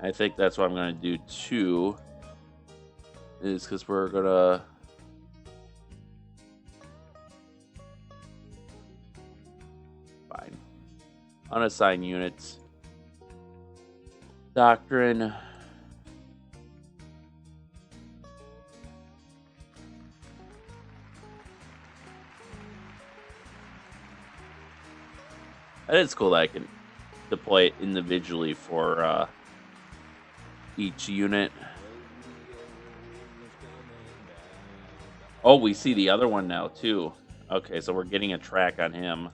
I think that's what I'm going to do too, is because we're going to fine. Unassign units. Doctrine. That is cool that I can deploy it individually for each unit. Oh, we see the other one now too. Okay, so we're getting a track on him.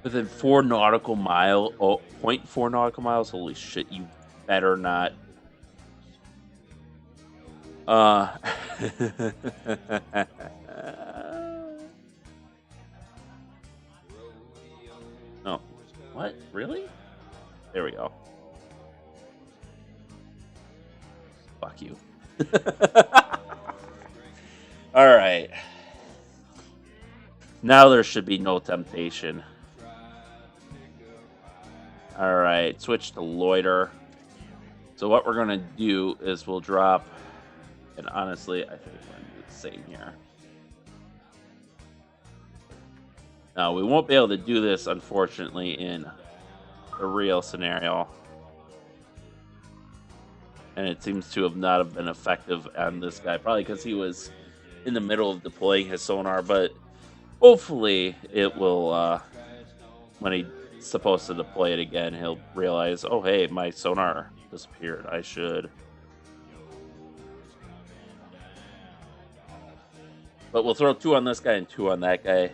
Within 4 nautical mile, 0.4 nautical miles. Holy shit! You better not. Oh, what? Really? There we go. All right. Now there should be no temptation. All right, switch to loiter. So what we're gonna do is we'll drop, and honestly, I think we're gonna do the same here. Now we won't be able to do this, unfortunately, in a real scenario, and it seems to have not have been effective on this guy, probably because he was in the middle of deploying his sonar. But hopefully, it will. When he's supposed to deploy it again, he'll realize, oh hey, my sonar disappeared. I should. But we'll throw 2 on this guy and 2 on that guy.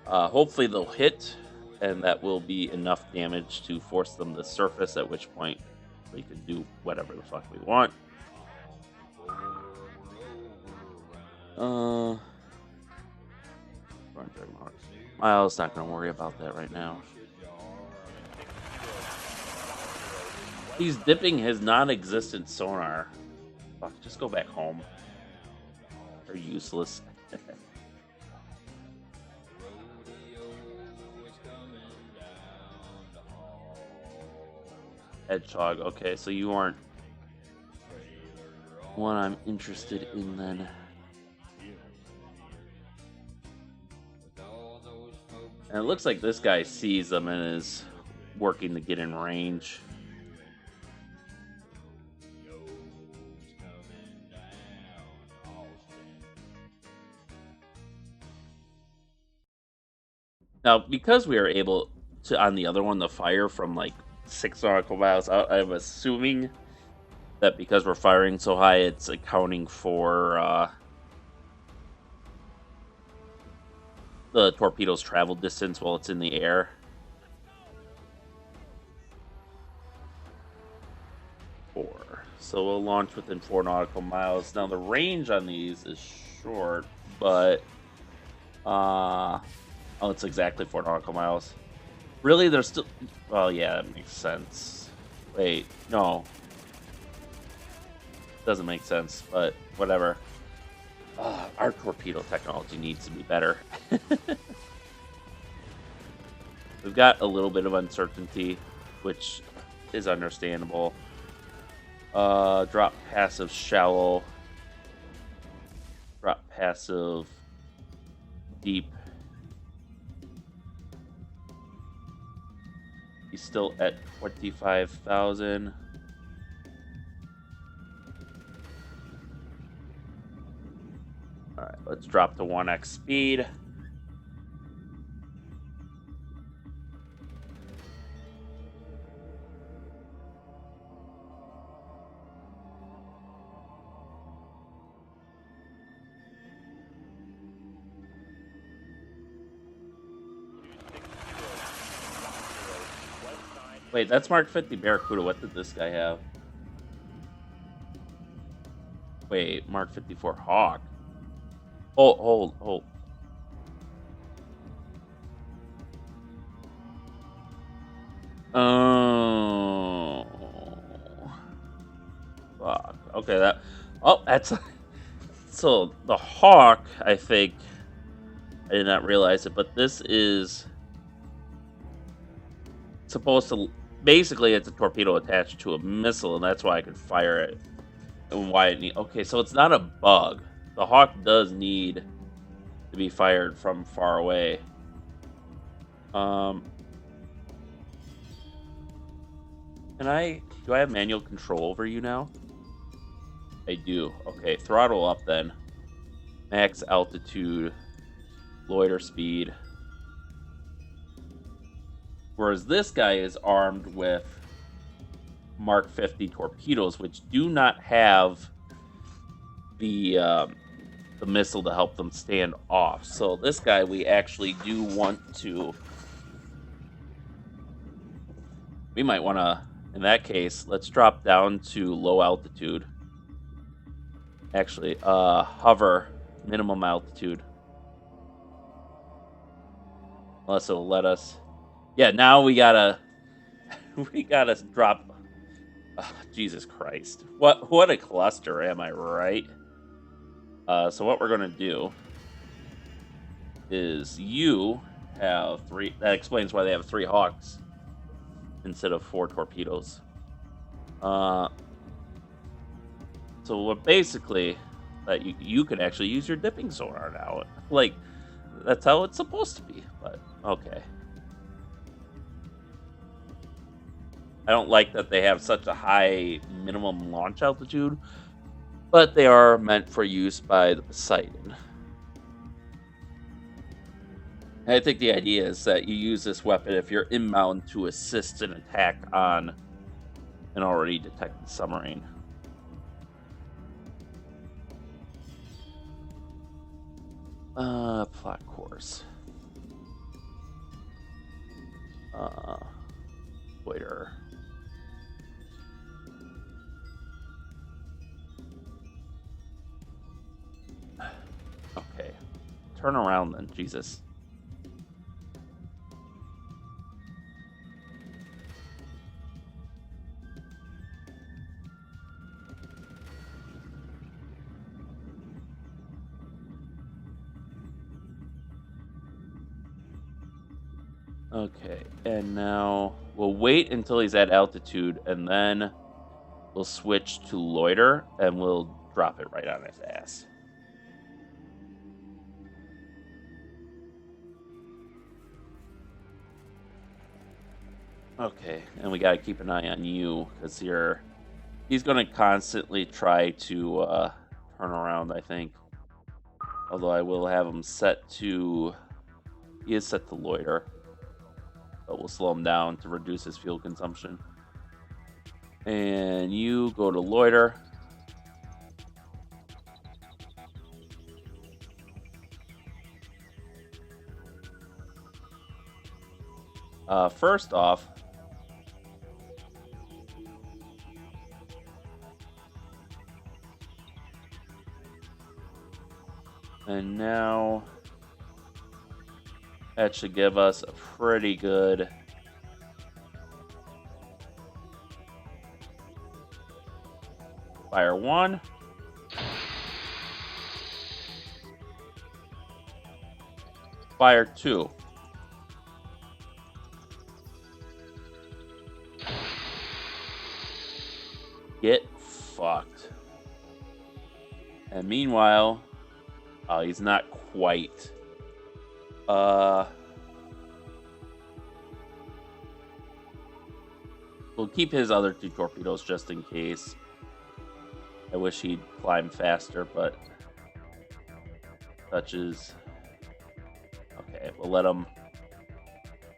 Hopefully they'll hit, and that will be enough damage to force them to surface, at which point we can do whatever the fuck we want. Miles not going to worry about that right now. He's dipping his non-existent sonar. Fuck, just go back home. They're useless. Hedgehog. Okay, so you aren't one I'm interested in then. And it looks like this guy sees them and is working to get in range. Now, because we are able to, on the other one, to fire from like 6 nautical miles out, I'm assuming that because we're firing so high, it's accounting for the torpedo's travel distance while it's in the air. 4. So we'll launch within 4 nautical miles. Now the range on these is short, but oh, it's exactly 4 nautical miles. Really, there's still. Well, yeah, that makes sense. Wait, no, doesn't make sense, but whatever. Our torpedo technology needs to be better. We've got a little bit of uncertainty, which is understandable. Drop passive shallow. Drop passive deep. He's still at 25,000. Alright, let's drop to 1x speed. Wait, that's Mark 50 Barracuda. What did this guy have? Wait, Mark 54 Hawk. Hold. Oh. Fuck. Okay, that. Oh, that's. So, the Hawk, I think. I did not realize it, but this is supposed to. Basically, it's a torpedo attached to a missile, and that's why I could fire it. And why it need. Okay, so it's not a bug. The Hawk does need to be fired from far away. Do I have manual control over you now? I do. Okay, throttle up then. Max altitude, loiter speed. Whereas this guy is armed with Mark 50 torpedoes, which do not have the missile to help them stand off. So this guy, we actually do want to. We might want to, in that case, let's drop down to low altitude. Actually, hover minimum altitude. Unless it'll let us. Yeah, now we gotta drop Jesus Christ. What a cluster, am I right? So what we're going to do is you have 3. That explains why they have 3 hawks instead of 4 torpedoes. So what basically that you can actually use your dipping sonar now. Like that's how it's supposed to be. But okay. I don't like that they have such a high minimum launch altitude, but they are meant for use by the Poseidon. And I think the idea is that you use this weapon if you're inbound to assist an attack on an already detected submarine. Plot course. Loiter. Okay. Turn around then, Jesus. Okay, and now we'll wait until he's at altitude, and then we'll switch to loiter, and we'll drop it right on his ass. Okay, and we gotta keep an eye on you, because he's gonna constantly try to turn around, I think. Although I will have him set to... He is set to loiter. But we'll slow him down to reduce his fuel consumption. And you go to loiter. First off, and now that should give us a pretty good fire 1. Fire 2. Get fucked. And meanwhile, he's not quite. We'll keep his other 2 torpedoes just in case. I wish he'd climb faster, but touches. Okay, we'll let him.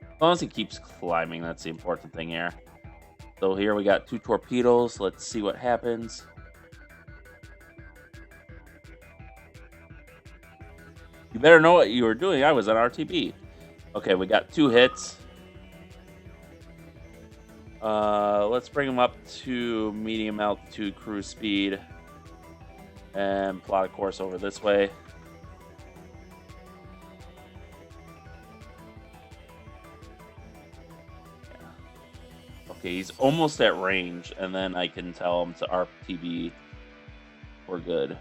As long as he keeps climbing, that's the important thing here. So here we got 2 torpedoes. Let's see what happens. You better know what you were doing. I was on RTB. Okay, we got 2 hits. Let's bring them up to medium altitude cruise speed and plot a course over this way. Okay, he's almost at range, and then I can tell him to RTB. We're good.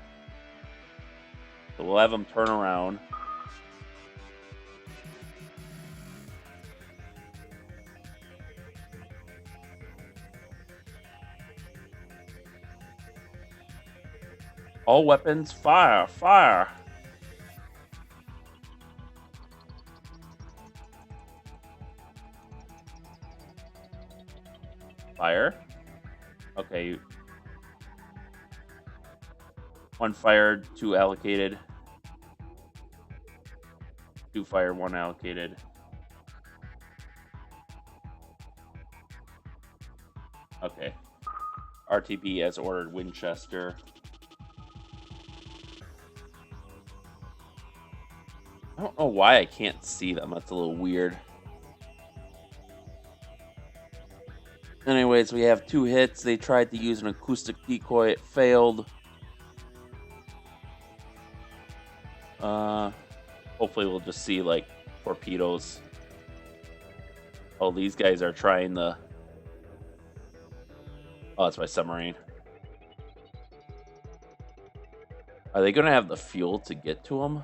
So we'll have him turn around. All weapons, fire, fire. Fire. Okay. 1 fired, 2 allocated. 2 fired, 1 allocated. Okay. RTB as ordered, Winchester. I don't know why I can't see them. That's a little weird. Anyways, we have 2 hits. They tried to use an acoustic decoy. It failed. Hopefully we'll just see, like, torpedoes. Oh, these guys are trying the... Oh, it's my submarine. Are they going to have the fuel to get to them?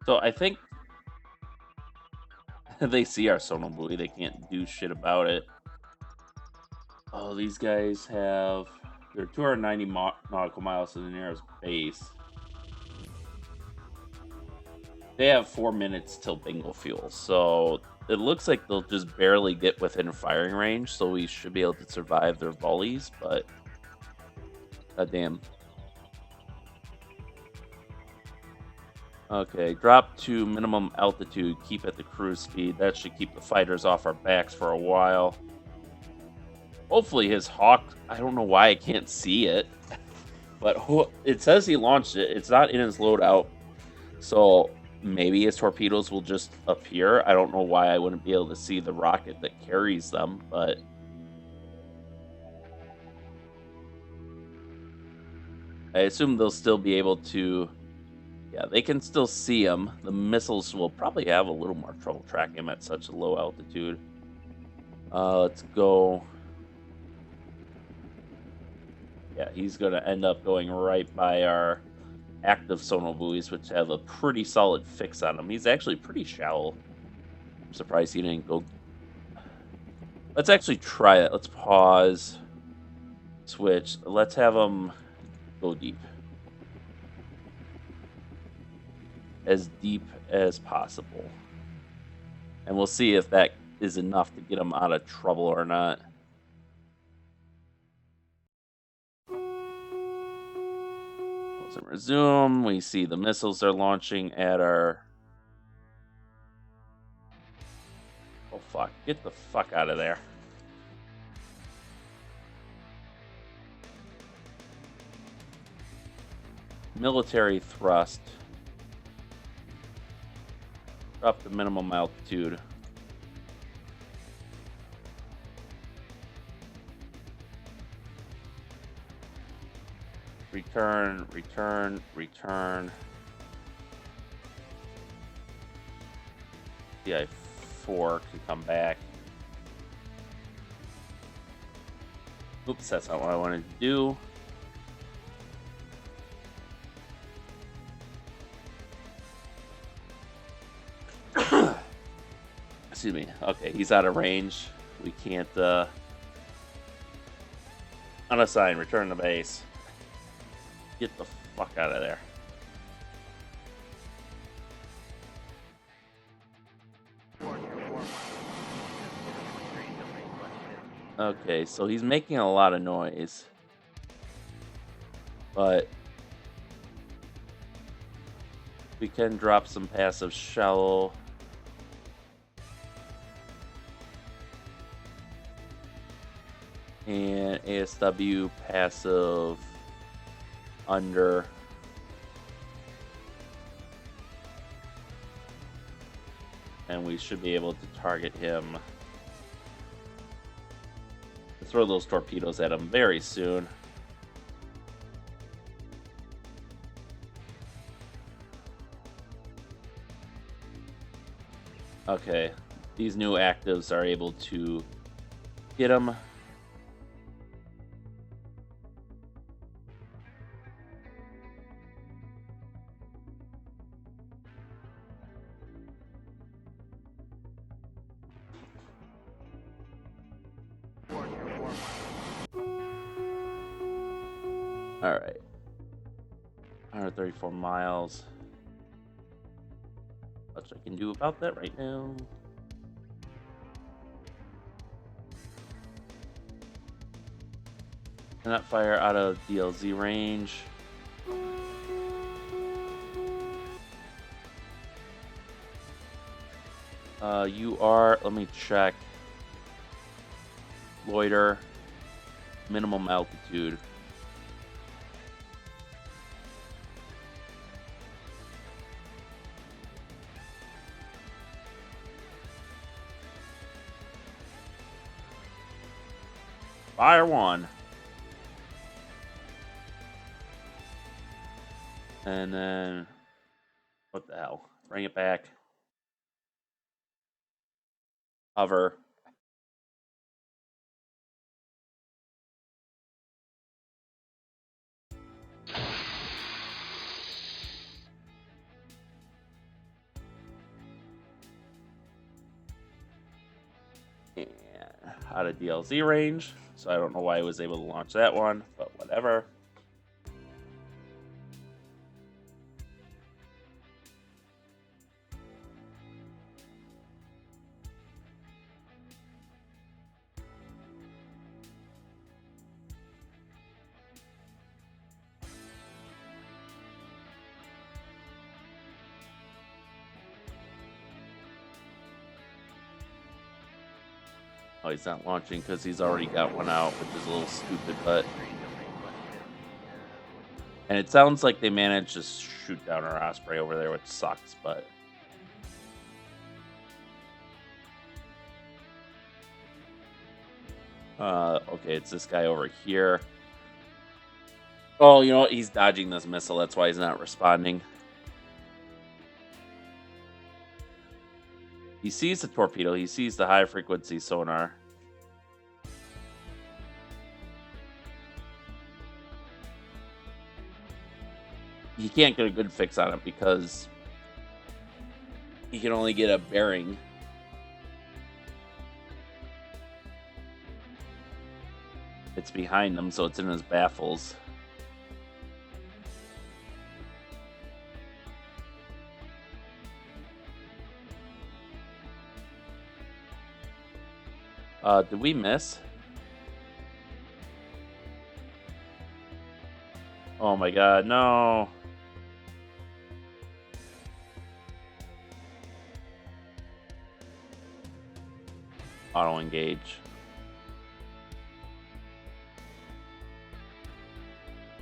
So I think they see our sonar buoy. They can't do shit about it. Oh, these guys have... They're 290 nautical miles to the nearest base. They have 4 minutes till bingo fuel, so it looks like they'll just barely get within firing range, so we should be able to survive their volleys, but... Goddamn. Okay, drop to minimum altitude, keep at the cruise speed. That should keep the fighters off our backs for a while. Hopefully his Hawk, I don't know why I can't see it, but it says he launched it. It's not in his loadout, so maybe his torpedoes will just appear. I don't know why I wouldn't be able to see the rocket that carries them, but... I assume they'll still be able to... Yeah, they can still see him. The missiles will probably have a little more trouble tracking him at such a low altitude. Let's go... Yeah, he's going to end up going right by our active sonar buoys, which have a pretty solid fix on him. He's actually pretty shallow. I'm surprised he didn't go... Let's actually try it. Let's pause. Switch. Let's have him go deep. As deep as possible. And we'll see if that is enough to get him out of trouble or not. Close and resume. We see the missiles are launching at our... Oh, fuck. Get the fuck out of there. Military thrust. Drop to minimum altitude. Return, return, return. CI4 can come back. Oops, that's not what I wanted to do. Excuse me. Okay, he's out of range. We can't, unassign, return to base. Get the fuck out of there. Okay, so he's making a lot of noise. But we can drop some passive shallow. And ASW passive under. And we should be able to target him. Throw those torpedoes at him very soon. Okay, these new actives are able to get him. All right, 134 miles. Much I can do about that right now. Cannot fire out of DLZ range. You are, let me check. Loiter, minimum altitude. Fire one. And then, what the hell? Bring it back. Hover. And out of DLZ range, so I don't know why I was able to launch that one, but whatever. Oh, he's not launching because he's already got one out, which is a little stupid, but... And it sounds like they managed to shoot down our Osprey over there, which sucks, but... Okay, it's this guy over here. Oh, you know what? He's dodging this missile. That's why he's not responding. He sees the torpedo. He sees the high-frequency sonar. He can't get a good fix on it because he can only get a bearing. It's behind him, so it's in his baffles. Did we miss? Oh my god, no. Auto engage.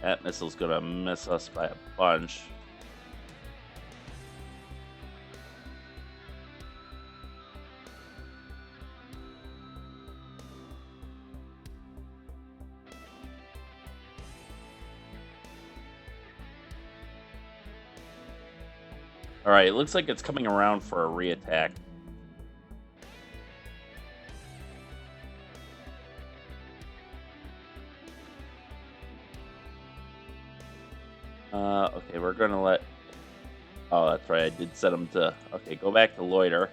That missile's gonna miss us by a bunch. Alright, it looks like it's coming around for a re-attack. Okay, we're gonna let... Oh, that's right, I did set him to... Okay, go back to loiter.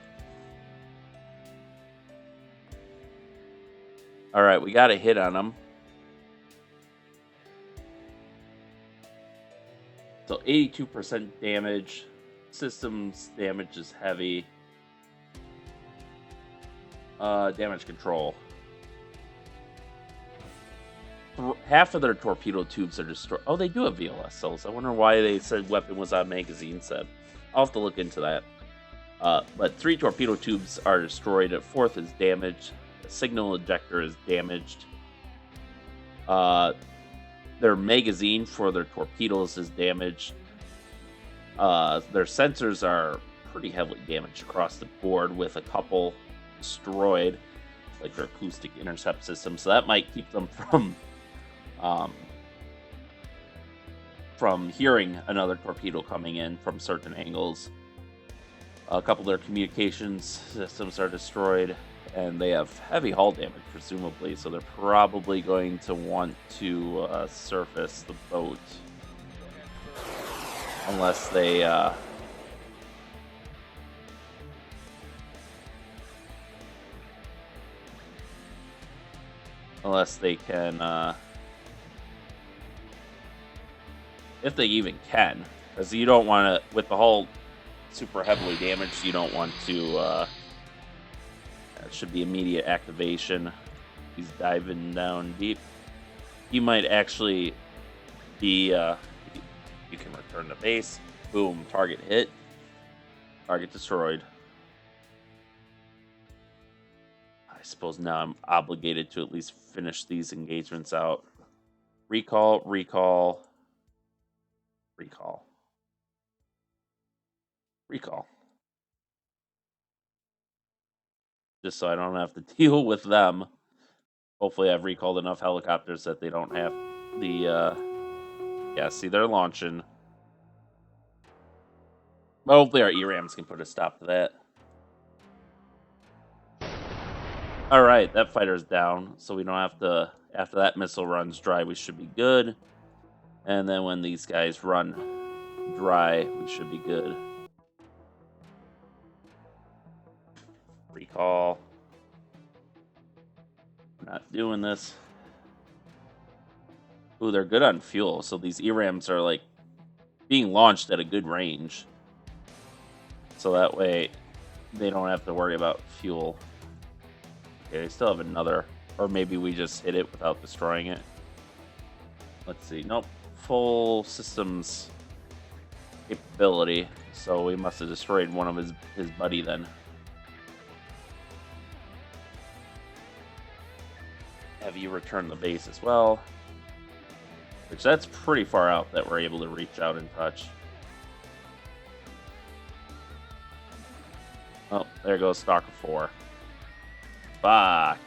Alright, we got a hit on him. So 82% damage. Systems damage is heavy. Damage control. Half of their torpedo tubes are destroyed. Oh, they do have VLS cells. I wonder why they said weapon was on magazine set. I'll have to look into that. But 3 torpedo tubes are destroyed. A 4th is damaged. The signal ejector is damaged. Their magazine for their torpedoes is damaged. Their sensors are pretty heavily damaged across the board, with a couple destroyed, like their acoustic intercept system. So that might keep them from hearing another torpedo coming in from certain angles. A couple of their communications systems are destroyed, and they have heavy hull damage, presumably, so they're probably going to want to surface the boat. Unless they... unless they can... if they even can. Because you don't want to... With the hull super heavily damaged, you don't want to... that should be immediate activation. He's diving down deep. He might actually be... you can return to base. Boom. Target hit. Target destroyed. I suppose now I'm obligated to at least finish these engagements out. Recall, recall, recall, recall. Just so I don't have to deal with them. Hopefully I've recalled enough helicopters that they don't have the... Yeah, see, they're launching. Well, hopefully our ERAMs can put a stop to that. All right, that fighter's down, so we don't have to. After that missile runs dry, we should be good. And then when these guys run dry, we should be good. Recall. We're not doing this. Ooh, they're good on fuel, so these ERAMs are like being launched at a good range. So that way they don't have to worry about fuel. Okay, they still have another. Or maybe we just hit it without destroying it. Let's see. Nope. Full systems capability. So we must have destroyed one of his buddy then. Have you return the base as well? Which that's pretty far out that we're able to reach out and touch. Oh, there goes stock of 4. Fuck.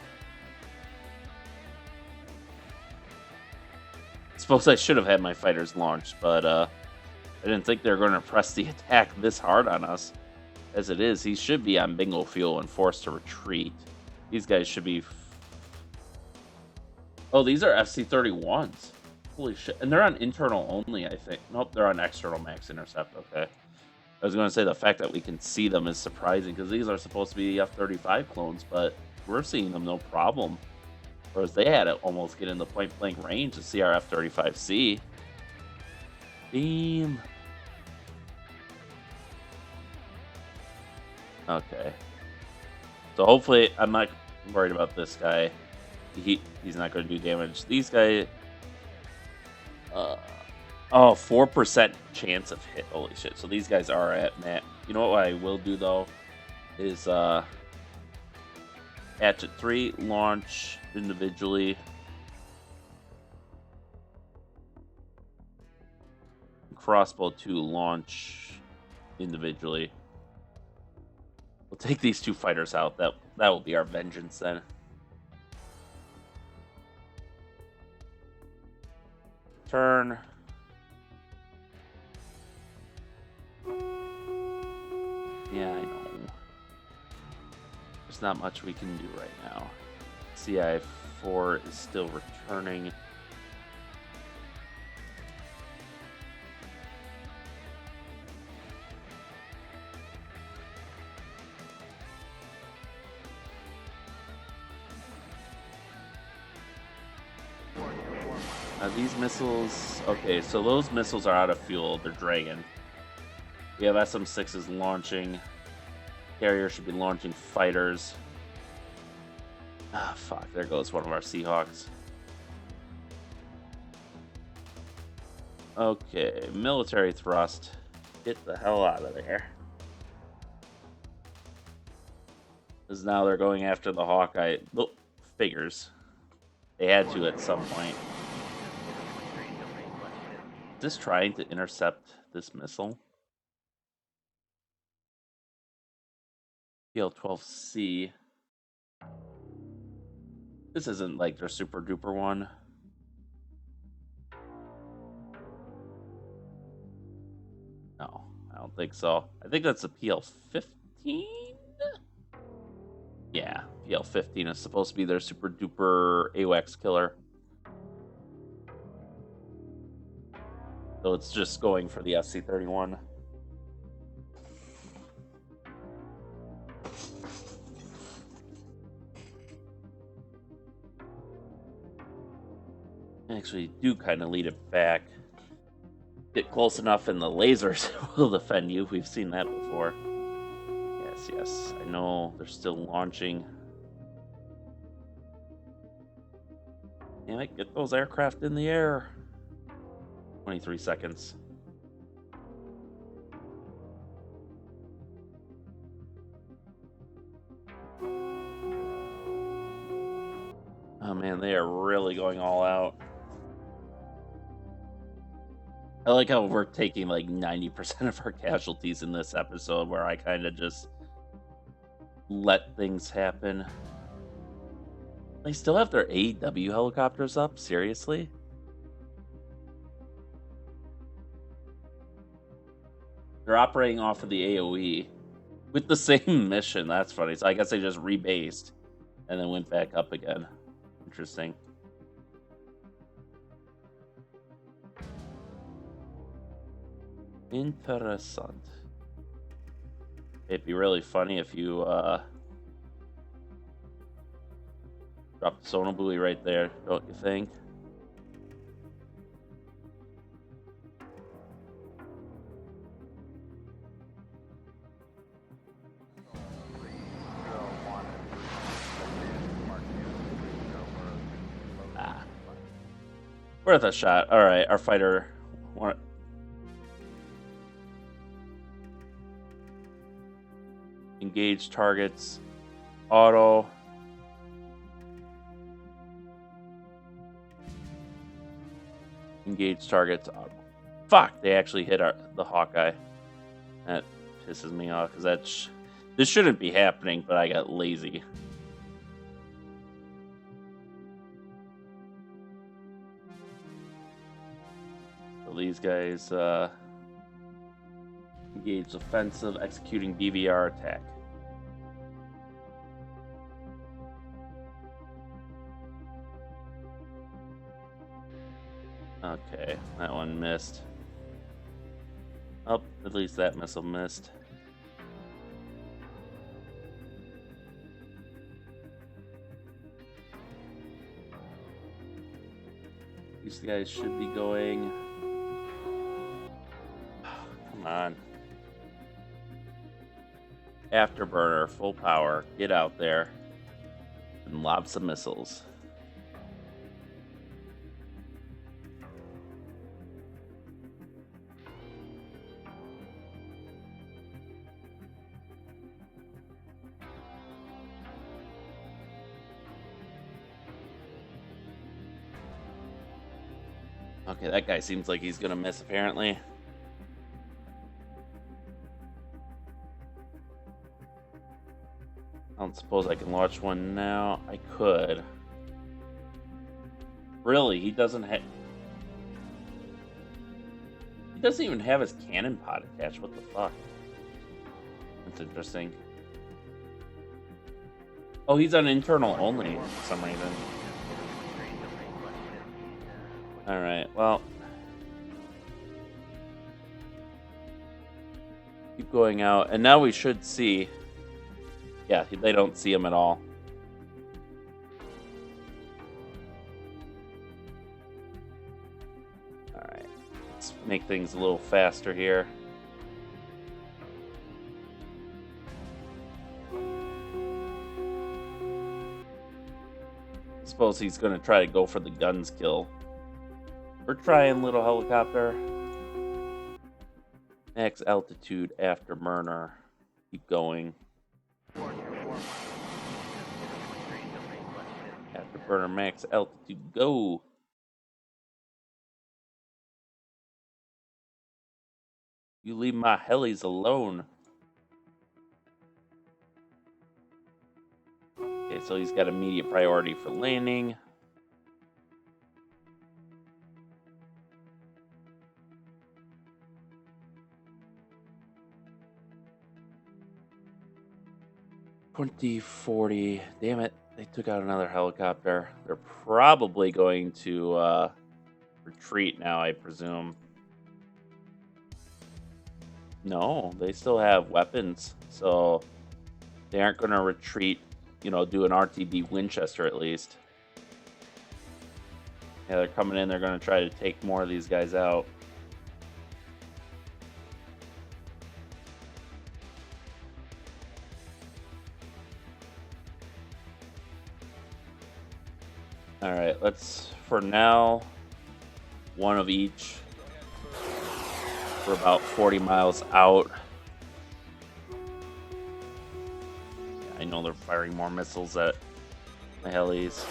Suppose I should have had my fighters launched, but I didn't think they were going to press the attack this hard on us. As it is, he should be on bingo fuel and forced to retreat. These guys should be... Oh, these are FC-31s. Holy shit. And they're on internal only, I think. Nope, they're on external max intercept. Okay. I was going to say the fact that we can see them is surprising because these are supposed to be F-35 clones, but we're seeing them no problem. Whereas they had to almost get in the point-blank range to see our F-35C. Beam. Okay. So hopefully, I'm not worried about this guy. He's not going to do damage. These guys... oh, 4% chance of hit. Holy shit. So these guys are at mat. You know what I will do, though? Is, Hatchet 3, launch individually. Crossbow 2, launch individually. We'll take these 2 fighters out. That will be our vengeance then. Turn. Yeah, I know. There's not much we can do right now. CI4 is still returning. These missiles... Okay, so those missiles are out of fuel. They're dragging. We have SM-6s launching. Carrier should be launching fighters. Ah, fuck. There goes one of our Seahawks. Okay, military thrust. Get the hell out of there. Because now they're going after the Hawkeye. Oh, figures. They had to at some point. Just trying to intercept this missile. PL-12C. This isn't like their super duper one. No, I don't think so. I think that's a PL-15? Yeah, PL-15 is supposed to be their super duper AWACS killer. So it's just going for the FC-31. Actually, do kind of lead it back. Get close enough and the lasers will defend you. We've seen that before. Yes. I know they're still launching. Damn it, get those aircraft in the air. 23 seconds. Oh man, they are really going all out. I like how we're taking like 90% of our casualties in this episode where I kind of just let things happen. They still have their AEW helicopters up? Seriously? They're operating off of the AoE with the same mission. That's funny. So I guess they just rebased and then went back up again. Interesting. Interessant. It'd be really funny if you dropped the sonar buoy right there, don't you think? Worth a shot. All right, our fighter. Engage targets. Auto. Engage targets. Auto. Fuck! They actually hit the Hawkeye. That pisses me off because this shouldn't be happening, but I got lazy. These guys engage offensive, executing BVR attack. Okay, that one missed. Oh, at least that missile missed. These guys should be going. Come on. Afterburner, full power. Get out there and lob some missiles. Okay, that guy seems like he's gonna miss apparently. I don't suppose I can launch one now. I could. Really, he doesn't have. He doesn't even have his cannon pod attached. What the fuck? That's interesting. Oh, he's on internal only for some reason. Alright, well. Keep going out. And now we should see. Yeah, they don't see him at all. Alright. Let's make things a little faster here. I suppose he's going to try to go for the guns kill. We're trying, little helicopter. Max altitude after Murner. Keep going. Afterburner max altitude, go. You leave my helis alone. Okay, so he's got immediate priority for landing. $2040. Damn it. They took out another helicopter. They're probably going to retreat now, I presume. No, they still have weapons. So they aren't going to retreat, do an RTB Winchester at least. Yeah, they're coming in. They're going to try to take more of these guys out. Alright, let's, for now, one of each. We're about 40 miles out. Yeah, I know they're firing more missiles at the helis.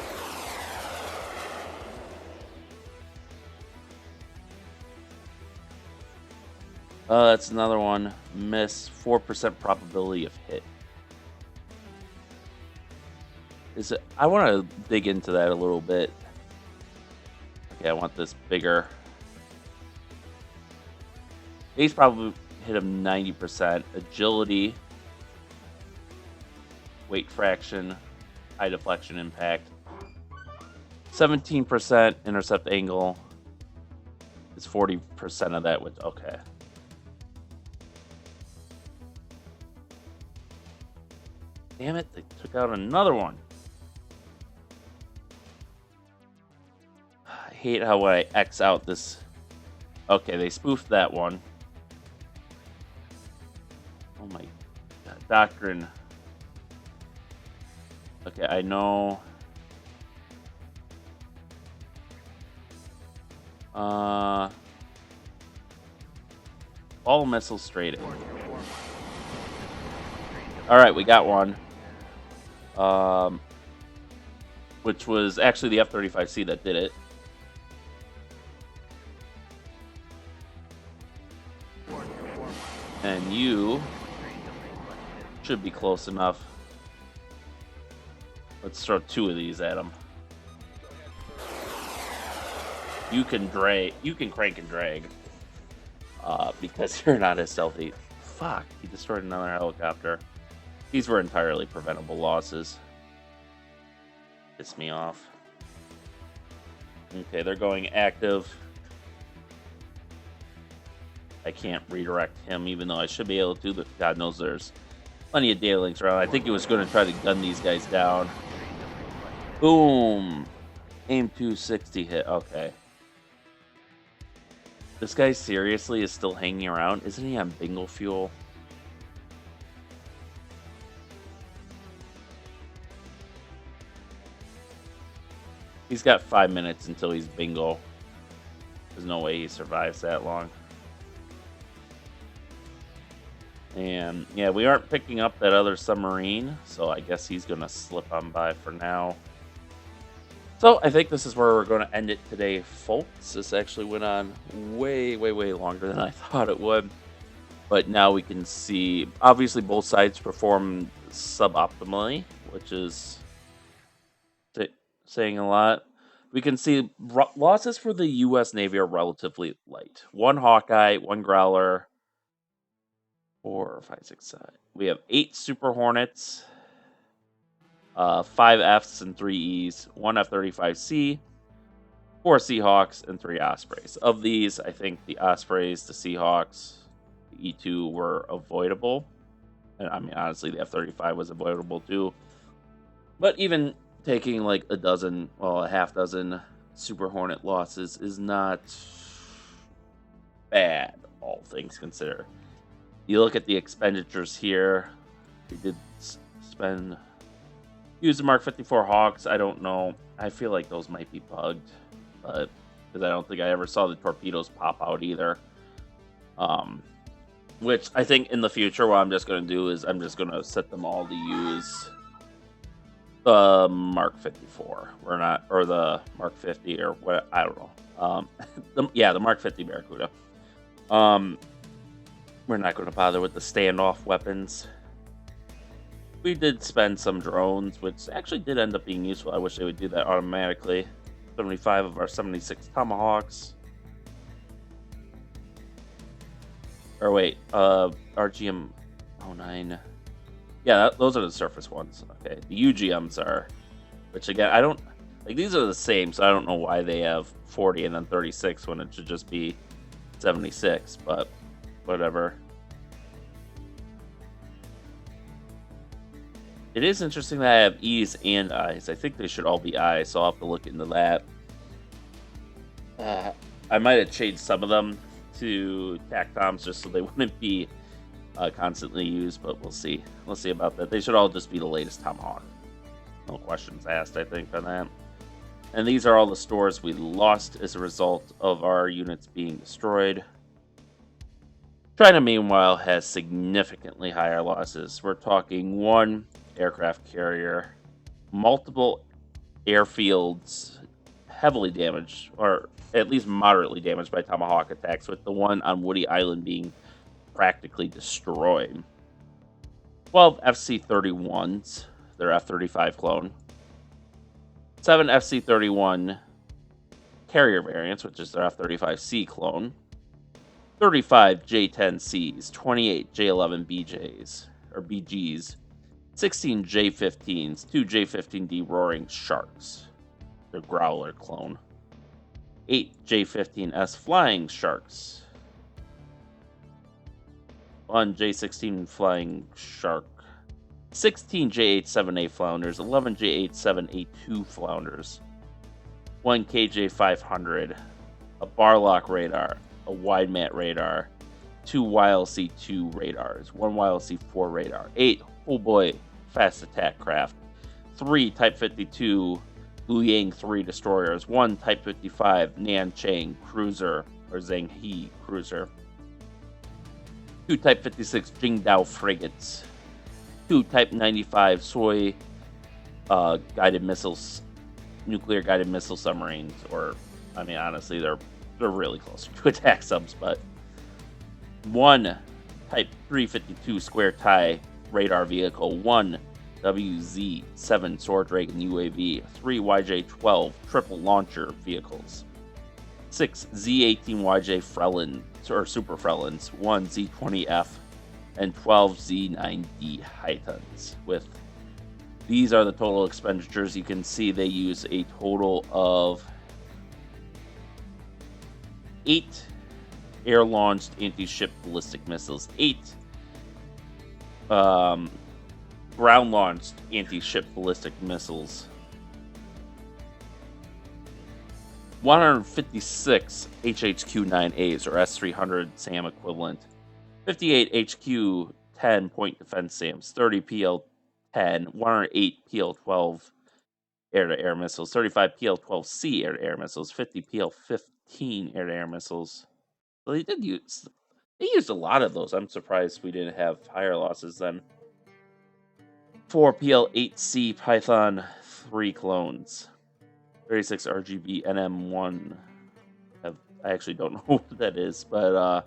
That's another one. Miss, 4% probability of hit. I want to dig into that a little bit. Okay, I want this bigger. He's probably hit him 90%. Agility. Weight fraction. high deflection impact. 17% intercept angle is 40% of that, which, okay. Damn it, they took out another one. I hate how I X out this. Okay, they spoofed that one. Oh my god, Doctrine. Okay, I know. All missiles straight in. Alright, we got one. Which was actually the F-35C that did it. And you should be close enough. Let's throw 2 of these at him. You can drag. You can crank and drag. Because you're not as stealthy. Fuck, he destroyed another helicopter. These were entirely preventable losses. Piss me off. Okay, they're going active. I can't redirect him, even though I should be able to, but God knows there's plenty of data links around. I think he was going to try to gun these guys down. Boom! Aim 260 hit. Okay. This guy seriously is still hanging around. Isn't he on bingo fuel? He's got 5 minutes until he's bingo. There's no way he survives that long. And yeah, we aren't picking up that other submarine, so I guess he's going to slip on by for now. So I think this is where we're going to end it today, folks. This actually went on way, way, way longer than I thought it would. But now we can see, obviously both sides performed suboptimally, which is saying a lot. We can see losses for the U.S. Navy are relatively light. 1 Hawkeye, 1 Growler, 4, 5, 6, 7. We have 8 Super Hornets, 5 Fs and 3 Es, 1 F-35C, 4 Seahawks, and 3 Ospreys. Of these, I think the Ospreys, the Seahawks, the E-2 were avoidable. And I mean, honestly, the F-35 was avoidable too. But even taking like a half dozen Super Hornet losses is not bad, all things considered. You look at the expenditures here. We did use the Mark 54 Hawks. I don't know. I feel like those might be bugged, but because I don't think I ever saw the torpedoes pop out either. Which I think in the future, what I'm just going to do is I'm just going to set them all to use the Mark 54. Or the Mark 50 or what, I don't know. The Mark 50 Barracuda. We're not going to bother with the standoff weapons. We did spend some drones, which actually did end up being useful. I wish they would do that automatically. 75 of our 76 Tomahawks. Or wait, RGM 09. Yeah, those are the surface ones. Okay, the UGMs are, which again, I don't, like these are the same, so I don't know why they have 40 and then 36 when it should just be 76, but whatever. It is interesting that I have E's and I's. I think they should all be I's, so I'll have to look into that. I might have changed some of them to TACTOMs just so they wouldn't be constantly used, but we'll see. We'll see about that. They should all just be the latest Tomahawk. No questions asked, I think, on that. And these are all the stores we lost as a result of our units being destroyed. China, meanwhile, has significantly higher losses. We're talking 1 aircraft carrier, multiple airfields heavily damaged, or at least moderately damaged by Tomahawk attacks, with the one on Woody Island being practically destroyed. 12 FC-31s, their F-35 clone. 7 FC-31 carrier variants, which is their F-35C clone. 35 J-10Cs, 28 J-11 BJs, or BGs, 16 J-15s, 2 J-15D Roaring Sharks, the Growler clone. 8 J-15S Flying Sharks. 1 J-16 Flying Shark. 16 J-87A Flounders, 11 J-87A2 Flounders. 1 KJ-500, a Barlock radar, a Wide Mat radar, 2 YLC-2 radars, 1 YLC-4 radar, 8 Oh Boy Fast Attack Craft, 3 Type 52 Luyang 3 destroyers, 1 Type 55 Nanchang cruiser or Zhanghe cruiser, 2 Type 56 Jingdao frigates, 2 Type 95 Soy guided missiles, nuclear guided missile submarines, or I mean honestly they're really close to attack subs, but 1 Type 352 Square Tie radar vehicle, 1 WZ-7 Sword Dragon UAV, 3 YJ-12 triple launcher vehicles, 6 Z-18 YJ Frelin or Super Frelins, 1 Z-20F, and 12 Z-9D Hythons. With these are the total expenditures. You can see they use a total of 8 air-launched anti-ship ballistic missiles, 8 ground-launched anti-ship ballistic missiles, 156 HHQ-9As or S-300 SAM equivalent, 58 HQ-10 point defense SAMs, 30 PL-10, 108 PL-12 air-to-air missiles, 35 PL-12C air-to-air missiles, 50 PL-15 air-to-air missiles. So they used a lot of those. I'm surprised we didn't have higher losses then. 4 PL-8C Python 3 clones, 36 RGB NM1. I actually don't know what that is, but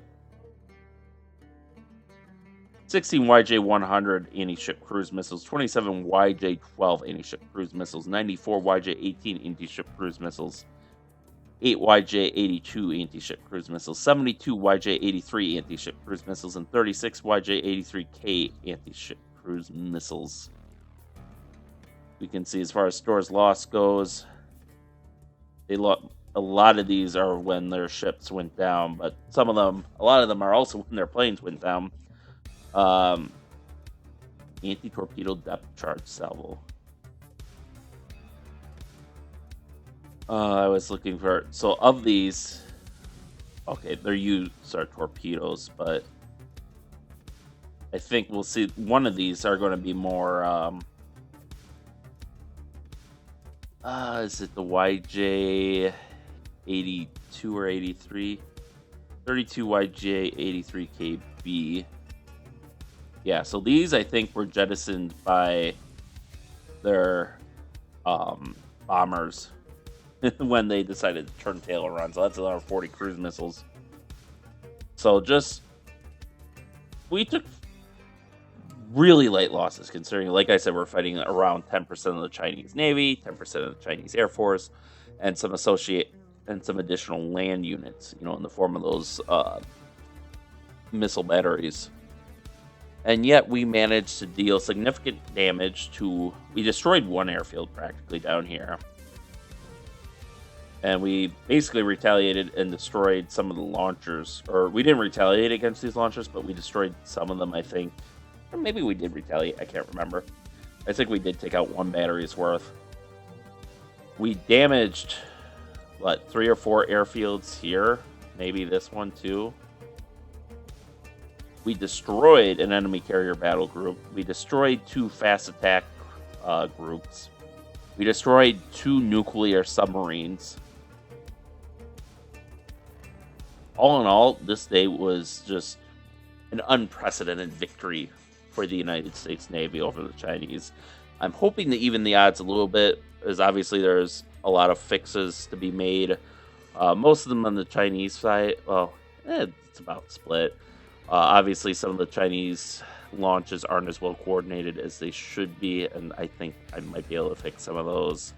16 YJ-100 anti-ship cruise missiles, 27 YJ-12 anti-ship cruise missiles, 94 YJ-18 anti-ship cruise missiles, 8 YJ-82 anti-ship cruise missiles, 72 YJ-83 anti-ship cruise missiles, and 36 YJ-83K anti-ship cruise missiles. We can see as far as stores lost goes, a lot of these are when their ships went down, but a lot of them are also when their planes went down. Anti-torpedo depth charge salvo. I was looking for... So, of these... Okay, their use are torpedoes, but... I think we'll see... One of these are going to be more... is it the YJ-82 or 83? 32 YJ-83KB. Yeah, so these, I think, were jettisoned by their bombers when they decided to turn tail around. So that's another 40 cruise missiles. So we took really light losses, considering, like I said, we're fighting around 10% of the Chinese Navy, 10% of the Chinese Air Force, and some additional land units, in the form of those missile batteries. And yet we managed to deal significant damage we destroyed one airfield practically down here. And we basically retaliated and destroyed some of the launchers. Or we didn't retaliate against these launchers, but we destroyed some of them, I think. Or maybe we did retaliate, I can't remember. I think we did take out one battery's worth. We damaged, 3 or 4 airfields here. Maybe this one too. We destroyed an enemy carrier battle group. We destroyed 2 fast attack groups. We destroyed 2 nuclear submarines. All in all, this day was just an unprecedented victory for the United States Navy over the Chinese. I'm hoping to even the odds a little bit, as obviously there's a lot of fixes to be made. Most of them on the Chinese side, it's about split. Obviously, some of the Chinese launches aren't as well coordinated as they should be, and I think I might be able to fix some of those.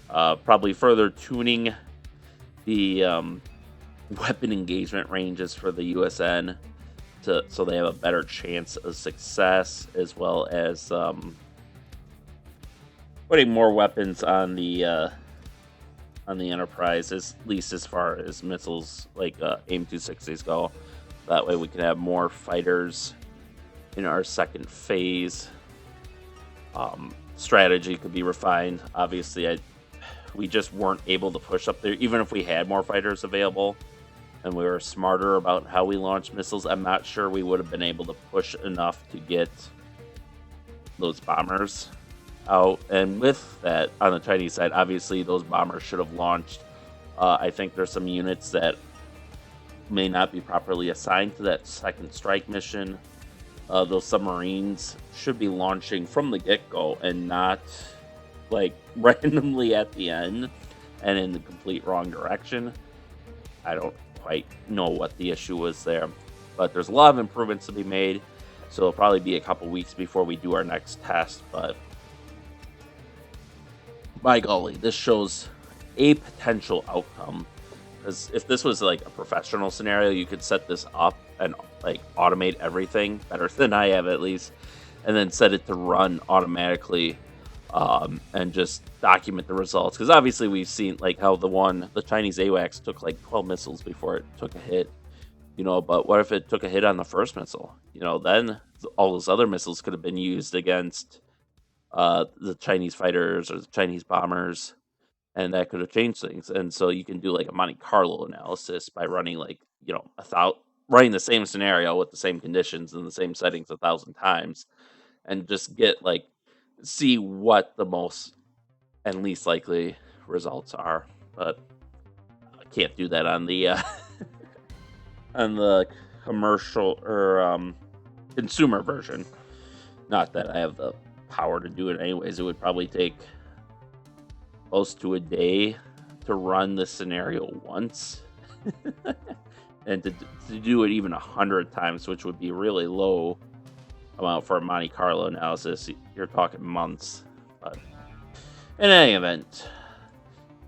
Probably further tuning the weapon engagement ranges for the USN so they have a better chance of success, as well as putting more weapons on the Enterprise, at least as far as missiles like AIM 260s go. That way we can have more fighters in our second phase. Strategy could be refined. Obviously, we just weren't able to push up there, even if we had more fighters available and we were smarter about how we launched missiles. I'm not sure we would have been able to push enough to get those bombers out. And with that, on the Chinese side, obviously those bombers should have launched. I think there's some units that may not be properly assigned to that second strike mission. Those submarines should be launching from the get-go and not like randomly at the end and in the complete wrong direction. I don't quite know what the issue was there, but there's a lot of improvements to be made, so it'll probably be a couple weeks before we do our next test. But by golly, this shows a potential outcome, because if this was like a professional scenario, you could set this up and like automate everything better than I have, at least, and then set it to run automatically, and just document the results. Because obviously we've seen like how the Chinese AWACS took like 12 missiles before it took a hit, but what if it took a hit on the first missile? Then all those other missiles could have been used against the Chinese fighters or the Chinese bombers, and that could have changed things. And so you can do like a Monte Carlo analysis by running like running the same scenario with the same conditions and the same settings 1,000 times, and just see what the most and least likely results are. But I can't do that on the on the commercial or consumer version. Not that I have the power to do it anyways. It would probably take close to a day to run the scenario once. And to do it even 100 times, which would be really low amount for a Monte Carlo analysis, you're talking months. But in any event,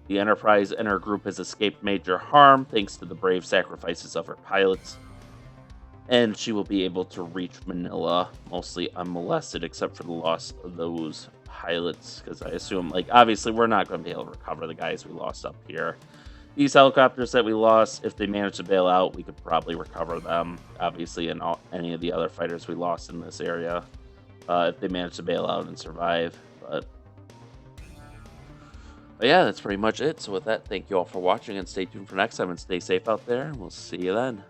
the Enterprise and her group has escaped major harm thanks to the brave sacrifices of her pilots, and she will be able to reach Manila mostly unmolested, except for the loss of those pilots, because I assume, obviously we're not going to be able to recover the guys we lost up here. These helicopters that we lost, if they manage to bail out, we could probably recover them, obviously, and any of the other fighters we lost in this area, if they manage to bail out and survive. But yeah, that's pretty much it. So with that, thank you all for watching, and stay tuned for next time, and stay safe out there, and we'll see you then.